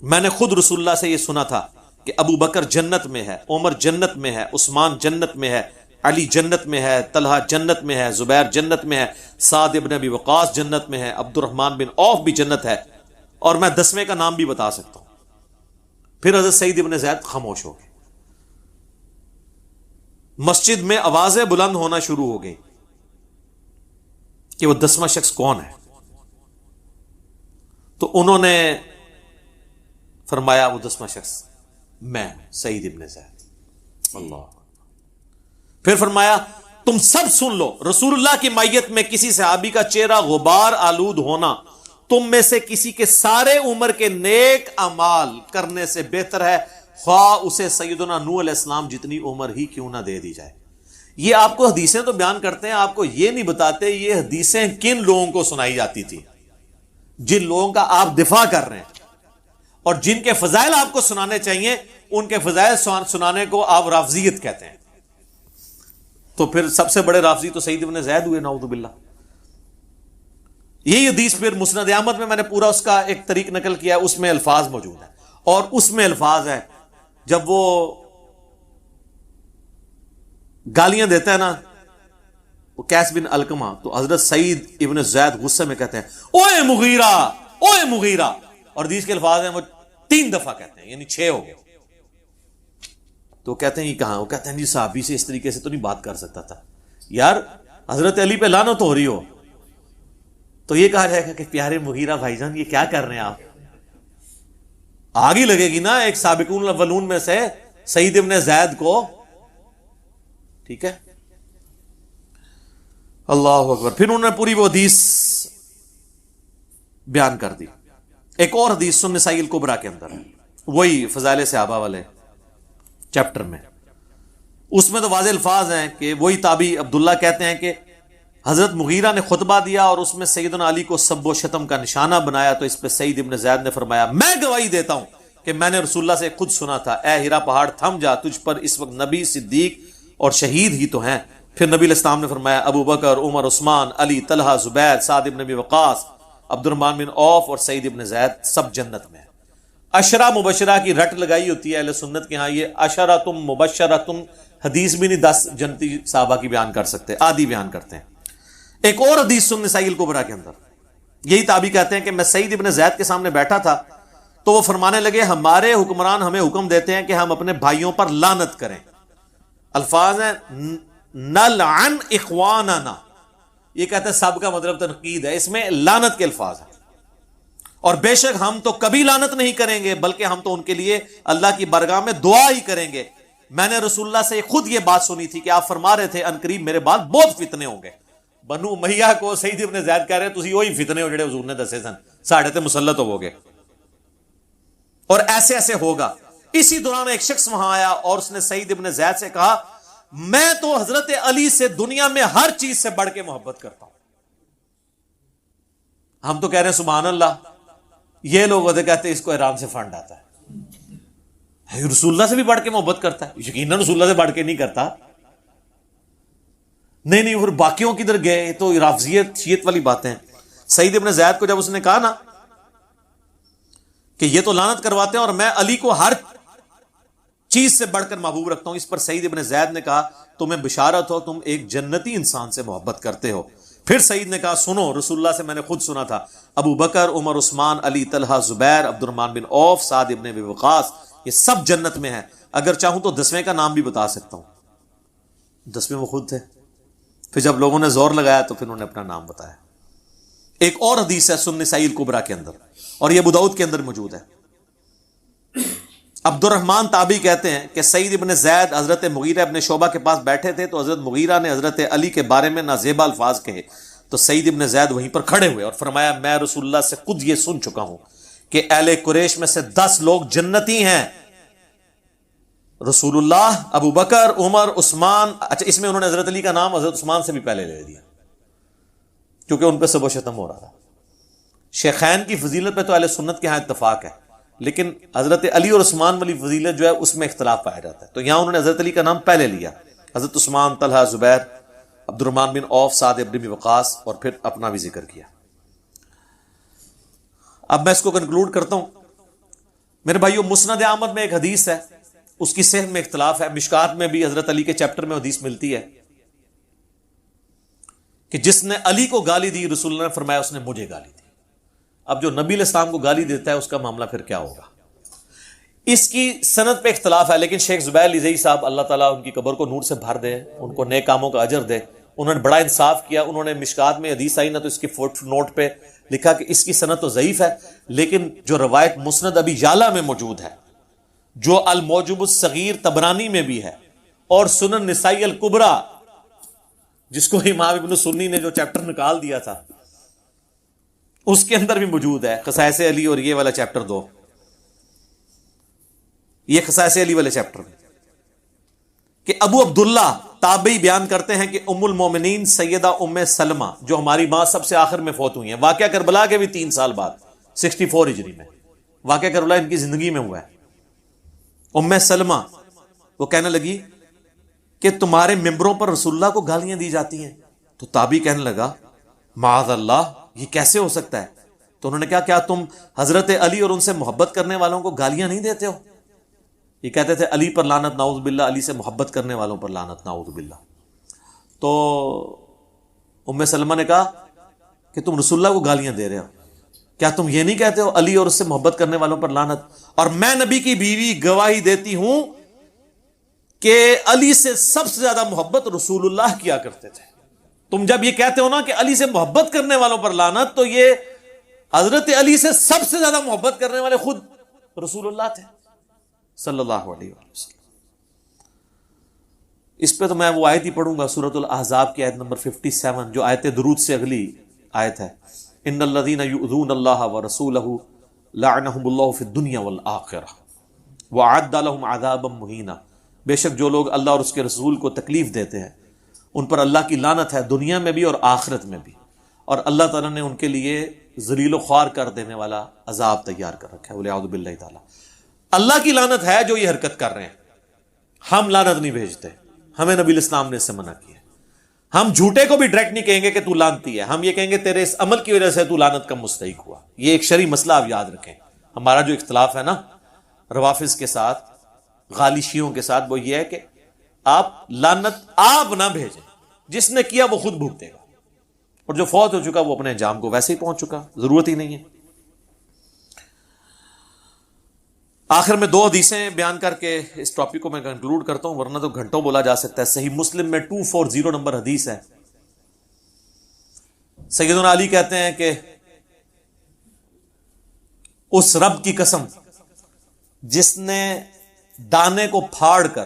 میں نے خود رسول اللہ سے یہ سنا تھا کہ ابو بکر جنت میں ہے, عمر جنت میں ہے, عثمان جنت میں ہے, علی جنت میں ہے, طلحہ جنت میں ہے, زبیر جنت میں ہے, سعد ابن ابی وقاص جنت میں ہے, عبد الرحمن بن عوف بھی جنت ہے, اور میں 10ویں کا نام بھی بتا سکتا ہوں. پھر حضرت سعید ابن زید خاموش ہو گئے. مسجد میں آوازیں بلند ہونا شروع ہو گئی کہ وہ 10واں شخص کون ہے. تو انہوں نے فرمایا وہ 10واں شخص میں سعید ابن زید. اللہ. پھر فرمایا تم سب سن لو, رسول اللہ کی مائیت میں کسی صحابی کا چہرہ غبار آلود ہونا تم میں سے کسی کے سارے عمر کے نیک اعمال کرنے سے بہتر ہے, خواہ اسے سیدنا نوح علیہ السلام جتنی عمر ہی کیوں نہ دے دی جائے. یہ آپ کو حدیثیں تو بیان کرتے ہیں, آپ کو یہ نہیں بتاتے یہ حدیثیں کن لوگوں کو سنائی جاتی تھی, جن لوگوں کا آپ دفاع کر رہے ہیں اور جن کے فضائل آپ کو سنانے چاہیے ان کے فضائل سنانے کو آپ رافضیت کہتے ہیں. تو پھر سب سے بڑے رافضی تو سعید ابن زید ہوئے, نعوذ باللہ. یہی حدیث پھر مسند احمد میں نے پورا اس کا ایک طریق نقل کیا, اس میں الفاظ موجود ہیں, اور اس میں الفاظ ہیں جب وہ گالیاں دیتا ہے نا وہ قیس بن علقمہ, تو حضرت سعید ابن زید غصے میں کہتے ہیں اوے مغیرہ, اوے مغیرہ, اور حدیث کے الفاظ ہیں وہ 3 دفعہ کہتے ہیں, یعنی 6 ہو گئے. تو کہتے ہیں یہ کہاں, وہ کہتے ہیں جی صحابی سے اس طریقے سے تو نہیں بات کر سکتا تھا. یار حضرت علی پہ لعنت ہو رہی ہو تو یہ کہا جائے گا کہ پیارے مغیرہ بھائی جان یہ کیا کر رہے ہیں آپ, آگ ہی لگے گی نا ایک سابقون الاولون میں سے سعید ابن زید کو. ٹھیک ہے, اللہ اکبر. پھر انہوں نے پوری وہ حدیث بیان کر دی. ایک اور حدیث سنن نسائی الکبریٰ کے اندر ہے, وہی فضائل صحابہ والے چیپٹر میں, اس میں تو واضح الفاظ ہیں کہ وہی تابعی عبداللہ کہتے ہیں کہ حضرت مغیرہ نے خطبہ دیا اور اس میں سیدنا علی کو سب و شتم کا نشانہ بنایا, تو اس پہ سعید ابن زید نے فرمایا میں گواہی دیتا ہوں کہ میں نے رسول اللہ سے خود سنا تھا, اے ہیرا پہاڑ تھم جا, تجھ پر اس وقت نبی, صدیق اور شہید ہی تو ہیں. پھر نبی علیہ السلام نے فرمایا ابو بکر, عمر, عثمان, علی, طلحہ, زبیر, سعد ابن ابی وقاص, عبد الرحمن بن عوف اور سعید ابن زید سب جنت میں ہیں. عشرہ مبشرہ کی رٹ لگائی ہوتی ہے اہل سنت کے ہاں، یہ عشرۃ مبشرۃ حدیث بھی نہیں 10 جنتی صحابہ کی بیان کر سکتے، آدھی بیان کرتے ہیں۔ ایک اور حدیث سن نسائی الکبریٰ کے اندر یہی تابعی کہتے ہیں کہ میں سعید ابن زید کے سامنے بیٹھا تھا تو وہ فرمانے لگے ہمارے حکمران ہمیں حکم دیتے ہیں کہ ہم اپنے بھائیوں پر لعنت کریں۔ الفاظ ہیں نلعن اخواننا، یہ کہتے ہیں سب کا مطلب تنقید ہے، اس میں لعنت کے الفاظ ہیں۔ اور بے شک ہم تو کبھی لعنت نہیں کریں گے، بلکہ ہم تو ان کے لیے اللہ کی بارگاہ میں دعا ہی کریں گے۔ میں نے رسول اللہ سے خود یہ بات سنی تھی کہ آپ فرما رہے تھے ان قریب میرے بعد بہت فتنے ہوں گے۔ بنو امیہ کو سعید ابن زید کہہ رہے تسی وہی فتنے ہو جڑے حضور نے دسے سن، ساڑھے تے مسلط ہو گے، اور ایسے ایسے ہوگا۔ اسی دوران ایک شخص وہاں آیا اور اس نے سعید ابن زید سے کہا میں تو حضرت علی سے دنیا میں ہر چیز سے بڑھ کے محبت کرتا ہوں۔ ہم تو کہہ رہے ہیں سبحان اللہ، یہ لوگ ہوتے کہتے ہیں اس کو ایران سے فنڈ آتا ہے، رسول اللہ سے بھی بڑھ کے محبت کرتا ہے، یقیناً رسول اللہ سے بڑھ کے نہیں کرتا۔ نہیں پھر باقیوں کی ادھر گئے تو رافضیت شیعت والی باتیں۔ سعید ابن زید کو جب اس نے کہا نا کہ یہ تو لعنت کرواتے ہیں اور میں علی کو ہر چیز سے بڑھ کر محبوب رکھتا ہوں، اس پر سعید ابن زید نے کہا تمہیں بشارت ہو، تم ایک جنتی انسان سے محبت کرتے ہو۔ پھر سعید نے کہا سنو، رسول اللہ سے میں نے خود سنا تھا ابو بکر، عمر، عثمان، علی، طلحہ، زبیر، عبد الرحمن بن عوف، سعد ابن ابی وقاص، یہ سب جنت میں ہیں، اگر چاہوں تو 10ویں کا نام بھی بتا سکتا ہوں۔ 10ویں وہ خود تھے۔ پھر جب لوگوں نے زور لگایا تو پھر انہوں نے اپنا نام بتایا۔ ایک اور حدیث ہے سنن نسائی الکبریٰ کے اندر، اور یہ ابو داؤد کے اندر موجود ہے۔ عبد الرحمن تابعی کہتے ہیں کہ سعید ابن زید حضرت مغیرہ ابن شعبہ کے پاس بیٹھے تھے تو حضرت مغیرہ نے حضرت علی کے بارے میں نازیبا الفاظ کہے تو سعید ابن زید وہیں پر کھڑے ہوئے اور فرمایا میں رسول اللہ سے خود یہ سن چکا ہوں کہ اہل قریش میں سے 10 لوگ جنتی ہیں، رسول اللہ، ابو بکر، عمر، عثمان۔ اچھا، اس میں انہوں نے حضرت علی کا نام حضرت عثمان سے بھی پہلے لے دیا کیونکہ ان پہ سب و شتم ہو رہا تھا۔ شیخین کی فضیلت پہ تو اہل سنت کے ہاں اتفاق ہے، لیکن حضرت علی اور عثمان والی فضیلت جو ہے اس میں اختلاف پایا جاتا ہے، تو یہاں انہوں نے حضرت علی کا نام پہلے لیا، حضرت عثمان، طلحہ، زبیر، عبد الرحمن بن عوف، سعد ابن ابی وقاص، اور پھر اپنا بھی ذکر کیا۔ اب میں اس کو کنکلوڈ کرتا ہوں۔ میرے بھائیو، مسند احمد میں ایک حدیث ہے، اس کی صحت میں اختلاف ہے، مشکات میں بھی حضرت علی کے چیپٹر میں حدیث ملتی ہے کہ جس نے علی کو گالی دی رسول اللہ نے فرمایا اس نے مجھے گالی دی۔ اب جو نبی علیہ السلام کو گالی دیتا ہے اس کا معاملہ پھر کیا ہوگا؟ اس کی سند پہ اختلاف ہے، لیکن شیخ زبیر علی زئی صاحب اللہ تعالیٰ ان کی قبر کو نور سے بھر دے، ان کو نیک کاموں کا اجر دے، انہوں نے بڑا انصاف کیا۔ انہوں نے مشکات میں حدیث آئی نا تو اس کی فوٹ نوٹ پہ لکھا کہ اس کی سند تو ضعیف ہے، لیکن جو روایت مسند ابی یعلا میں موجود ہے، جو الموجب الصغیر طبرانی میں بھی ہے، اور سنن نسائی الکبریٰ جس کو امام ابن سنی نے جو چیپٹر نکال دیا تھا اس کے اندر بھی موجود ہے، خصائص علی اور یہ والا چیپٹر 2، یہ خصائص علی والے چیپٹر میں، کہ ابو عبداللہ تابعی بیان کرتے ہیں کہ ام المومنین سیدہ ام سلمہ جو ہماری ماں سب سے آخر میں فوت ہوئی ہیں، واقعہ کربلا کے بھی 3 سال بعد 64 ہجری میں واقعہ کربلا ان کی زندگی میں ہوا ہے۔ ام سلمہ وہ کہنے لگی کہ تمہارے ممبروں پر رسول اللہ کو گالیاں دی جاتی ہیں، تو تابعی کہنے لگا معاذ اللہ، یہ کیسے ہو سکتا ہے؟ تو انہوں نے کہا کیا تم حضرت علی اور ان سے محبت کرنے والوں کو گالیاں نہیں دیتے ہو؟ یہ کہتے تھے علی پر لعنت نعوذ باللہ، علی سے محبت کرنے والوں پر لعنت نعوذ باللہ۔ تو ام سلمہ نے کہا کہ تم رسول اللہ کو گالیاں دے رہے ہو، کیا تم یہ نہیں کہتے ہو علی اور اس سے محبت کرنے والوں پر لعنت؟ اور میں نبی کی بیوی گواہی دیتی ہوں کہ علی سے سب سے زیادہ محبت رسول اللہ کیا کرتے تھے۔ تم جب یہ کہتے ہو نا کہ علی سے محبت کرنے والوں پر لعنت، تو یہ حضرت علی سے سب سے زیادہ محبت کرنے والے خود رسول اللہ تھے صلی اللہ علیہ وسلم۔ اس پہ تو میں وہ آیت ہی پڑھوں گا، سورۃ الاحزاب کی آیت نمبر 57 جو آیت درود سے اگلی آیت ہے، ان الذین یؤذون اللہ ورسولہ لعنہم اللہ فی الدنیا والآخرہ وأعد لهم عذابا مہینا۔ بے شک جو لوگ اللہ اور اس کے رسول کو تکلیف دیتے ہیں ان پر اللہ کی لعنت ہے، دنیا میں بھی اور آخرت میں بھی، اور اللہ تعالیٰ نے ان کے لیے ذلیل و خوار کر دینے والا عذاب تیار کر رکھا ہے، والعیاذ باللہ تعالیٰ۔ اللہ کی لعنت ہے جو یہ حرکت کر رہے ہیں، ہم لعنت نہیں بھیجتے، ہمیں نبی الاسلام نے اس سے منع کیا۔ ہم جھوٹے کو بھی ڈائریکٹ نہیں کہیں گے کہ تو لعنتی ہے، ہم یہ کہیں گے تیرے اس عمل کی وجہ سے تو لعنت کا مستحق ہوا۔ یہ ایک شرعی مسئلہ آپ یاد رکھیں، ہمارا جو اختلاف ہے نا روافظ کے ساتھ، غالی شیعوں کے ساتھ، وہ یہ ہے کہ آپ لعنت آپ نہ بھیجیں، جس نے کیا وہ خود بھگتے گا، اور جو فوت ہو چکا وہ اپنے انجام کو ویسے ہی پہنچ چکا، ضرورت ہی نہیں ہے۔ آخر میں 2 حدیثیں بیان کر کے اس ٹاپک کو میں کنکلوڈ کرتا ہوں، ورنہ تو گھنٹوں بولا جا سکتا ہے۔ صحیح مسلم میں 240 نمبر حدیث ہے، سیدنا علی کہتے ہیں کہ اس رب کی قسم جس نے دانے کو پھاڑ کر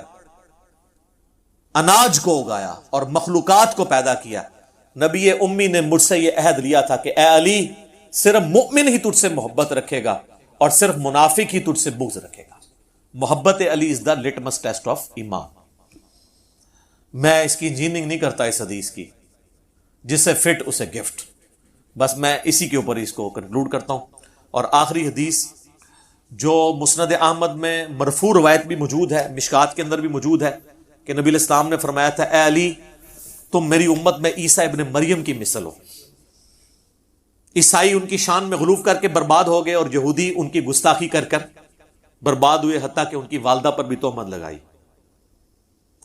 اناج کو اگایا اور مخلوقات کو پیدا کیا، نبی امی نے مجھ سے یہ عہد لیا تھا کہ اے علی، صرف مومن ہی تجھ سے محبت رکھے گا اور صرف منافق ہی تجھ سے بغض رکھے گا۔ محبت علی از دا لٹمس ٹیسٹ آف ایمان۔ میں اس کی انجینئرنگ نہیں کرتا اس حدیث کی، جسے فٹ اسے گفٹ، بس میں اسی کے اوپر اس کو کنکلوڈ کرتا ہوں۔ اور آخری حدیث جو مسند احمد میں مرفوع روایت بھی موجود ہے، مشکات کے اندر بھی موجود ہے، کہ نبی علیہ السلام نے فرمایا تھا اے علی، تم میری امت میں عیسیٰ ابن مریم کی مثل ہو۔ عیسائی ان کی شان میں غلو کر کے برباد ہو گئے، اور یہودی ان کی گستاخی کر کر برباد ہوئے، حتیٰ کہ ان کی والدہ پر بھی تہمت لگائی۔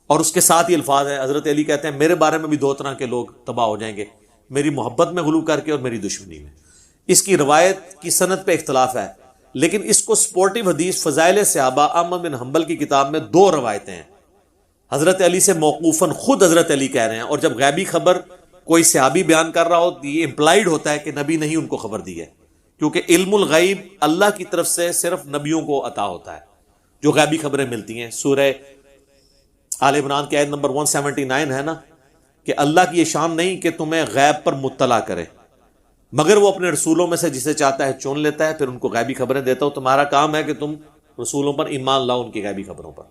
اور اس کے ساتھ ہی الفاظ ہیں، حضرت علی کہتے ہیں میرے بارے میں بھی 2 طرح کے لوگ تباہ ہو جائیں گے، میری محبت میں غلو کر کے اور میری دشمنی میں۔ اس کی روایت کی سند پہ اختلاف ہے، لیکن اس کو سپورٹیو حدیث فضائل صحابہ احمد بن حنبل کی کتاب میں 2 روایتیں ہیں، حضرت علی سے موقوفاً خود حضرت علی کہہ رہے ہیں، اور جب غیبی خبر کوئی صحابی بیان کر رہا ہو تو یہ امپلائیڈ ہوتا ہے کہ نبی نے ہی ان کو خبر دی ہے، کیونکہ علم الغیب اللہ کی طرف سے صرف نبیوں کو عطا ہوتا ہے جو غیبی خبریں ملتی ہیں۔ سورہ آل عمران کی آیت نمبر 179 ہے نا، کہ اللہ کی یہ شان نہیں کہ تمہیں غیب پر مطلع کرے، مگر وہ اپنے رسولوں میں سے جسے چاہتا ہے چن لیتا ہے، پھر ان کو غیبی خبریں دیتا ہو۔ تمہارا کام ہے کہ تم رسولوں پر ایمان لاؤ، ان کی غیبی خبروں پر۔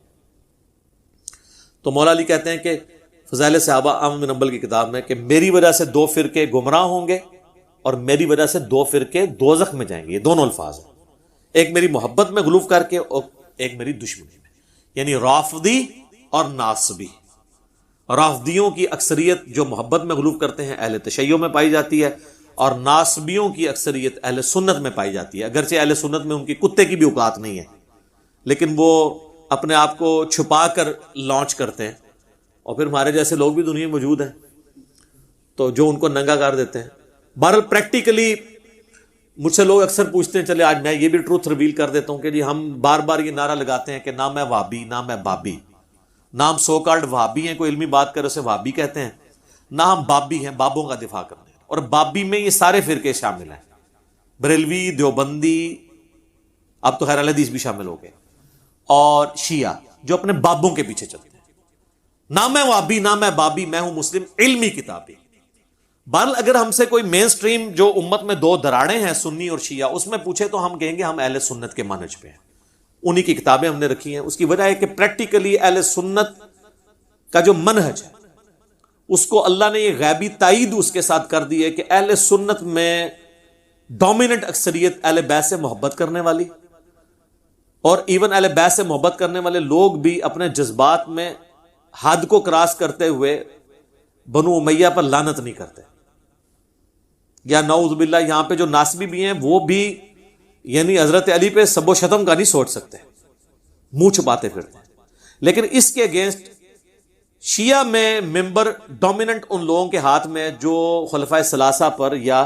تو مولا علی کہتے ہیں کہ فضائل صحابہ احمد بن حنبل کی کتاب میں کہ میری وجہ سے 2 فرقے گمراہ ہوں گے اور میری وجہ سے 2 فرقے دوزخ میں جائیں گے۔ یہ دونوں الفاظ ہیں، ایک میری محبت میں غلو کر کے اور ایک میری دشمنی میں، یعنی رافضی اور ناصبی۔ رافضیوں کی اکثریت جو محبت میں غلو کرتے ہیں اہل تشیع میں پائی جاتی ہے، اور ناصبیوں کی اکثریت اہل سنت میں پائی جاتی ہے۔ اگرچہ اہل سنت میں ان کی کتے کی بھی اوقات نہیں ہے، لیکن وہ اپنے آپ کو چھپا کر لانچ کرتے ہیں، اور پھر ہمارے جیسے لوگ بھی دنیا میں موجود ہیں تو جو ان کو ننگا کر دیتے ہیں۔ بہرحال پریکٹیکلی مجھ سے لوگ اکثر پوچھتے ہیں، چلے آج میں یہ بھی ٹروتھ ریویل کر دیتا ہوں کہ جی ہم بار بار یہ نعرہ لگاتے ہیں کہ نہ میں وہابی، نہ میں بابی، نہ ہم سو کالڈ وہابی ہیں، کوئی علمی بات کرے اسے وہابی کہتے ہیں، نہ ہم بابی ہیں، بابوں کا دفاع کرنے۔ اور بابی میں یہ سارے فرقے شامل ہیں، بریلوی، دیوبندی، اب تو خیر اہل حدیث بھی شامل ہو گئے، اور شیعہ جو اپنے بابوں کے پیچھے چلتے ہیں۔ نہ میں وہابی، نہ میں بابی، میں ہوں مسلم علمی کتابی۔ بہرحال اگر ہم سے کوئی مین سٹریم جو امت میں 2 دراڑیں ہیں، سنی اور شیعہ، اس میں پوچھے تو ہم کہیں گے ہم اہل سنت کے منہج پہ ہیں، انہی کی کتابیں ہم نے رکھی ہیں۔ اس کی وجہ ہے کہ پریکٹیکلی اہل سنت کا جو منہج ہے اس کو اللہ نے یہ غیبی تائید اس کے ساتھ کر دی ہے کہ اہل سنت میں ڈومیننٹ اکثریت اہل بیت سے محبت کرنے والی، اور ایون اہل بیت سے محبت کرنے والے لوگ بھی اپنے جذبات میں حد کو کراس کرتے ہوئے بنو امیہ پر لعنت نہیں کرتے، یا نعوذ باللہ یہاں پہ جو ناصبی بھی ہیں وہ بھی یعنی حضرت علی پہ سب و شتم کا نہیں سوچ سکتے، منہ چھپاتے پھرتے ہیں۔ لیکن اس کے اگینسٹ شیعہ میں ممبر ڈومیننٹ ان لوگوں کے ہاتھ میں جو خلفائے ثلاثہ پر یا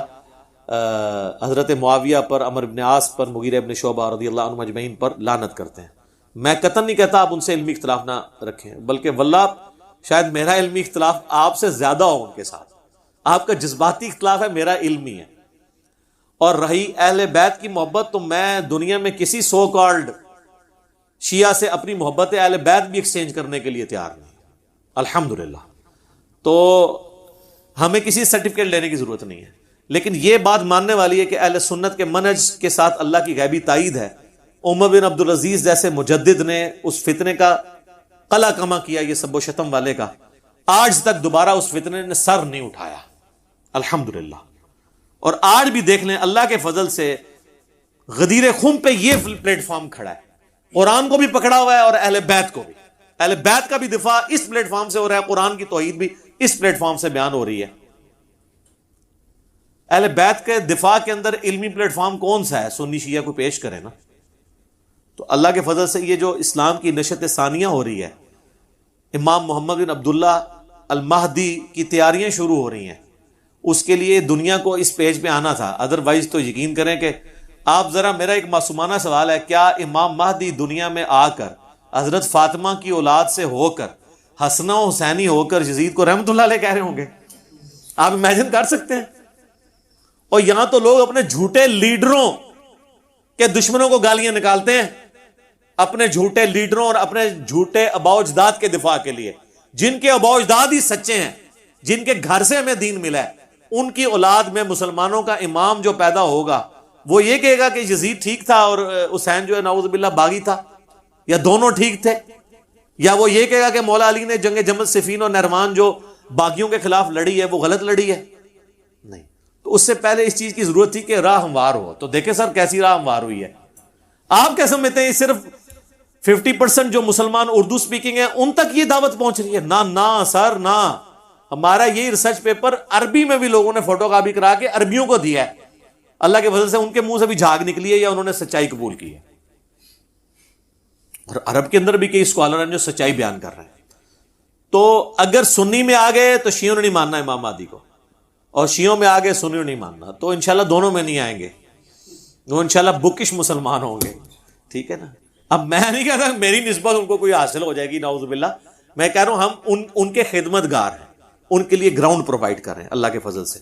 حضرت معاویہ پر، عمرو بن عاص پر، مغیرہ ابن شعبہ رضی اللہ عنہ اجمعین پر لعنت کرتے ہیں۔ میں قطعاً نہیں کہتا آپ ان سے علمی اختلاف نہ رکھیں، بلکہ واللہ شاید میرا علمی اختلاف آپ سے زیادہ ہو ان کے ساتھ، آپ کا جذباتی اختلاف ہے، میرا علمی ہے۔ اور رہی اہل بیت کی محبت، تو میں دنیا میں کسی سو کالڈ شیعہ سے اپنی محبت اہل بیت بھی ایکسچینج کرنے کے لیے تیار نہیں، الحمدللہ۔ تو ہمیں کسی سرٹیفکیٹ لینے کی ضرورت نہیں ہے، لیکن یہ بات ماننے والی ہے کہ اہل سنت کے منہج کے ساتھ اللہ کی غیبی تائید ہے۔ عمر بن عبدالعزیز جیسے مجدد نے اس فتنے کا قلع کما کیا، یہ سب و شتم والے کا، آج تک دوبارہ اس فتنے نے سر نہیں اٹھایا، الحمدللہ۔ اور آج بھی دیکھ لیں اللہ کے فضل سے غدیر خم پہ یہ پلیٹ فارم کھڑا ہے، قرآن کو بھی پکڑا ہوا ہے اور اہل بیت کو بھی، اہل بیت کا بھی دفاع اس پلیٹ فارم سے ہو رہا ہے، قرآن کی توحید بھی اس پلیٹ فارم سے بیان ہو رہی ہے۔ اہل بیت کے دفاع کے اندر علمی پلیٹ فارم کون سا ہے؟ سنی شیعہ کو پیش کرے نا. تو اللہ کے فضل سے یہ جو اسلام کی نشت ثانیہ ہو رہی ہے، امام محمد بن عبداللہ المہدی کی تیاریاں شروع ہو رہی ہیں، اس کے لیے دنیا کو اس پیج پہ آنا تھا. ادروائز تو یقین کریں کہ آپ ذرا، میرا ایک معصومانہ سوال ہے، کیا امام مہدی دنیا میں آ کر حضرت فاطمہ کی اولاد سے ہو کر حسنہ و حسینی ہو کر یزید کو رحمت اللہ علیہ کہہ رہے ہوں گے؟ آپ امیجن کر سکتے ہیں؟ اور یہاں تو لوگ اپنے جھوٹے لیڈروں کے دشمنوں کو گالیاں نکالتے ہیں، اپنے جھوٹے لیڈروں اور اپنے جھوٹے آباء و اجداد کے دفاع کے لیے، جن کے آباء و اجداد ہی سچے ہیں، جن کے گھر سے ہمیں دین ملا ہے. ان کی اولاد میں مسلمانوں کا امام جو پیدا ہوگا وہ یہ کہے گا کہ یزید ٹھیک تھا اور حسین جو ہے نعوذ باللہ باغی تھا، یا دونوں ٹھیک تھے؟ یا وہ یہ کہے گا کہ مولا علی نے جنگ جمل صفین اور نہروان جو باغیوں کے خلاف لڑی ہے وہ غلط لڑی ہے؟ نہیں. تو اس سے پہلے اس چیز کی ضرورت تھی کہ راہ ہموار ہو. تو دیکھیں سر کیسی راہ ہموار ہوئی ہے. آپ کیا سمجھتے ہیں صرف 50% جو مسلمان اردو سپیکنگ ہیں ان تک یہ دعوت پہنچ رہی ہے؟ نہ سر نہ. ہمارا یہی ریسرچ پیپر عربی میں بھی لوگوں نے فوٹو کاپی کرا کے عربیوں کو دیا ہے. اللہ کے فضل سے ان کے منہ سے بھی جھاگ نکلی ہے یا انہوں نے سچائی قبول کی ہے. اور عرب کے اندر بھی کئی اسکالر ہیں جو سچائی بیان کر رہے ہیں. تو اگر سنی میں آ گئے تو شیعوں نے نہیں ماننا امام مہدی کو، اور شیعوں میں آ گئے سنیوں نے نہیں ماننا. تو انشاءاللہ دونوں میں نہیں آئیں گے، وہ انشاءاللہ بکش مسلمان ہوں گے. ٹھیک ہے نا؟ اب میں نہیں کہتا میری نسبت ان کو کوئی حاصل ہو جائے گی، نعوذ باللہ. میں کہہ رہا ہوں ہم ان کے خدمت گار ہیں، ان کے لیے گراؤنڈ پرووائڈ کر رہے ہیں اللہ کے فضل سے.